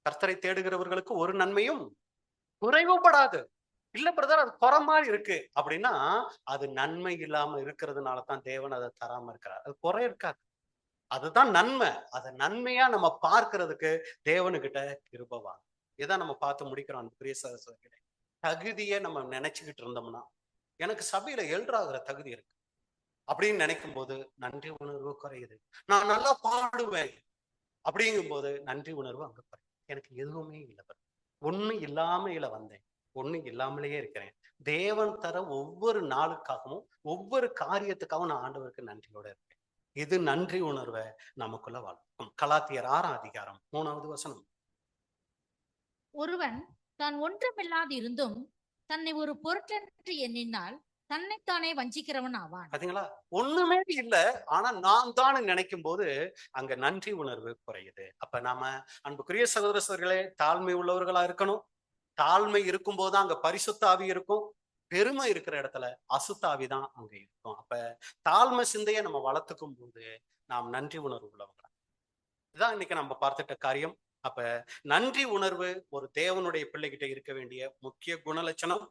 கர்த்தரை தேடுகிறவர்களுக்கு ஒரு நன்மையும் குறைவுபடாது. இல்ல பிரதர், அது குறை மாதிரி இருக்கு அப்படின்னா அது நன்மை இல்லாம இருக்கிறதுனால தான் தேவன் அதை தராம இருக்கிறார். அது குறை இருக்காது, அதுதான் நன்மை. அதை நன்மையா நம்ம பார்க்கிறதுக்கு தேவனுக்கிட்ட கிருபவா. இதான் நம்ம பார்த்து முடிக்கிறோம். அந்த பிரிய சகோதரர்களே, தகுதியை நம்ம நினைச்சுக்கிட்டு இருந்தோம்னா, எனக்கு சபையில எல்றாகிற தகுதி இருக்கு அப்படின்னு நினைக்கும் போது நன்றி உணர்வு குறையுது. நான் நல்லா பாடுவேன் அப்படிங்கும் போது நன்றி உணர்வு அங்க குறையுது. எனக்கு எதுவுமே இல்லை, ஒண்ணு இல்லாமையில வந்தேன், ஒண்ணு இல்லாமலேயே இருக்கிறேன். தேவன் தர ஒவ்வொரு நாளுக்காகவும் ஒவ்வொரு காரியத்துக்காகவும் நான் ஆண்டவருக்கு நன்றியோட இருக்கேன். இது நன்றி உணர்வை நமக்குள்ள வளர்க்கும். கலாத்தியர் 6ஆம் அதிகாரம் 3வது வசனம். ஒருவன் தான் ஒன்றுமில்லாது இருந்தும் தன்னை ஒரு பொருட்டென்று எண்ணினால் தன்னைத்தானே வஞ்சிக்கிறவன் ஆவான். பாத்தீங்களா, ஒண்ணுமே இல்ல ஆனா நான் தான் நினைக்கும் போது அங்க நன்றி உணர்வு குறையுது. அப்ப நாம அன்புக்குரிய சகோதர சகோதரிகளே, தாழ்மை உள்ளவர்களா இருக்கணும். தாழ்மை இருக்கும் போதுதான் அங்க பரிசுத்த ஆவி இருக்கும். பெருமை இருக்கிற இடத்துல அசுத்த ஆவி தான் அங்க இருக்கும். அப்ப தாழ்மை சிந்தையை நம்ம வளர்த்துக்கும் போது நாம் நன்றி உணர்வு உள்ளவங்க. இதுதான் இன்னைக்கு நம்ம பார்த்துட்ட காரியம். அப்ப நன்றி உணர்வு ஒரு தேவனுடைய பிள்ளைகிட்ட இருக்க வேண்டிய முக்கிய குணலட்சணம்.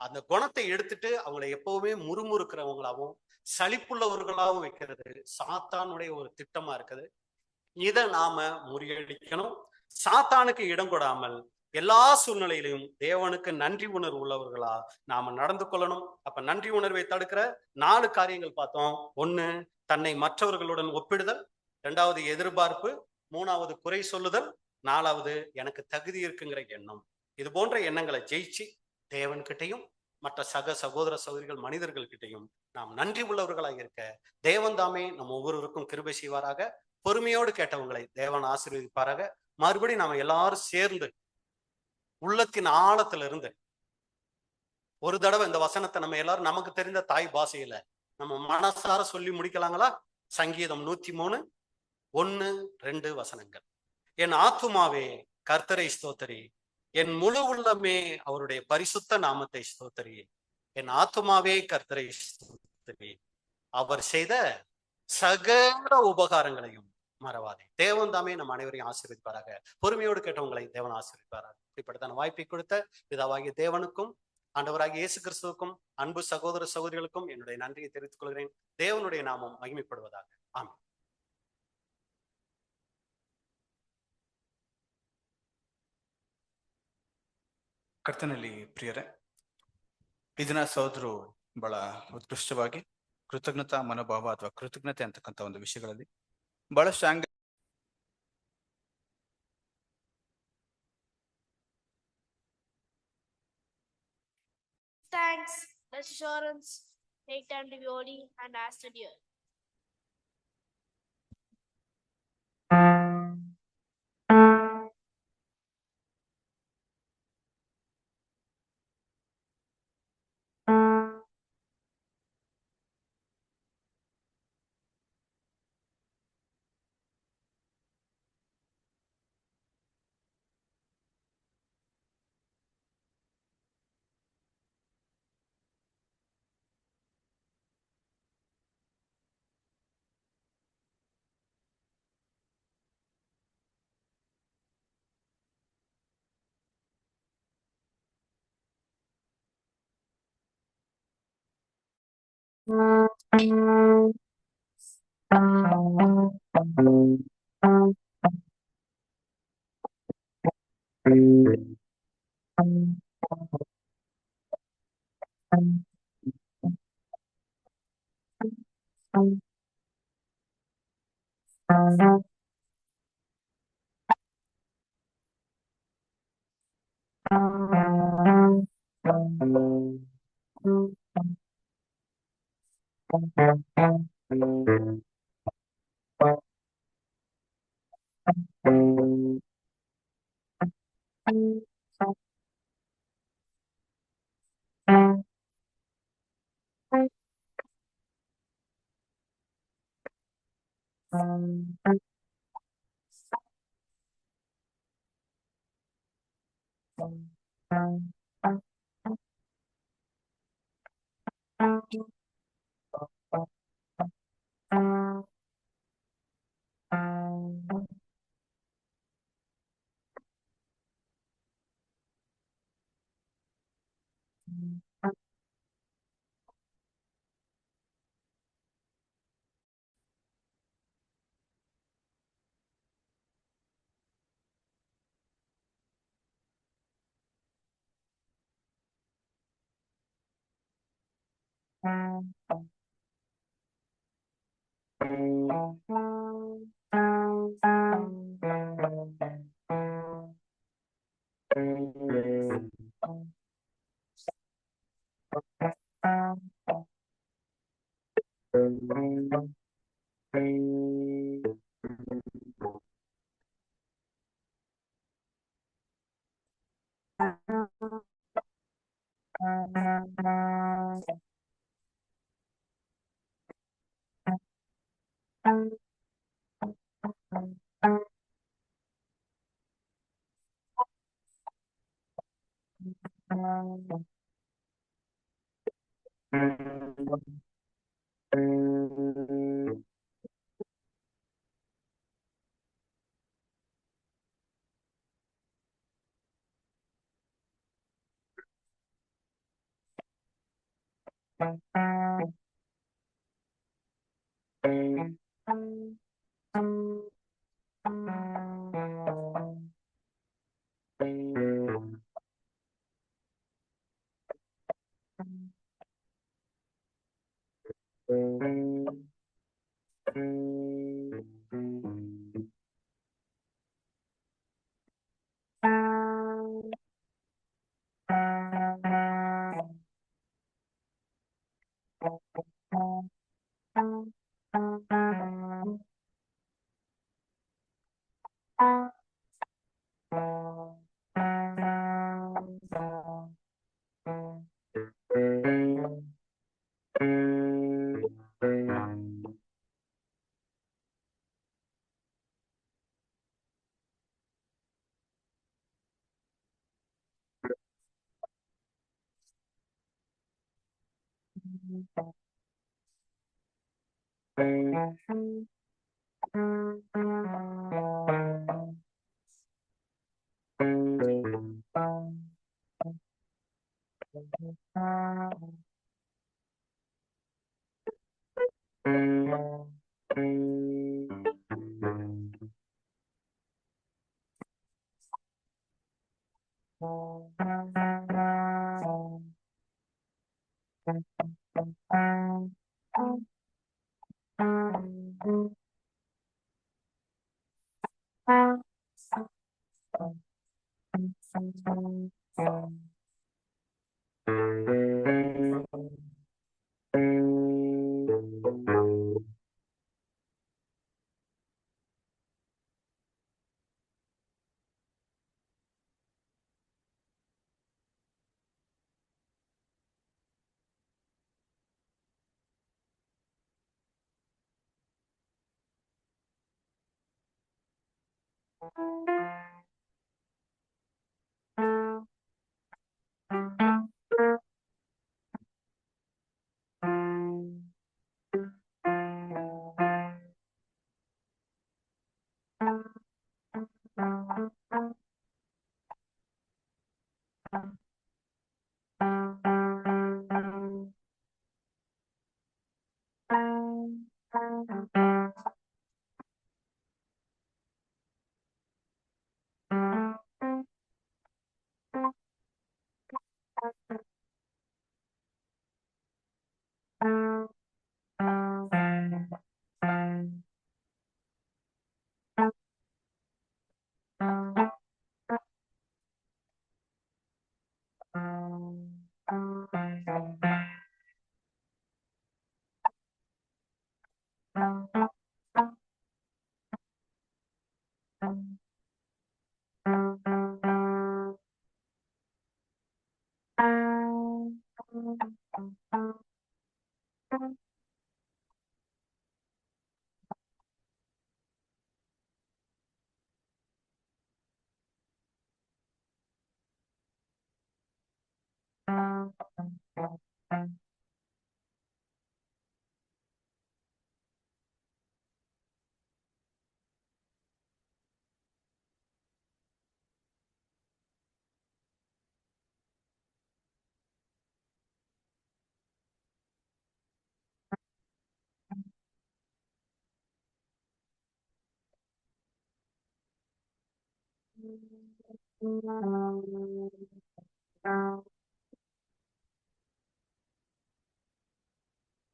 அந்த குணத்தை எடுத்துட்டு அவங்களை எப்பவுமே முறுமுறுக்கிறவங்களாவும் சலிப்புள்ளவர்களாகவும் வைக்கிறது சாத்தானுடைய ஒரு திட்டமா இருக்குது. இதை நாம முறியடிக்கணும். சாத்தானுக்கு இடம் கொடாமல் எல்லா சூழ்நிலையிலும் தேவனுக்கு நன்றி உணர்வு உள்ளவர்களா நாம நடந்து கொள்ளணும். அப்ப நன்றி உணர்வை தடுக்கிற 4 காரியங்கள் பார்த்தோம். 1, தன்னை மற்றவர்களுடன் ஒப்பிடுதல். 2வது எதிர்பார்ப்பு. 3வது குறை சொல்லுதல். 4வது எனக்கு தகுதி இருக்குங்கிற எண்ணம். இது போன்ற எண்ணங்களை ஜெயிச்சு தேவன்கிட்டையும் மற்ற சக சகோதர சகோதரிகள் மனிதர்கள்கிட்டையும் நாம் நன்றி உள்ளவர்களாக இருக்க தேவன் தாமே நம்ம ஒவ்வொருவருக்கும் கிருபை செய்வாராக. பொறுமையோடு கேட்டவங்களை தேவன் ஆசீர்வதிப்பாராக. மறுபடியும் நாம எல்லாரும் சேர்ந்து உள்ளத்தின் ஆழத்துல இருந்து ஒரு தடவை இந்த வசனத்தை நம்ம எல்லாரும் நமக்கு தெரிந்த தாய் பாஷையில நம்ம மனசார சொல்லி முடிக்கலாங்களா? சங்கீதம் 103 1, 2 வசனங்கள். என் ஆத்துமாவே கர்த்தரை ஸ்தோத்திரி, என் முழு உள்ளமே அவருடைய பரிசுத்த நாமத்தை ஸ்தோத்திரி. என் ஆத்துமாவே கர்த்தரை ஸ்தோத்திரி, அவர் செய்த சகல உபகாரங்களையும் மறவாதே. தேவன் தாமே நம்ம அனைவரையும் ஆசீர்வதிப்பாராக. பொறுமையோடு கேட்டவங்களை தேவன் ஆசீர்வதிப்பாராக. இப்படித்தான வாய்ப்பை கொடுத்த பிதாவாகிய தேவனுக்கும் ஆண்டவராகிய இயேசு கிறிஸ்துவுக்கும் அன்பு சகோதர சகோதரிகளுக்கும் என்னுடைய நன்றியை தெரிவித்துக் கொள்கிறேன். தேவனுடைய நாமம் மகிமைப்படுவதாக. ஆமென். ಕರ್ತನಲ್ಲಿ ಪ್ರಿಯರೇ, ಇದನ್ನ ಸಹೋದರು ಬಹಳ ಉತ್ಕೃಷ್ಟವಾಗಿ ಕೃತಜ್ಞತಾ ಮನೋಭಾವ ಅಥವಾ ಕೃತಜ್ಞತೆ ಅಂತಕ್ಕಂಥ ಒಂದು ವಿಷಯಗಳಲ್ಲಿ ಬಹಳಷ್ಟು Thanks, assurance, take time to be holy and ask to dear.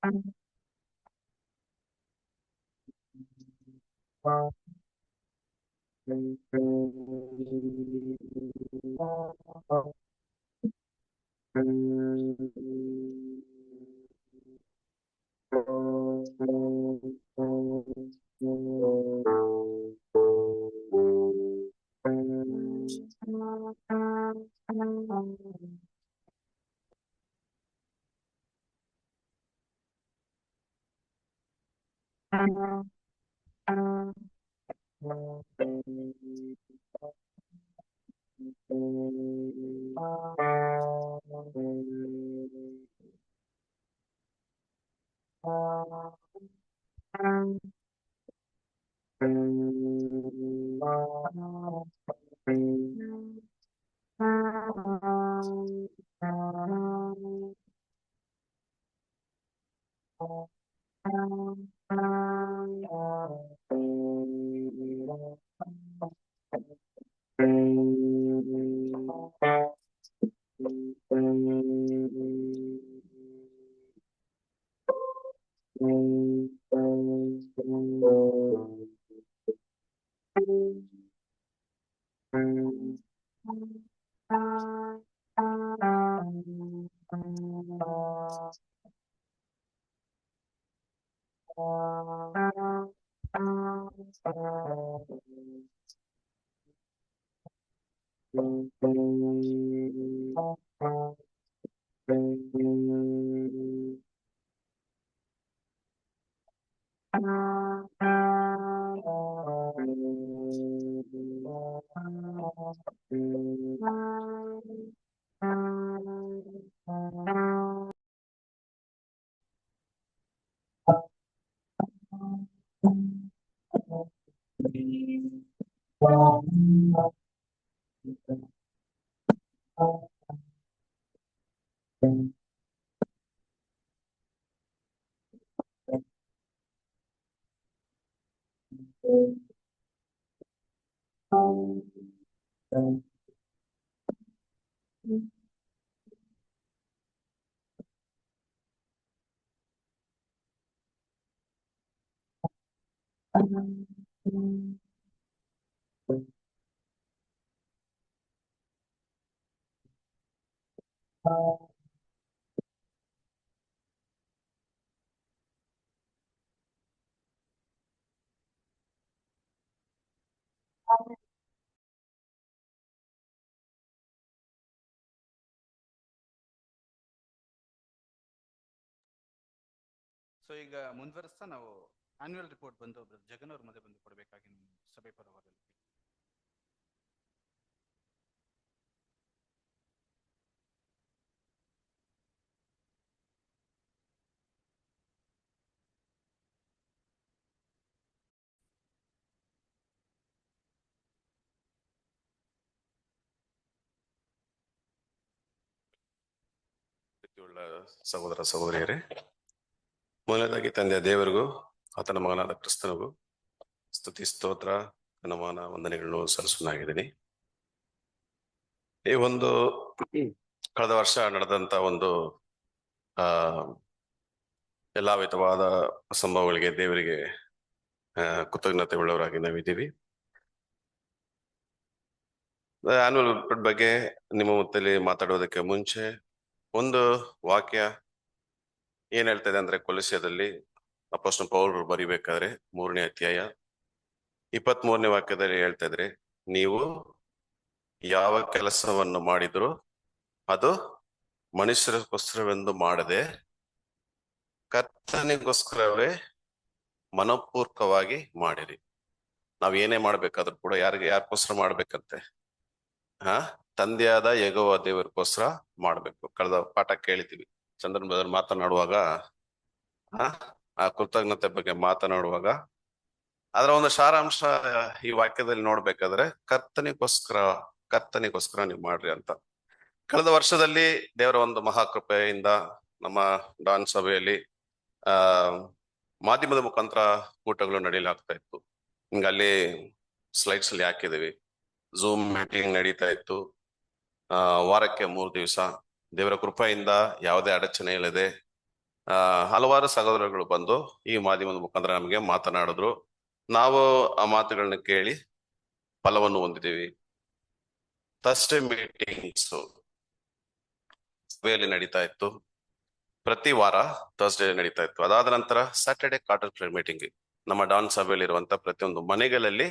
So ಈಗ ಮುಂದುವರಿಸ್ತಾ ನಾವು ಆನ್ಯುವಲ್ ರಿಪೋರ್ಟ್ ಬಂದು ಜಗನ್ ಅವ್ರ ಮಧ್ಯೆ ಬಂದು ಕೊಡಬೇಕಾಗಿ ಸಭೆ ಪರವಾಗಿ ಉಳ್ಳ ಸಹೋದರ ಸಹೋದರಿಯರೇ, ಮೊದಲನೇದಾಗಿ ತಂದೆಯ ದೇವರಿಗೂ ಆತನ ಮಗನಾದ ಕ್ರಿಸ್ತನಿಗೂ ಸ್ತುತಿ ಸ್ತೋತ್ರ ಘನಮಾನ ವಂದನೆಗಳನ್ನು ಸಲ್ಲಿಸುವನಾಗಿದ್ದೀನಿ. ಈ ಒಂದು ಕಳೆದ ವರ್ಷ ನಡೆದಂತ ಒಂದು ಎಲ್ಲಾ ವಿಧವಾದ ಸಂಭವಗಳಿಗೆ ದೇವರಿಗೆ ಕೃತಜ್ಞತೆ ಉಳ್ಳವರಾಗಿ ನಾವಿದ್ದೀವಿ. ಆನ್ಯುವಲ್ ರಿಪೋರ್ಟ್ ಬಗ್ಗೆ ನಿಮ್ಮ ಮತ್ತಲ್ಲಿ ಮಾತಾಡೋದಕ್ಕೆ ಮುಂಚೆ ಒಂದು ವಾಕ್ಯ ಏನ್ ಹೇಳ್ತದೆ ಅಂದ್ರೆ, ಕೊಲೊಸ್ಸೆಯಲ್ಲಿ ಅಪೊಸ್ತಲ ಪೌಲರು ಬರಿಬೇಕಾದ್ರೆ 3ನೇ ಅಧ್ಯಾಯ 23ನೇ ವಾಕ್ಯದಲ್ಲಿ ಹೇಳ್ತಾ ಇದ್ರೆ, ನೀವು ಯಾವ ಕೆಲಸವನ್ನು ಮಾಡಿದ್ರು ಅದು ಮನುಷ್ಯರಿಗೋಸ್ಕರವೆಂದು ಮಾಡದೆ ಕರ್ತನಿಗೋಸ್ಕರವೇ ಮನಪೂರ್ವಕವಾಗಿ ಮಾಡಿರಿ. ನಾವ್ ಏನೇ ಮಾಡ್ಬೇಕಾದ್ರೂ ಕೂಡ ಯಾರಿಗೋಸ್ಕರ ಮಾಡ್ಬೇಕಂತೆ? ತಂದೆಯಾದ ಯೆಹೋವ ದೇವರಿಗೋಸ್ಕರ ಮಾಡ್ಬೇಕು. ಕಳೆದ ಪಾಠ ಕೇಳಿದ್ದೀವಿ. ಚಂದ್ರನ್ ಬ್ರದರ್ ಮಾತನಾಡುವಾಗ ಆ ಕೃತಜ್ಞತೆ ಬಗ್ಗೆ ಮಾತನಾಡುವಾಗ ಅದರ ಒಂದು ಸಾರಾಂಶ ಈ ವಾಕ್ಯದಲ್ಲಿ ನೋಡ್ಬೇಕಾದ್ರೆ ಕರ್ತನಿಗೋಸ್ಕರ ನೀವು ಮಾಡ್ರಿ ಅಂತ. ಕಳೆದ ವರ್ಷದಲ್ಲಿ ದೇವರ ಒಂದು ಮಹಾಕೃಪೆಯಿಂದ ನಮ್ಮ ಡಾನ್ ಸಭೆಯಲ್ಲಿ ಮಾಧ್ಯಮದ ಮುಖಾಂತರ ಕೂಟಗಳು ನಡೆಯಲಾಗ್ತಾ ಇತ್ತು. ಹಿಂಗ ಅಲ್ಲಿ ಸ್ಲೈಡ್ಸ್ ಅಲ್ಲಿ ಹಾಕಿದೀವಿ. ಝೂಮ್ ಮೀಟಿಂಗ್ ನಡೀತಾ ಇತ್ತು. ವಾರಕ್ಕೆ 3 ದಿವಸ ದೇವರ ಕೃಪೆಯಿಂದ ಯಾವುದೇ ಅಡಚಣೆ ಇಲ್ಲದೆ ಹಲವಾರು ಸಹೋದರಗಳು ಬಂದು ಈ ಮಾಧ್ಯಮದ ಮುಖಾಂತರ ನಮಗೆ ಮಾತನಾಡಿದ್ರು. ನಾವು ಆ ಮಾತುಗಳನ್ನ ಕೇಳಿ ಫಲವನ್ನು ಹೊಂದಿದ್ದೀವಿ. ಥರ್ಸ್ಡೇ ಮೀಟಿಂಗ್ಸ್ ಸಭೆಯಲ್ಲಿ ನಡೀತಾ ಇತ್ತು. ಪ್ರತಿ ವಾರ ಥರ್ಸ್ಡೇ ನಡೀತಾ ಇತ್ತು. ಅದಾದ ನಂತರ ಸ್ಯಾಟರ್ಡೆ ಕ್ವಾರ್ಟರ್ ಪ್ರೇಯರ್ ಮೀಟಿಂಗ್ ನಮ್ಮ ಡಾನ್ ಸಭೆಯಲ್ಲಿ ಇರುವಂತ ಪ್ರತಿಯೊಂದು ಮನೆಗಳಲ್ಲಿ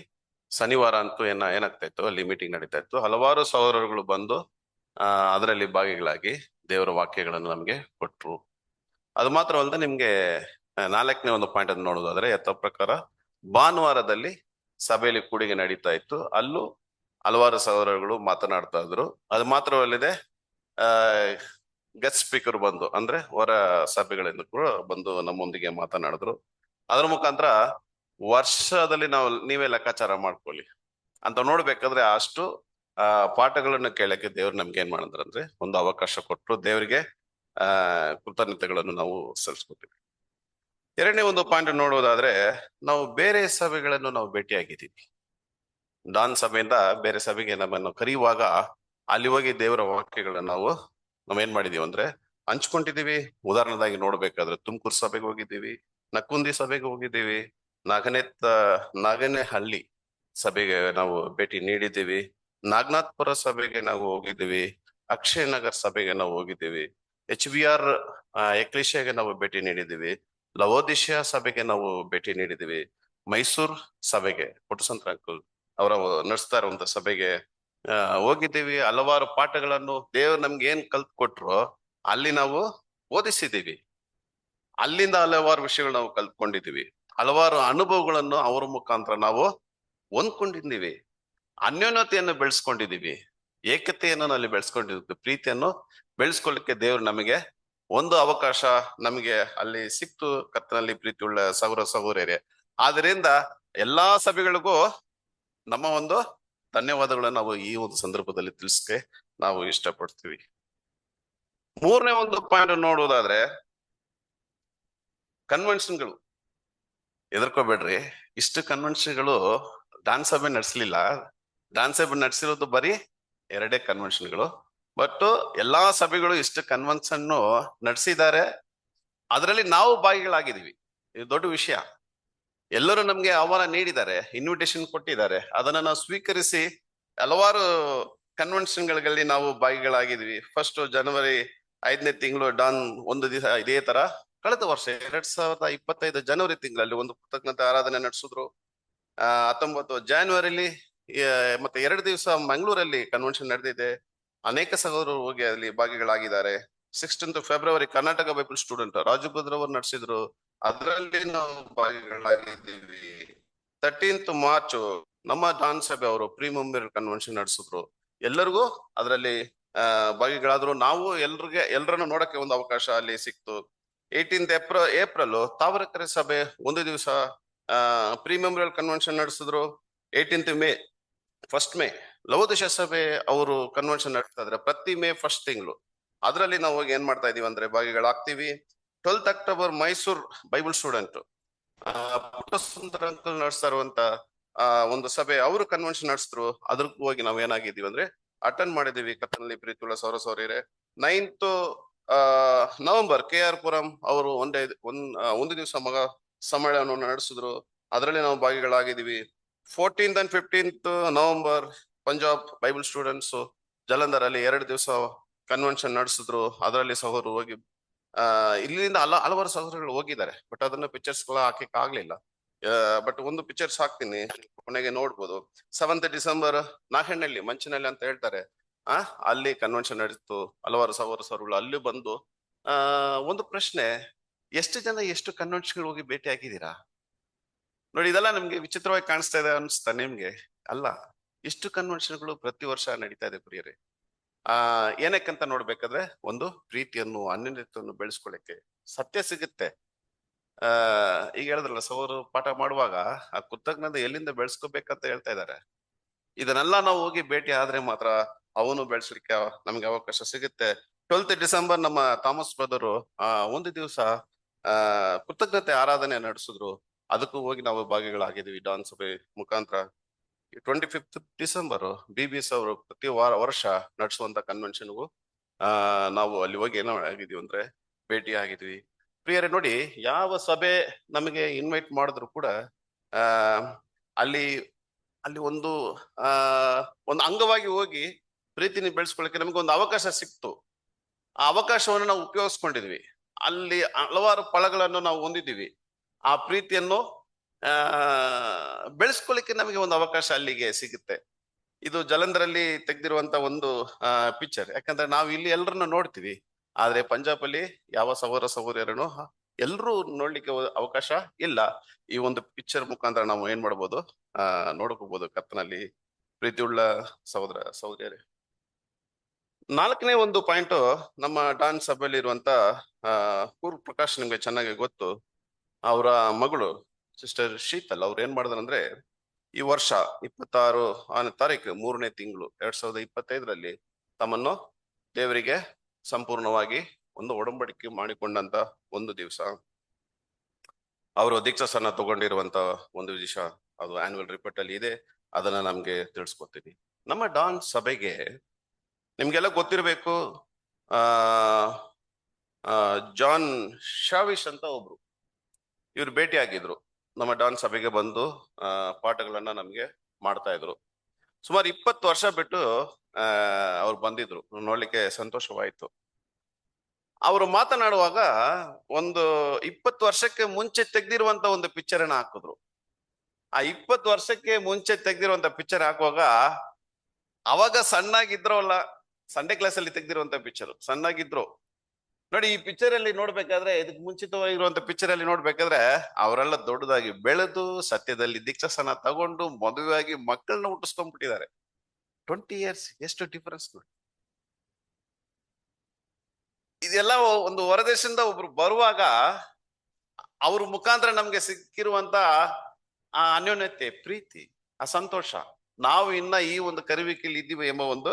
ಶನಿವಾರ ಅಂತೂ ಏನಾಗ್ತಾ ಇತ್ತು, ಅಲ್ಲಿ ಮೀಟಿಂಗ್ ನಡೀತಾ ಇತ್ತು. ಹಲವಾರು ಸಹೋದರಗಳು ಬಂದು ಅದರಲ್ಲಿ ಭಾಗಿಗಳಾಗಿ ದೇವರ ವಾಕ್ಯಗಳನ್ನು ನಮಗೆ ಕೊಟ್ರು. ಅದು ಮಾತ್ರ ಅಲ್ಲದೆ ನಿಮ್ಗೆ 4ನೇ ಒಂದು ಪಾಯಿಂಟ್ ಅನ್ನು ನೋಡೋದಾದ್ರೆ, ಯಥಾ ಪ್ರಕಾರ ಭಾನುವಾರದಲ್ಲಿ ಸಭೆಯಲ್ಲಿ ಕೂಡಿಗೆ ನಡೀತಾ ಇತ್ತು. ಅಲ್ಲೂ ಹಲವಾರು ಸಹೋದರಗಳು ಮಾತನಾಡ್ತಾ ಇದ್ರು. ಅದು ಮಾತ್ರವಲ್ಲದೆ ಗೆಸ್ಟ್ ಸ್ಪೀಕರ್ ಬಂದು, ಅಂದ್ರೆ ಹೊರ ಸಭೆಗಳಿಂದ ಕೂಡ ಬಂದು ನಮ್ಮೊಂದಿಗೆ ಮಾತನಾಡಿದ್ರು. ಅದ್ರ ಮುಖಾಂತರ ವರ್ಷದಲ್ಲಿ ನೀವೇ ಲೆಕ್ಕಾಚಾರ ಮಾಡ್ಕೊಳ್ಳಿ ಅಂತ ನೋಡ್ಬೇಕಾದ್ರೆ ಅಷ್ಟು ಪಾಠಗಳನ್ನು ಕೇಳಕ್ಕೆ ದೇವ್ರು ನಮ್ಗೆ ಏನ್ ಮಾಡಿದ್ರಂದ್ರೆ ಒಂದು ಅವಕಾಶ ಕೊಟ್ಟರು. ದೇವರಿಗೆ ಕೃತಜ್ಞತೆಗಳನ್ನು ನಾವು ಸಲ್ಲಿಸ್ಕೊತೀವಿ. 2ನೇ ಒಂದು ಪಾಯಿಂಟ್ ನೋಡೋದಾದ್ರೆ, ನಾವು ಬೇರೆ ಸಭೆಗಳನ್ನು ನಾವು ಭೇಟಿಯಾಗಿದ್ದೀವಿ. ಡಾನ್ ಸಭೆಯಿಂದ ಬೇರೆ ಸಭೆಗೆ ನಮ್ಮನ್ನು ಕರೆಯುವಾಗ ಅಲ್ಲಿ ಹೋಗಿ ದೇವರ ವಾಕ್ಯಗಳನ್ನ ನಾವೇನ್ ಮಾಡಿದೀವಿ ಅಂದ್ರೆ ಹಂಚ್ಕೊಂಡಿದೀವಿ. ಉದಾಹರಣೆದಾಗಿ ನೋಡ್ಬೇಕಾದ್ರೆ ತುಮಕೂರು ಸಭೆಗೆ ಹೋಗಿದ್ದೀವಿ, ನಕ್ಕುಂದಿ ಸಭೆಗೆ ಹೋಗಿದ್ದೀವಿ, ನಾಗನಹಳ್ಳಿ ಸಭೆಗೆ ನಾವು ಭೇಟಿ ನೀಡಿದ್ದೀವಿ, ನಾಗನಾಥ್ಪುರ ಸಭೆಗೆ ನಾವು ಹೋಗಿದ್ದೀವಿ, ಅಕ್ಷಯ ನಗರ್ ಸಭೆಗೆ ನಾವು ಹೋಗಿದ್ದೀವಿ, HBR ಎಕ್ಲಿಶಿಯಾಗೆ ನಾವು ಭೇಟಿ ನೀಡಿದ್ದೀವಿ, ಲವೋದಿಶಿಯಾ ಸಭೆಗೆ ನಾವು ಭೇಟಿ ನೀಡಿದ್ದೀವಿ, ಮೈಸೂರು ಸಭೆಗೆ ಪುಟ್ಟಸಂತರ ಅಂಕಲ್ ಅವರ ನಡೆಸ್ತಾ ಇರುವಂತ ಸಭೆಗೆ ಹೋಗಿದ್ದೀವಿ. ಹಲವಾರು ಪಾಠಗಳನ್ನು ದೇವ್ರು ನಮ್ಗೆ ಏನ್ ಕಲ್ತ್ ಕೊಟ್ರು ಅಲ್ಲಿ ನಾವು ಓದಿಸಿದ್ದೀವಿ. ಅಲ್ಲಿಂದ ಹಲವಾರು ವಿಷಯಗಳು ನಾವು ಕಲ್ತ್ಕೊಂಡಿದ್ದೀವಿ. ಹಲವಾರು ಅನುಭವಗಳನ್ನು ಅವರ ಮುಖಾಂತರ ನಾವು ಹೊಂದ್ಕೊಂಡಿದ್ದೀವಿ. ಅನ್ಯೋನ್ಯತೆಯನ್ನು ಬೆಳೆಸ್ಕೊಂಡಿದ್ದೀವಿ. ಏಕತೆಯನ್ನು ಅಲ್ಲಿ ಬೆಳೆಸ್ಕೊಂಡಿದ್ದೀವಿ. ಪ್ರೀತಿಯನ್ನು ಬೆಳೆಸ್ಕೊಳ್ಳಿಕ್ಕೆ ದೇವ್ರು ನಮಗೆ ಒಂದು ಅವಕಾಶ ನಮಗೆ ಅಲ್ಲಿ ಸಿಕ್ತು. ಕರ್ತನಲ್ಲಿ ಪ್ರೀತಿ ಉಳ್ಳ ಸಹೋದರರೇ, ಆದ್ರಿಂದ ಎಲ್ಲಾ ಸಭೆಗಳಿಗೂ ನಮ್ಮ ಒಂದು ಧನ್ಯವಾದಗಳನ್ನು ನಾವು ಈ ಒಂದು ಸಂದರ್ಭದಲ್ಲಿ ತಿಳಿಸಕ್ಕೆ ನಾವು ಇಷ್ಟಪಡ್ತೀವಿ. 3ನೇ ಒಂದು ಪಾಯಿಂಟ್ ನೋಡುವುದಾದ್ರೆ, ಕನ್ವೆನ್ಷನ್ಗಳು. ಹೆದರ್ಕೋಬೇಡ್ರಿ, ಇಷ್ಟು ಕನ್ವೆನ್ಷನ್ಗಳು ಡಾನ್ ಸಭೆ ನಡೆಸಲಿಲ್ಲ. ಡಾನ್ ಸಭೆ ನಡೆಸಿರೋದು ಬರೀ 2 ಕನ್ವೆನ್ಷನ್ಗಳು. ಬಟ್ ಎಲ್ಲಾ ಸಭೆಗಳು ಇಷ್ಟು ಕನ್ವೆನ್ಷನ್ ನಡೆಸಿದ್ದಾರೆ. ಅದರಲ್ಲಿ ನಾವು ಭಾಗಿಗಳಾಗಿದ್ದೀವಿ. ಇದು ದೊಡ್ಡ ವಿಷಯ. ಎಲ್ಲರೂ ನಮ್ಗೆ ಆಹ್ವಾನ ನೀಡಿದ್ದಾರೆ, ಇನ್ವಿಟೇಷನ್ ಕೊಟ್ಟಿದ್ದಾರೆ. ಅದನ್ನ ನಾವು ಸ್ವೀಕರಿಸಿ ಹಲವಾರು ಕನ್ವೆನ್ಷನ್ಗಳಲ್ಲಿ ನಾವು ಭಾಗಿಗಳಾಗಿದ್ವಿ. ಫಸ್ಟ್ ಜನವರಿ 5ನೇ ತಿಂಗಳು ಡಾನ್ ಒಂದು ದಿವಸ ಇದೇ ತರ ಕಳೆದ ವರ್ಷ 2025 ಜನವರಿ ತಿಂಗಳಲ್ಲಿ ಒಂದು ಕೃತಜ್ಞತೆ ಆರಾಧನೆ ನಡೆಸಿದ್ರು. 19 ಜಾನ್ವರಿಲಿ ಮತ್ತೆ 2 ದಿವಸ ಮಂಗಳೂರಲ್ಲಿ ಕನ್ವೆನ್ಷನ್ ನಡೆದಿದೆ. ಅನೇಕ ಸಹೋದರರು ಹೋಗಿ ಅಲ್ಲಿ ಭಾಗಿಗಳಾಗಿದ್ದಾರೆ. 16th February Karnataka Bible student Rajabhadra ಅವರು ನಡೆಸಿದ್ರು, ಅದರಲ್ಲಿ ನಾವು ಭಾಗಿಗಳಾಗಿದ್ದೀವಿ. 13th ಮಾರ್ಚ್ ನಮ್ಮ ಡಾನ್ ಸಭೆ ಅವರು ಪ್ರೀ ಮೆಮೋರಿಯಲ್ ಕನ್ವೆನ್ಷನ್ ನಡೆಸಿದ್ರು. ಎಲ್ಲರಿಗೂ ಅದರಲ್ಲಿ ಭಾಗಿಗಳಾದ್ರು. ನಾವು ಎಲ್ಲರನ್ನು ನೋಡಕ್ಕೆ ಒಂದು ಅವಕಾಶ ಅಲ್ಲಿ ಸಿಕ್ತು. 18th ಏಪ್ರಿಲ್ ತಾವರೆಕೆರೆ ಸಭೆ ಒಂದು ದಿವಸ ಪ್ರೀ ಮೆಮೋರಿಯಲ್ ಕನ್ವೆನ್ಷನ್ ನಡೆಸಿದ್ರು. 18th ಮೇ ಫಸ್ಟ್ ಮೇ ಲವೋದಿಶಿಯಾ ಸಭೆ ಅವರು ಕನ್ವೆನ್ಷನ್ ನಡೆಸ್ತಾ ಇದ್ರೆ ಪ್ರತಿ ಮೇ ಫಸ್ಟ್ ತಿಂಗಳು. ಅದರಲ್ಲಿ ನಾವು ಹೋಗಿ ಏನ್ ಮಾಡ್ತಾ ಇದೀವಿ ಅಂದ್ರೆ ಭಾಗಿಗಳಾಗ್ತೀವಿ. 12th October Mysuru Bible student Puttasundara uncle ನಡೆಸ್ತಾ ಇರುವಂತ ಒಂದು ಸಭೆ ಅವರು ಕನ್ವೆನ್ಷನ್ ನಡೆಸಿದ್ರು. ಅದ್ರಕ್ಕೂ ಹೋಗಿ ನಾವ್ ಏನಾಗಿದ್ದೀವಿ ಅಂದ್ರೆ ಅಟೆಂಡ್ ಮಾಡಿದೀವಿ. ಕರ್ತನಲ್ಲಿ ಪ್ರೀತಿಯುಳ್ಳ ಸೌರಸೌರ್ಯರೇ, 9th ನವೆಂಬರ್ KR ಪುರಂ ಅವರು ಒಂದು ದಿವಸ ಮಗ ಸಮ್ಮೇಳನವನ್ನು ನಡೆಸಿದ್ರು. ಅದರಲ್ಲಿ ನಾವು ಭಾಗಿಗಳಾಗಿದ್ದೀವಿ. 14th and 15th November Punjab Bible students Jalandhar ಅಲ್ಲಿ 2 ದಿವಸ ಕನ್ವೆನ್ಷನ್ ನಡೆಸಿದ್ರು. ಅದರಲ್ಲಿ ಸಹೋದರರು ಹೋಗಿ ಇಲ್ಲಿಂದ ಹಲವಾರು ಸಹೋದರಗಳು ಹೋಗಿದ್ದಾರೆ. ಬಟ್ ಅದನ್ನ ಪಿಕ್ಚರ್ಸ್ ಹಾಕಕ್ ಆಗ್ಲಿಲ್ಲ. ಬಟ್ ಒಂದು ಪಿಕ್ಚರ್ಸ್ ಹಾಕ್ತೀನಿ, ಕೊನೆಗೆ ನೋಡ್ಬೋದು. 7th ಡಿಸೆಂಬರ್ ನಾಗನಹಳ್ಳಿ ಮಂಚನಹಳ್ಳಿ ಅಂತ ಹೇಳ್ತಾರೆ, ಅಲ್ಲಿ ಕನ್ವೆನ್ಷನ್ ನಡೀತು. ಹಲವಾರು ಸಹೋದರರು ಅಲ್ಲಿ ಬಂದು ಒಂದು ಪ್ರಶ್ನೆ, ಎಷ್ಟು ಜನ ಎಷ್ಟು ಕನ್ವೆನ್ಷನ್ಗಳು ಹೋಗಿ ಭೇಟಿ ಆಗಿದ್ದೀರಾ? ನೋಡಿ, ಇದೆಲ್ಲ ನಿಮ್ಗೆ ವಿಚಿತ್ರವಾಗಿ ಕಾಣಿಸ್ತಾ ಇದೆ ಅನ್ಸ್ತಾ ನಿಮ್ಗೆ? ಅಲ್ಲ, ಇಷ್ಟು ಕನ್ವೆನ್ಷನ್ಗಳು ಪ್ರತಿ ವರ್ಷ ನಡೀತಾ ಇದೆ ಪ್ರಿಯರೇ. ಏನಕ್ಕಂತ ನೋಡ್ಬೇಕಾದ್ರೆ ಒಂದು ಪ್ರೀತಿಯನ್ನು ಅನ್ಯೋನ್ಯತೆಯನ್ನು ಬೆಳೆಸ್ಕೊಳ್ಳಿಕ್ಕೆ ಸತ್ಯ ಸಿಗುತ್ತೆ. ಈಗ ಹೇಳಿದ್ರಲ್ಲ ಸಹೋದರ ಪಾಠ ಮಾಡುವಾಗ ಆ ಕೃತಜ್ಞತೆ ಎಲ್ಲಿಂದ ಬೆಳೆಸ್ಕೋಬೇಕಂತ ಹೇಳ್ತಾ ಇದ್ದಾರೆ. ಇದನ್ನೆಲ್ಲ ನಾವು ಹೋಗಿ ಭೇಟಿ ಆದ್ರೆ ಮಾತ್ರ ಅವನು ಬೆಳೆಸಲಿಕ್ಕೆ ನಮ್ಗೆ ಅವಕಾಶ ಸಿಗುತ್ತೆ. 12th ಡಿಸೆಂಬರ್ ನಮ್ಮ ಥಾಮಸ್ ಬ್ರದರು ಒಂದು ದಿವಸ ಕೃತಜ್ಞತೆ ಆರಾಧನೆ ನಡೆಸಿದ್ರು. ಅದಕ್ಕೂ ಹೋಗಿ ನಾವು ಭಾಗಿಗಳಾಗಿದ್ದೀವಿ ಡಾನ್ ಸಭೆ ಮುಖಾಂತರ. 25th ಡಿಸೆಂಬರ್ BBS ಅವರು ಪ್ರತಿ ವರ್ಷ ನಡೆಸುವಂತ ಕನ್ವೆನ್ಷನ್ಗೂ ನಾವು ಅಲ್ಲಿ ಹೋಗಿ ಏನೋ ಆಗಿದೀವಿ ಅಂದ್ರೆ ಭೇಟಿ ಆಗಿದ್ವಿ. ಪ್ರಿಯರೇ ನೋಡಿ, ಯಾವ ಸಭೆ ನಮಗೆ ಇನ್ವೈಟ್ ಮಾಡಿದ್ರು ಕೂಡ ಆ ಅಲ್ಲಿ ಅಲ್ಲಿ ಒಂದು ಒಂದು ಅಂಗವಾಗಿ ಹೋಗಿ ಪ್ರೀತಿನ ಬೆಳೆಸ್ಕೊಳ್ಳಿಕ್ಕೆ ನಮಗೆ ಒಂದು ಅವಕಾಶ ಸಿಕ್ತು. ಆ ಅವಕಾಶವನ್ನು ನಾವು ಉಪಯೋಗಿಸ್ಕೊಂಡಿದ್ವಿ. ಅಲ್ಲಿ ಹಲವಾರು ಫಲಗಳನ್ನು ನಾವು ಹೊಂದಿದ್ದೀವಿ. ಆ ಪ್ರೀತಿಯನ್ನು ಬೆಳೆಸ್ಕೊಳ್ಳಿಕ್ಕೆ ನಮಗೆ ಒಂದು ಅವಕಾಶ ಅಲ್ಲಿಗೆ ಸಿಗುತ್ತೆ. ಇದು ಜಲಂಧರಲ್ಲಿ ತೆಗೆದಿರುವಂತ ಒಂದು ಪಿಕ್ಚರ್. ಯಾಕಂದ್ರೆ ನಾವು ಇಲ್ಲಿ ಎಲ್ಲರನ್ನ ನೋಡ್ತೀವಿ, ಆದ್ರೆ ಪಂಜಾಬ್ ಅಲ್ಲಿ ಯಾವ ಸಹೋದರ ಸಹೋದರನು ಎಲ್ರೂ ನೋಡ್ಲಿಕ್ಕೆ ಅವಕಾಶ ಇಲ್ಲ. ಈ ಒಂದು ಪಿಕ್ಚರ್ ಮುಖಾಂತರ ನಾವು ಏನ್ ಮಾಡ್ಬೋದು, ನೋಡ್ಕೋಬಹುದು ಕರ್ತನಲ್ಲಿ ಪ್ರೀತಿಯುಳ್ಳ ಸಹೋದರ ಸಹೋದರಿಯರೇ. 4ನೇ ಒಂದು ಪಾಯಿಂಟ್, ನಮ್ಮ ಡಾನ್ ಸಭೆಯಲ್ಲಿ ಇರುವಂತ ಪೂರ್ವ ಪ್ರಕಾಶ್ ನಿಮ್ಗೆ ಚೆನ್ನಾಗಿ ಗೊತ್ತು. ಅವರ ಮಗಳು ಸಿಸ್ಟರ್ ಶೀತಲ್ ಅವ್ರು ಏನ್ ಮಾಡಿದ್ರಂದ್ರೆ, ಈ ವರ್ಷ 26ನೇ ತಾರೀಕು 3ನೇ ತಿಂಗಳು 2025ರಲ್ಲಿ ತಮ್ಮನ್ನು ದೇವರಿಗೆ ಸಂಪೂರ್ಣವಾಗಿ ಒಂದು ಒಡಂಬಡಿಕೆ ಮಾಡಿಕೊಂಡಂತ ಒಂದು ದಿವಸ, ಅವರು ದೀಕ್ಷಾಸನ ತಗೊಂಡಿರುವಂತ ಒಂದು ದಿವಸ. ಅದು ಆನ್ಯುವಲ್ ರಿಪೋರ್ಟ್ ಅಲ್ಲಿ ಇದೆ, ಅದನ್ನ ನಮ್ಗೆ ತಿಳಿಸ್ಕೊತೀನಿ. ನಮ್ಮ ಡಾನ್ ಸಭೆಗೆ ನಿಮ್ಗೆಲ್ಲ ಗೊತ್ತಿರಬೇಕು, ಜಾನ್ ಶಾವಿಶ್ ಅಂತ ಒಬ್ರು ಇವ್ರು ಭೇಟಿ ಆಗಿದ್ರು. ನಮ್ಮ ಡಾನ್ ಸಭೆಗೆ ಬಂದು ಪಾಠಗಳನ್ನ ನಮ್ಗೆ ಮಾಡ್ತಾ ಇದ್ರು. ಸುಮಾರು 20 ವರ್ಷ ಬಿಟ್ಟು ಅವ್ರು ಬಂದಿದ್ರು. ನೋಡ್ಲಿಕ್ಕೆ ಸಂತೋಷವಾಯ್ತು. ಅವರು ಮಾತನಾಡುವಾಗ ಒಂದು 20 ವರ್ಷಕ್ಕೆ ಮುಂಚೆ ತೆಗ್ದಿರುವಂತ ಒಂದು ಪಿಕ್ಚರ್ ಅನ್ನ ಹಾಕಿದ್ರು. ಆ 20 ವರ್ಷಕ್ಕೆ ಮುಂಚೆ ತೆಗ್ದಿರುವಂತ ಪಿಕ್ಚರ್ ಹಾಕುವಾಗ ಅವಾಗ ಸಣ್ಣಾಗಿದ್ರು, ಅಲ್ಲ ಸಂಡೇ ಕ್ಲಾಸ್ ಅಲ್ಲಿ ತೆಗ್ದಿರುವಂತ ಪಿಕ್ಚರ್, ಸಣ್ಣಾಗಿದ್ರು ನೋಡಿ. ಈ ಪಿಕ್ಚರ್ ಅಲ್ಲಿ ನೋಡ್ಬೇಕಾದ್ರೆ, ಇದಕ್ಕೆ ಮುಂಚಿತವಾಗಿರುವಂತ ಪಿಕ್ಚರ್ ಅಲ್ಲಿ ನೋಡ್ಬೇಕಾದ್ರೆ ಅವರೆಲ್ಲ ದೊಡ್ಡದಾಗಿ ಬೆಳೆದು ಸತ್ಯದಲ್ಲಿ ದೀಕ್ಷಾಸನ ತಗೊಂಡು ಮದುವೆಯಾಗಿ ಮಕ್ಕಳನ್ನ ಹುಟ್ಟಿಸ್ಕೊಂಡ್ಬಿಟ್ಟಿದ್ದಾರೆ. 20 years, ಎಷ್ಟು ಡಿಫರೆನ್ಸ್ ನೋಡಿ. ಇದೆಲ್ಲ ಒಂದು ಹೊರದೇಶದಿಂದ ಒಬ್ರು ಬರುವಾಗ ಅವ್ರ ಮುಖಾಂತರ ನಮ್ಗೆ ಸಿಕ್ಕಿರುವಂತ ಆ ಅನ್ಯೋನ್ಯತೆ, ಪ್ರೀತಿ, ಆ ಸಂತೋಷ, ನಾವು ಇನ್ನ ಈ ಒಂದು ಕರುವಿಕೆಯಲ್ಲಿ ಇದ್ದೀವಿ ಎಂಬ ಒಂದು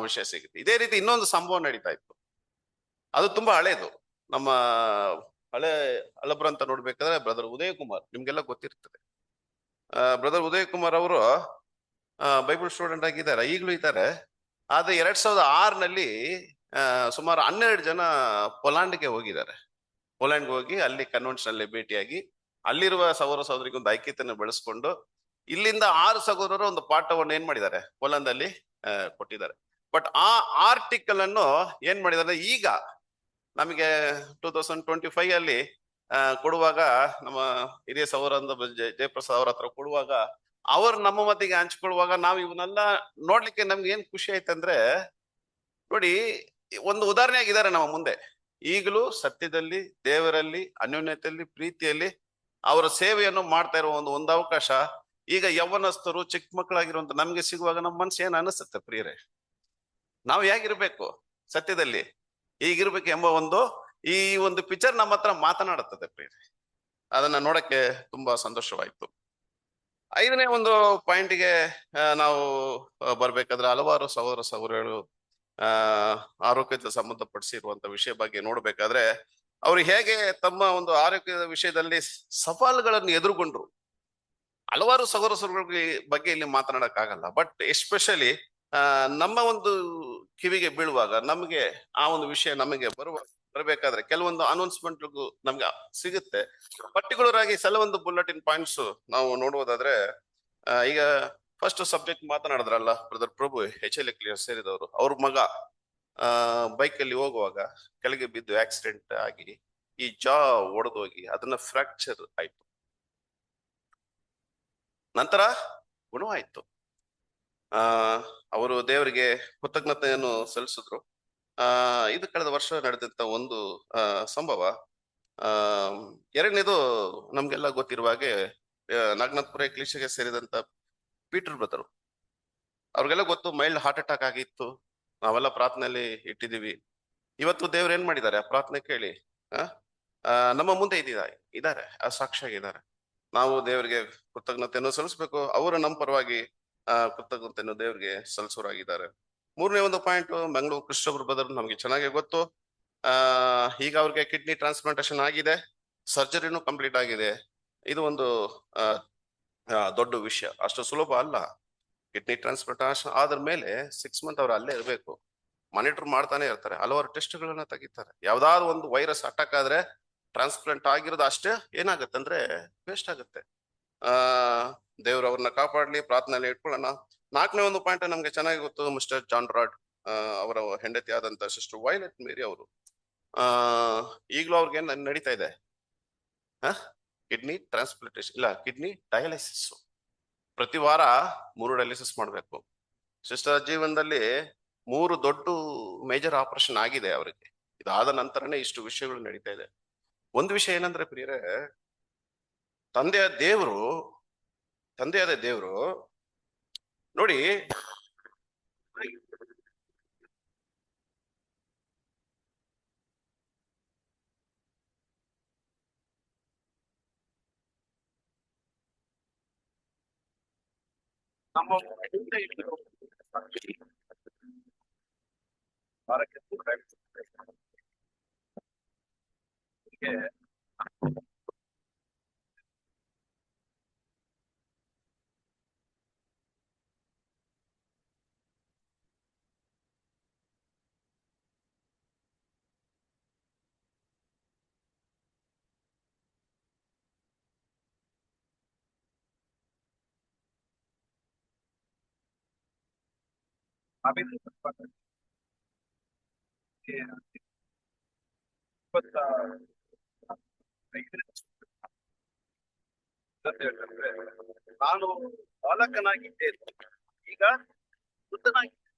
ವಿಷಯ ಸಿಗುತ್ತೆ. ಇದೇ ರೀತಿ ಇನ್ನೊಂದು ಸಂಭವ ನಡೀತಾ ಇತ್ತು. ಅದು ತುಂಬಾ ಹಳೇದು. ನಮ್ಮ ಹಳಬ್ರ ಅಂತ ನೋಡ್ಬೇಕಾದ್ರೆ ಬ್ರದರ್ ಉದಯ್ ಕುಮಾರ್, ನಿಮ್ಗೆಲ್ಲ ಗೊತ್ತಿರ್ತದೆ. ಬ್ರದರ್ ಉದಯ್ ಕುಮಾರ್ ಅವರು ಬೈಬಲ್ ಸ್ಟೂಡೆಂಟ್ ಆಗಿದ್ದಾರೆ, ಈಗಲೂ ಇದ್ದಾರೆ. ಆದ್ರೆ 2006ನಲ್ಲಿ ಸುಮಾರು 12 ಜನ ಪೋಲ್ಯಾಂಡ್ಗೆ ಹೋಗಿದ್ದಾರೆ. ಪೋಲ್ಯಾಂಡ್ಗೆ ಹೋಗಿ ಅಲ್ಲಿ ಕನ್ವೆನ್ಷನ್ ಅಲ್ಲಿ ಭೇಟಿಯಾಗಿ ಅಲ್ಲಿರುವ ಸಹೋದರ ಸಹೋದರಿಗೆ ಒಂದು ಐಕ್ಯತೆಯನ್ನು ಬೆಳೆಸ್ಕೊಂಡು ಇಲ್ಲಿಂದ 6 ಸಹೋದರರು ಒಂದು ಪಾಠವನ್ನು ಏನ್ ಮಾಡಿದ್ದಾರೆ, ಪೋಲ್ಯಾಂಡ್ ಅಲ್ಲಿ ಕೊಟ್ಟಿದ್ದಾರೆ. ಬಟ್ ಆ ಆರ್ಟಿಕಲ್ ಅನ್ನು ಏನ್ ಮಾಡಿದ್ದಾರೆ, ಈಗ ನಮಗೆ 2025 ಅಲ್ಲಿ ಕೊಡುವಾಗ, ನಮ್ಮ ಹಿರಿಯ ಸಹೋದರ ಜಯಪ್ರಸಾದ್ ಅವ್ರ ಹತ್ರ ಕೊಡುವಾಗ, ಅವರು ನಮ್ಮ ಮಧ್ಯೆಗೆ ಹಂಚ್ಕೊಳ್ಳುವಾಗ ನಾವು ಇವನ್ನೆಲ್ಲ ನೋಡ್ಲಿಕ್ಕೆ ನಮ್ಗೆ ಏನ್ ಖುಷಿ ಆಯ್ತಂದ್ರೆ, ನೋಡಿ ಒಂದು ಉದಾಹರಣೆ ಆಗಿದ್ದಾರೆ ನಮ್ಮ ಮುಂದೆ. ಈಗಲೂ ಸತ್ಯದಲ್ಲಿ, ದೇವರಲ್ಲಿ, ಅನ್ಯೋನ್ಯತೆಯಲ್ಲಿ, ಪ್ರೀತಿಯಲ್ಲಿ ಅವರ ಸೇವೆಯನ್ನು ಮಾಡ್ತಾ ಇರುವ ಒಂದು ಅವಕಾಶ ಈಗ ಯೌವನಸ್ಥರು, ಚಿಕ್ಕ ಮಕ್ಕಳಾಗಿರುವಂತ ನಮ್ಗೆ ಸಿಗುವಾಗ ನಮ್ಮ ಮನಸ್ಸು ಏನ್ ಅನಿಸುತ್ತೆ ಪ್ರಿಯರೇ, ನಾವು ಹೇಗಿರ್ಬೇಕು ಸತ್ಯದಲ್ಲಿ, ಹೀಗಿರ್ಬೇಕು ಎಂಬ ಈ ಒಂದು ಪಿಕ್ಚರ್ ನಮ್ಮ ಹತ್ರ ಮಾತನಾಡುತ್ತದೆ ಪ್ರಿಯರೇ. ಅದನ್ನ ನೋಡಕ್ಕೆ ತುಂಬಾ ಸಂತೋಷವಾಯ್ತು. 5ನೇ ಒಂದು ಪಾಯಿಂಟ್ಗೆ ನಾವು ಬರ್ಬೇಕಾದ್ರೆ, ಹಲವಾರು ಸಹೋದರ ಸಹೋದರಿಗಳು ಆರೋಗ್ಯದ ಸಂಬಂಧಪಡಿಸಿರುವಂತ ವಿಷಯ ಬಗ್ಗೆ ನೋಡ್ಬೇಕಾದ್ರೆ, ಅವ್ರು ಹೇಗೆ ತಮ್ಮ ಒಂದು ಆರೋಗ್ಯದ ವಿಷಯದಲ್ಲಿ ಸವಾಲುಗಳನ್ನು ಎದುರುಗೊಂಡ್ರು. ಹಲವಾರು ಸಹೋದರ ಸಹೋದರಿಗಳ ಬಗ್ಗೆ ಇಲ್ಲಿ ಮಾತನಾಡಕ್ ಆಗಲ್ಲ. ಬಟ್ ಎಸ್ಪೆಷಲಿ ನಮ್ಮ ಒಂದು ಕಿವಿಗೆ ಬೀಳುವಾಗ, ನಮಗೆ ಆ ಒಂದು ವಿಷಯ ನಮಗೆ ಬರಬೇಕಾದ್ರೆ ಕೆಲವೊಂದು ಅನೌನ್ಸ್ಮೆಂಟ್ ನಮ್ಗೆ ಸಿಗುತ್ತೆ. ಪರ್ಟಿಕ್ಯುಲರ್ ಆಗಿ ಕೆಲವೊಂದು ಬುಲೆಟಿನ್ ಪಾಯಿಂಟ್ಸ್ ನಾವು ನೋಡುವುದಾದ್ರೆ, ಈಗ ಫಸ್ಟ್ ಸಬ್ಜೆಕ್ಟ್ ಮಾತನಾಡಿದ್ರಲ್ಲ ಬ್ರದರ್ ಪ್ರಭು HL ಕ್ಲಿಯರ್ ಸೇರಿದವರು, ಅವ್ರ ಮಗ ಬೈಕ್ ಅಲ್ಲಿ ಹೋಗುವಾಗ ಕೆಳಗೆ ಬಿದ್ದು ಆಕ್ಸಿಡೆಂಟ್ ಆಗಿ ಈ ಜಾ ಒಡೆದೋಗಿ ಅದನ್ನ ಫ್ರಾಕ್ಚರ್ ಆಯ್ತು. ನಂತರ ಗುಣವಾಯ್ತು. ಅವರು ದೇವರಿಗೆ ಕೃತಜ್ಞತೆಯನ್ನು ಸಲ್ಲಿಸಿದ್ರು. ಇದು ಕಳೆದ ವರ್ಷ ನಡೆದಂತ ಒಂದು ಸಂಭವ. 2ನೇದು ನಮ್ಗೆಲ್ಲ ಗೊತ್ತಿರುವ ಹಾಗೆ, ನಾಗನಾಥಪುರ ಕ್ಲಿಷೆಗೆ ಸೇರಿದಂತ ಪೀಟರ್ ಬ್ರದರು, ಅವ್ರಿಗೆಲ್ಲ ಗೊತ್ತು, ಮೈಲ್ಡ್ ಹಾರ್ಟ್ ಅಟ್ಯಾಕ್ ಆಗಿತ್ತು. ನಾವೆಲ್ಲ ಪ್ರಾರ್ಥನೆಯಲ್ಲಿ ಇಟ್ಟಿದೀವಿ. ಇವತ್ತು ದೇವ್ರು ಏನ್ ಮಾಡಿದ್ದಾರೆ, ಆ ಪ್ರಾರ್ಥನೆ ಕೇಳಿ ನಮ್ಮ ಮುಂದೆ ಇದ್ದಾರೆ, ಆ ಸಾಕ್ಷಿಯಾಗಿದ್ದಾರೆ. ನಾವು ದೇವರಿಗೆ ಕೃತಜ್ಞತೆಯನ್ನು ಸಲ್ಲಿಸ್ಬೇಕು. ಅವರು ನಮ್ಮ ಪರವಾಗಿ ಕೃತಜ್ಞತೆಯನ್ನು ದೇವರಿಗೆ ಸಲ್ಲಿಸೋರಾಗಿದ್ದಾರೆ. 3ನೇ ಒಂದು ಪಾಯಿಂಟ್, ಮಂಗಳೂರು ಕೃಷ್ಣೊಬ್ರು ಬ್ರದರ್, ನಮ್ಗೆ ಚೆನ್ನಾಗಿ ಗೊತ್ತು. ಈಗ ಅವ್ರಿಗೆ ಕಿಡ್ನಿ ಟ್ರಾನ್ಸ್ಪ್ಲಾಂಟೇಶನ್ ಆಗಿದೆ, ಸರ್ಜರಿನೂ ಕಂಪ್ಲೀಟ್ ಆಗಿದೆ. ಇದು ಒಂದು ದೊಡ್ಡ ವಿಷಯ, ಅಷ್ಟು ಸುಲಭ ಅಲ್ಲ. ಕಿಡ್ನಿ ಟ್ರಾನ್ಸ್ಪ್ಲಾಂಟೇಶನ್ ಆದ್ರ ಮೇಲೆ 6 ಮಂತ್ ಅವ್ರು ಅಲ್ಲೇ ಇರಬೇಕು, ಮಾನಿಟರ್ ಮಾಡ್ತಾನೆ ಇರ್ತಾರೆ, ಹಲವಾರು ಟೆಸ್ಟ್ಗಳನ್ನ ತೆಗಿತಾರೆ. ಯಾವ್ದಾದ್ರು ಒಂದು ವೈರಸ್ ಅಟ್ಯಾಕ್ ಆದ್ರೆ ಟ್ರಾನ್ಸ್ಪ್ಲಾಂಟ್ ಆಗಿರೋದು ಅಷ್ಟೇ ಏನಾಗುತ್ತೆ ಅಂದ್ರೆ ವೇಸ್ಟ್ ಆಗುತ್ತೆ. ದೇವ್ರು ಅವ್ರನ್ನ ಕಾಪಾಡ್ಲಿ, ಪ್ರಾರ್ಥನೆ ಇಟ್ಕೊಳ್ಳೋಣ. 4ನೇ ಒಂದು ಪಾಯಿಂಟ್ ನಮ್ಗೆ ಚೆನ್ನಾಗಿ ಗೊತ್ತು. ಮಿಸ್ಟರ್ ಜಾನ್ ರಾಡ್ ಅವರ ಹೆಂಡತಿ ಆದಂತ ಸಿಸ್ಟರ್ ವೈಲೆಟ್ ಮೇರಿ ಅವರು ಈಗಲೂ ಅವ್ರಿಗೆ ನಡೀತಾ ಇದೆ ಕಿಡ್ನಿ ಟ್ರಾನ್ಸ್ಪ್ಲಾಂಟೇಶನ್, ಇಲ್ಲ ಕಿಡ್ನಿ ಡಯಾಲಿಸಿಸ್. ಪ್ರತಿ ವಾರ 3 ಡಯಾಲಿಸಿಸ್ ಮಾಡ್ಬೇಕು. ಸಿಸ್ಟರ್ ಜೀವನದಲ್ಲಿ 3 ದೊಡ್ಡ ಮೇಜರ್ ಆಪರೇಷನ್ ಆಗಿದೆ ಅವರಿಗೆ. ಇದಾದ ನಂತರನೇ ಇಷ್ಟು ವಿಷಯಗಳು ನಡೀತಾ ಇದೆ. ಒಂದು ವಿಷಯ ಏನಂದ್ರೆ ಪ್ರಿಯರೇ, ತಂದೆಯಾದ ದೇವರು ನೋಡಿ, ನಮ್ಮ ಭಾರಕ್ಕೆ ನಾನು ಬಾಲಕನಾಗಿದ್ದೆ, ಈಗ ವೃದ್ಧನಾಗಿದ್ದೆ.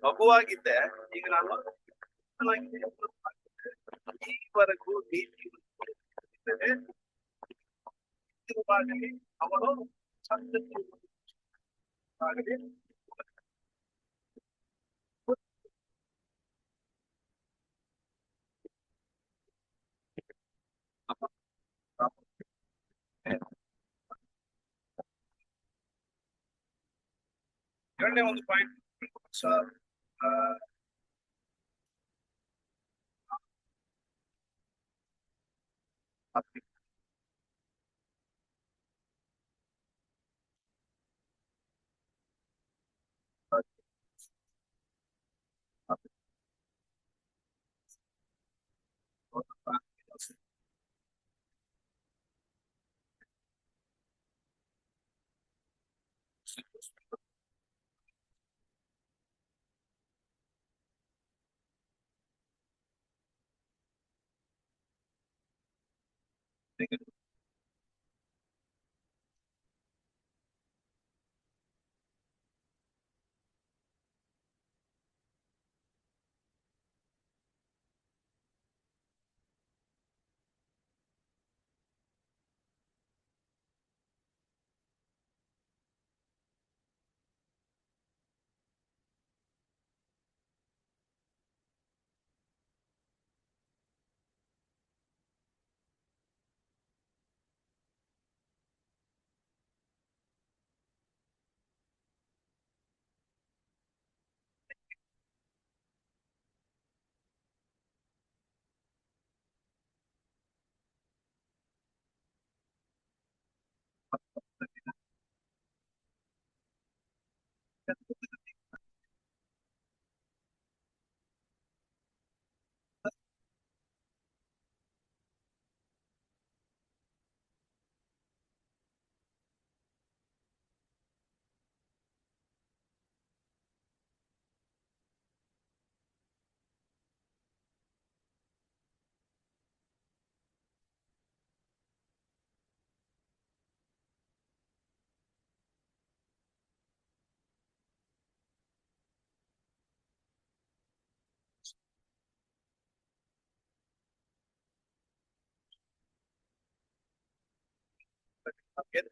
ಮಗುವಾಗಿದ್ದೆ, ಈಗ ನಾನು ಈವರೆಗೂ ನೀತಿ ಅವರು ಎರಡನೇ ಒಂದು ಪಾಯಿಂಟ್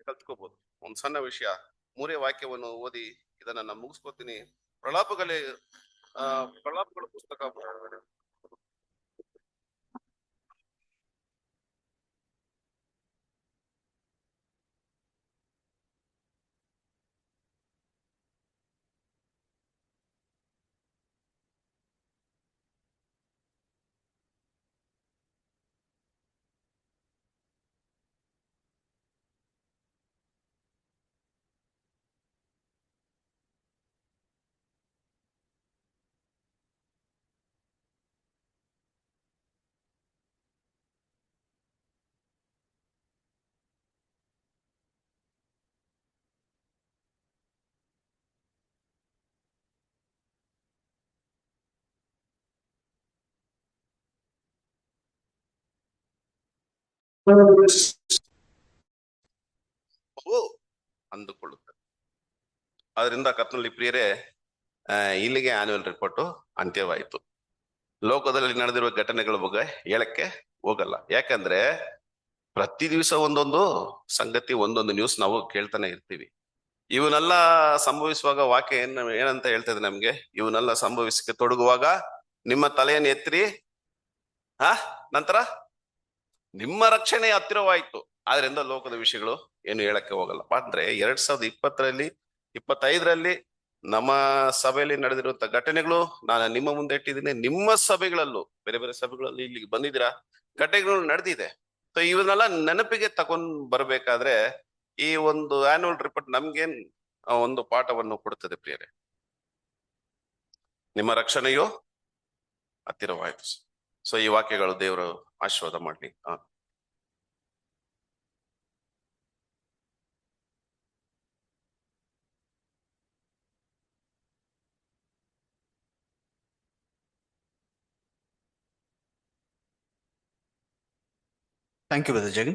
ಕಲ್ತ್ಕೋಬಹುದು. ಒಂದ್ ಸಣ್ಣ ವಿಷಯ, 3 ವಾಕ್ಯವನ್ನು ಓದಿ ಇದನ್ನ ನಾನು ಮುಗಿಸ್ಕೊತೀನಿ. ಪ್ರಲಾಪಗಳ ಪುಸ್ತಕ ಅಂದುಕೊಳ್ಳುತ್ತದೆ. ಅದರಿಂದ ಕರ್ತನಲ್ಲಿ ಪ್ರಿಯರೇ, ಇಲ್ಲಿಗೆ ಆನ್ಯುವಲ್ ರಿಪೋರ್ಟ್ ಅಂತ್ಯವಾಯಿತು. ಲೋಕದಲ್ಲಿ ನಡೆದಿರುವ ಘಟನೆಗಳ ಬಗ್ಗೆ ಹೇಳಕ್ಕೆ ಹೋಗಲ್ಲ. ಯಾಕಂದ್ರೆ ಪ್ರತಿ ದಿವಸ ಒಂದೊಂದು ಸಂಗತಿ, ಒಂದೊಂದು ನ್ಯೂಸ್ ನಾವು ಕೇಳ್ತಾನೆ ಇರ್ತೀವಿ. ಇವನ್ನೆಲ್ಲ ಸಂಭವಿಸುವಾಗ ವಾಕ್ಯ ಏನಂತ ಹೇಳ್ತದೆ ನಮ್ಗೆ? ಇವನ್ನೆಲ್ಲ ಸಂಭವಿಸಕ್ಕೆ ತೊಡಗುವಾಗ ನಿಮ್ಮ ತಲೆಯನ್ನು ಎತ್ತಿರಿ, ನಂತರ ನಿಮ್ಮ ರಕ್ಷಣೆ ಹತ್ತಿರವಾಯ್ತು. ಆದ್ರಿಂದ ಲೋಕದ ವಿಷಯಗಳು ಏನು ಹೇಳಕ್ಕೆ ಹೋಗಲ್ಲ. ಅಂದ್ರೆ 2025ರಲ್ಲಿ ನಮ್ಮ ಸಭೆಯಲ್ಲಿ ನಡೆದಿರುವಂತ ಘಟನೆಗಳು ನಾನು ನಿಮ್ಮ ಮುಂದೆ ಇಟ್ಟಿದ್ದೀನಿ. ನಿಮ್ಮ ಸಭೆಗಳಲ್ಲೂ, ಬೇರೆ ಬೇರೆ ಸಭೆಗಳಲ್ಲಿ ಇಲ್ಲಿಗೆ ಬಂದಿದ್ದೀರಾ, ಘಟನೆಗಳು ನಡೆದಿದೆ. ಸೊ ಇವನ್ನೆಲ್ಲ ನೆನಪಿಗೆ ತಗೊಂಡ್ ಬರ್ಬೇಕಾದ್ರೆ ಈ ಒಂದು ಆನ್ಯುವಲ್ ರಿಪೋರ್ಟ್ ನಮ್ಗೇನ್ ಒಂದು ಪಾಠವನ್ನು ಕೊಡುತ್ತದೆ ಪ್ರಿಯರೇ. ನಿಮ್ಮ ರಕ್ಷಣೆಯು ಹತ್ತಿರವಾಯಿತು. ಸೊ ಈ ವಾಕ್ಯಗಳು ದೇವರು ಆಶೀರ್ವಾದ ಮಾಡ್ಲಿ. Thank you brother Jagan.